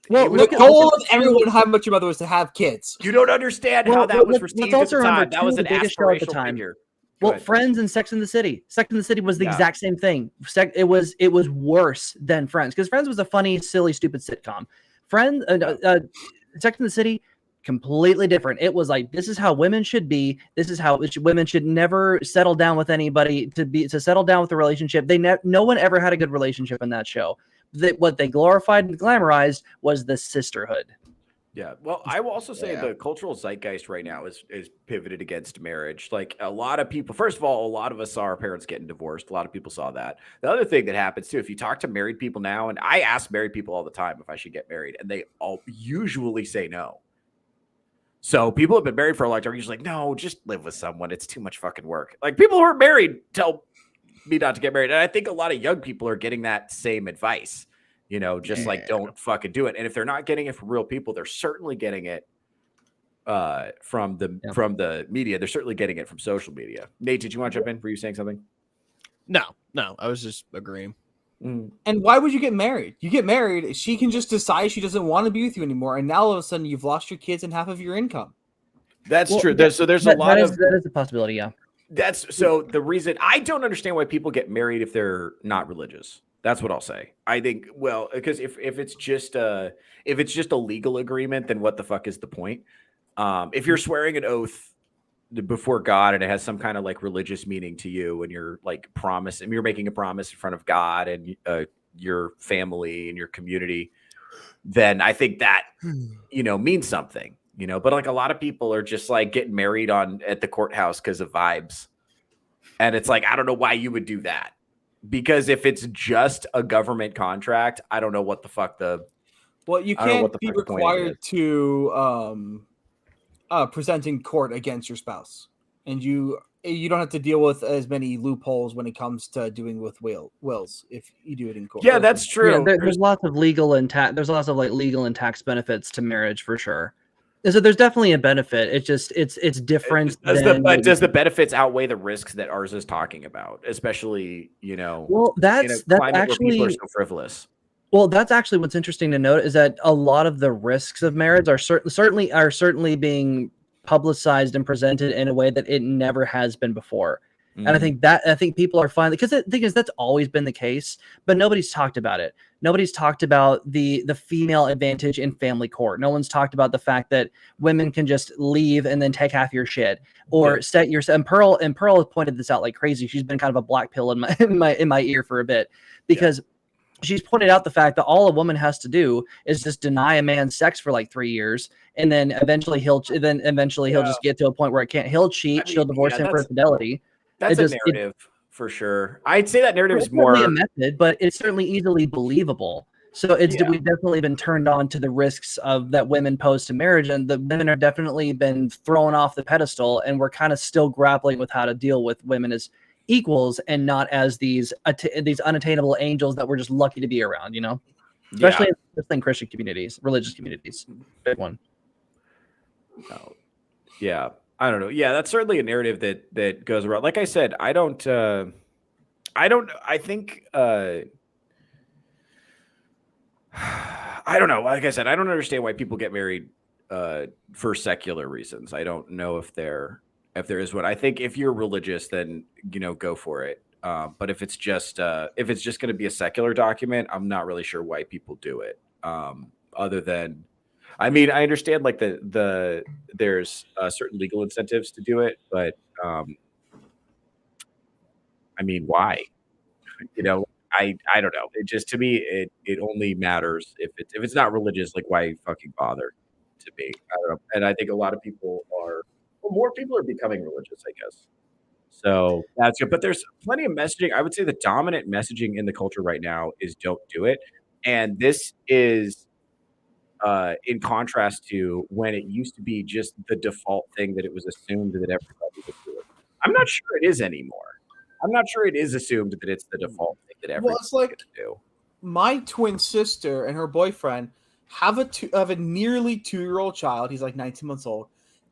Well, the goal of everyone in How I Met Your Mother was to have kids. You don't understand how that was received at the time. That was an aspirational figure. Well, Friends and Sex and the City. Sex and the City was the exact same thing. It was worse than Friends because Friends was a funny, silly, stupid sitcom. Friends, Sex and the City, completely different. It was like, this is how women should be. This is how women should never settle down with anybody to settle down with a relationship. No one ever had a good relationship in that show. What they glorified and glamorized was the sisterhood. Yeah. Well, I will also say the cultural zeitgeist right now is pivoted against marriage. Like a lot of people, first of all, a lot of us saw our parents getting divorced. A lot of people saw that. The other thing that happens too, if you talk to married people now, and I ask married people all the time if I should get married, and they all usually say no. So people have been married for a long time are usually like, no, just live with someone. It's too much fucking work. Like people who are married tell me not to get married. And I think a lot of young people are getting that same advice. You know, just like don't fucking do it. And if they're not getting it from real people, they're certainly getting it from the media. They're certainly getting it from social media. Nate, did you want to jump in? Were you saying something? No, I was just agreeing. And why would you get married? You get married, she can just decide she doesn't want to be with you anymore, and now all of a sudden you've lost your kids and half of your income. That's true. There's a lot of that is a possibility. Yeah. That's so the reason I don't understand why people get married if they're not religious. That's what I'll say. I think, well, because if it's just a legal agreement, then what the fuck is the point? If you're swearing an oath before God and it has some kind of like religious meaning to you, and you're like you're making a promise in front of God and your family and your community, then I think that means something. But like a lot of people are just like getting married at the courthouse because of vibes, and it's like I don't know why you would do that. Because if it's just a government contract, I don't know what the fuck you can't be required to present in court against your spouse, and you don't have to deal with as many loopholes when it comes to doing with wills if you do it in court. Yeah, that's true. Yeah, there's lots of legal and legal and tax benefits to marriage for sure. So there's definitely a benefit. It's just it's different. Does the benefits outweigh the risks that ours is talking about? Especially, well, that's actually people are so frivolous. Well, that's actually what's interesting to note is that a lot of the risks of marriage are certainly being publicized and presented in a way that it never has been before. And I think people are finally, because the thing is that's always been the case, but nobody's talked about it. Nobody's talked about the female advantage in family court. No one's talked about the fact that women can just leave and then take half your shit or set your. And Pearl has pointed this out like crazy. She's been kind of a black pill in my ear for a bit because she's pointed out the fact that all a woman has to do is just deny a man sex for like 3 years, and then eventually he'll just get to a point where he'll cheat. She'll divorce him for infidelity. That's a narrative for sure. I'd say that narrative is more a method, but it's certainly easily believable. So we've definitely been turned on to the risks of that women pose to marriage, and the women are definitely been thrown off the pedestal, and we're kind of still grappling with how to deal with women as equals and not as these unattainable angels that we're just lucky to be around. Especially in Christian communities, religious communities. Big one. Oh, yeah. I don't know. Yeah, that's certainly a narrative that goes around. Like I said, I think I don't know. Like I said, I don't understand why people get married for secular reasons. I don't know if there is one. I think if you're religious, then go for it. But if it's just going to be a secular document, I'm not really sure why people do it. Other than, I mean, I understand like there's certain legal incentives to do it, but I mean, why? I don't know. It just, to me, it only matters if it's not religious. Like, why fucking bother? To me, I don't know. And I think a lot of people more people are becoming religious, I guess. So that's good. But there's plenty of messaging. I would say the dominant messaging in the culture right now is don't do it. And this is in contrast to when it used to be just the default thing that it was assumed that everybody would do it. I'm not sure it is anymore. I'm not sure it is assumed that it's the default thing that everyone's Well, it's like do. my twin sister and her boyfriend have a nearly 2-year-old child. He's like 19 months old,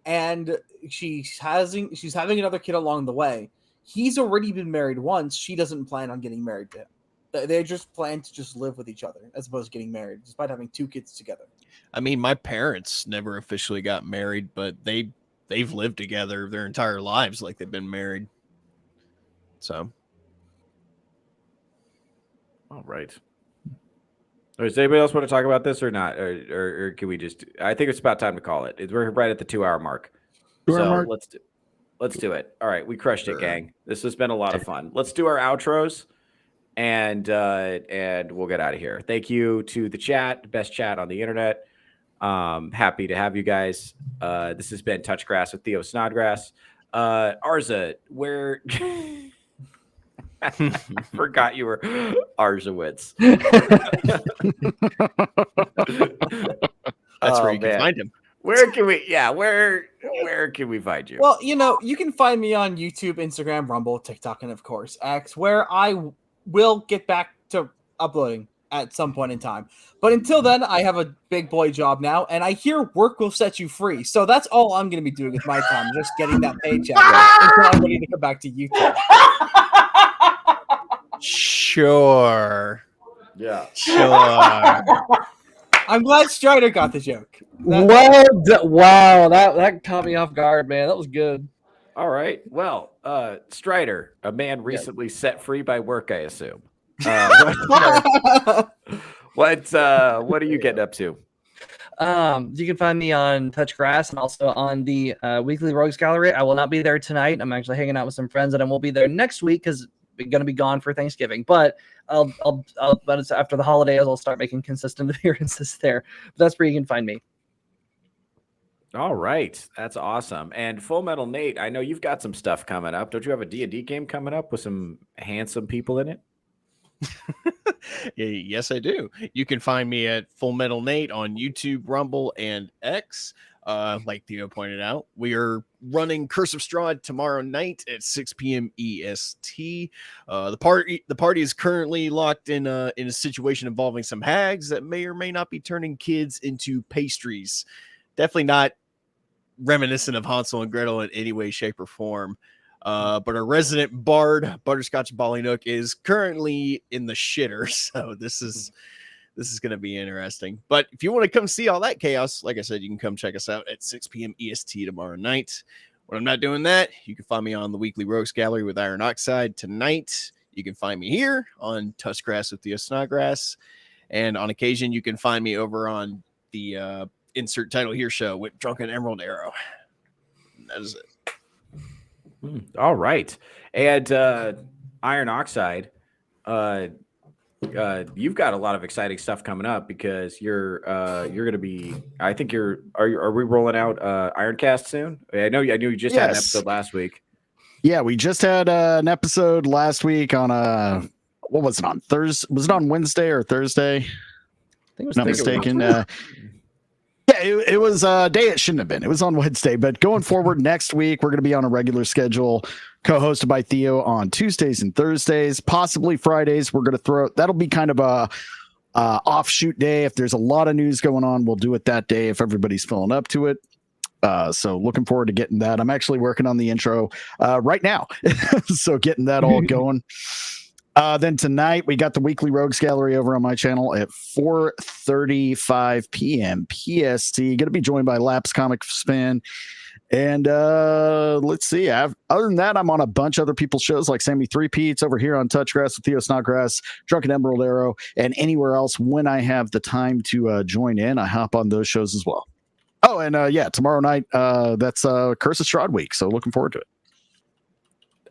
and she's having another kid along the way. He's already been married once. She doesn't plan on getting married to him. They just plan to just live with each other as opposed to getting married, despite having 2 kids together. I mean, my parents never officially got married, but they've lived together their entire lives like they've been married. So, all right. Does anybody else want to talk about this or not, or can we just? I think it's about time to call it. We're right at the 2-hour mark. Let's do it. All right, we crushed it, gang. This has been a lot of fun. Let's do our outros, and we'll get out of here. Thank you to the chat, best chat on the internet. Happy to have you guys. This has been Touch Grass with Theo Snodgrass. Arza, where? I forgot you were Arzawitz. That's where you can find him. Where can we? Yeah, where can we find you? Well, you can find me on YouTube, Instagram, Rumble, TikTok, and of course X, where I will get back to uploading at some point in time. But until then, I have a big boy job now, and I hear work will set you free. So that's all I'm going to be doing with my time, just getting that paycheck until I'm ready to come back to YouTube. Sure. Yeah. Sure. I'm glad Strider got the joke. Wow, that caught me off guard, man. That was good. All right. Well, Strider, a man recently set free by work, I assume. What are you getting up to? You can find me on Touch Grass and also on the Weekly Rogues Gallery. I will not be there tonight. I'm actually hanging out with some friends, and I won't be there next week because I'm going to be gone for Thanksgiving. But but it's after the holidays, I'll start making consistent appearances there. But that's where you can find me. All right, that's awesome. And Full Metal Nate, I know you've got some stuff coming up. Don't you have a D&D game coming up with some handsome people in it? Yes, I do. You can find me at Full Metal Nate on YouTube, Rumble, and X. Like Theo pointed out, we are running Curse of Strahd tomorrow night at 6 p.m. EST. The party is currently locked in a situation involving some hags that may or may not be turning kids into pastries. Definitely not reminiscent of Hansel and Gretel in any way, shape, or form. But our resident bard, Butterscotch Ballynook, is currently in the shitter. So this is going to be interesting. But if you want to come see all that chaos, like I said, you can come check us out at 6 p.m. EST tomorrow night. When I'm not doing that, you can find me on the Weekly Rogues Gallery with Iron Oxide tonight. You can find me here on Touch Grass with Theo Snodgrass. And on occasion, you can find me over on the Insert Title Here show with Drunken Emerald Arrow. That is it. All right. And Iron Oxide, you've got a lot of exciting stuff coming up because you're going to be, I think are we rolling out Ironcast soon? I knew you just had an episode last week. Yeah, we just had an episode last week on what was it on Thursday? Was it on Wednesday or Thursday? I think it was not mistaken. Yeah, it was a day it shouldn't have been. It was on Wednesday, but going forward next week, we're going to be on a regular schedule, co-hosted by Theo on Tuesdays and Thursdays, possibly Fridays. We're going to that'll be kind of a offshoot day. If there's a lot of news going on, we'll do it that day if everybody's filling up to it. So looking forward to getting that. I'm actually working on the intro right now. So getting that all going. Then tonight we got the Weekly Rogues Gallery over on my channel at 4:35 p.m. PST. Going to be joined by Laps Comic Spin. And let's see. Other than that, I'm on a bunch of other people's shows like Sammy Three Peats over here on Touch Grass with Theo Snodgrass, Drunken Emerald Arrow, and anywhere else when I have the time to join in. I hop on those shows as well. Oh, and tomorrow night, that's Curse of Strahd week. So looking forward to it.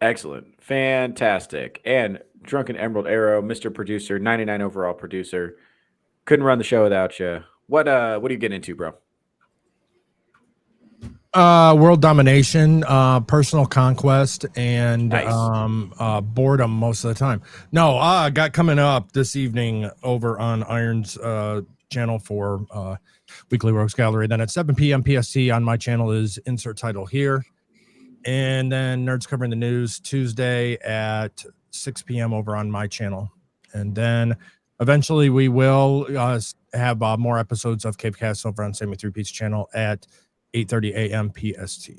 Excellent. Fantastic. And Drunken Emerald Arrow, Mr. Producer, 99 overall producer. Couldn't run the show without you. What are you getting into, bro? World domination, personal conquest, and nice. Boredom most of the time. No, I got coming up this evening over on Iron's channel for Weekly Rogues Gallery. Then at 7 p.m. PST on my channel is Insert Title Here. And then Nerds Covering the News Tuesday at 6 p.m. over on my channel. And then eventually we will have more episodes of Cavecast over on Sammy 3P's channel at 8:30 a.m. PST.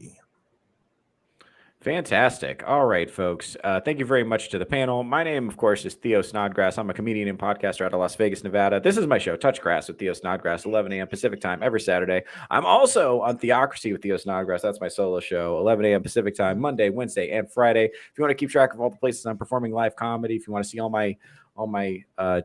Fantastic. All right, folks. Thank you very much to the panel. My name, of course, is Theo Snodgrass. I'm a comedian and podcaster out of Las Vegas, Nevada. This is my show, Touch Grass with Theo Snodgrass, 11 a.m. Pacific time every Saturday. I'm also on Theocracy with Theo Snodgrass. That's my solo show, 11 a.m. Pacific time, Monday, Wednesday, and Friday. If you want to keep track of all the places I'm performing live comedy, if you want to see all my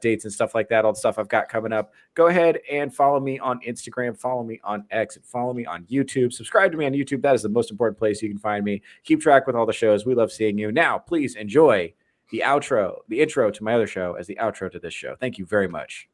dates and stuff like that, all the stuff I've got coming up, go ahead and follow me on Instagram, follow me on X, and follow me on YouTube. Subscribe to me on YouTube. That is the most important place you can find me. Keep track with all the shows. We love seeing you. Now, please enjoy the intro to my other show as the outro to this show. Thank you very much.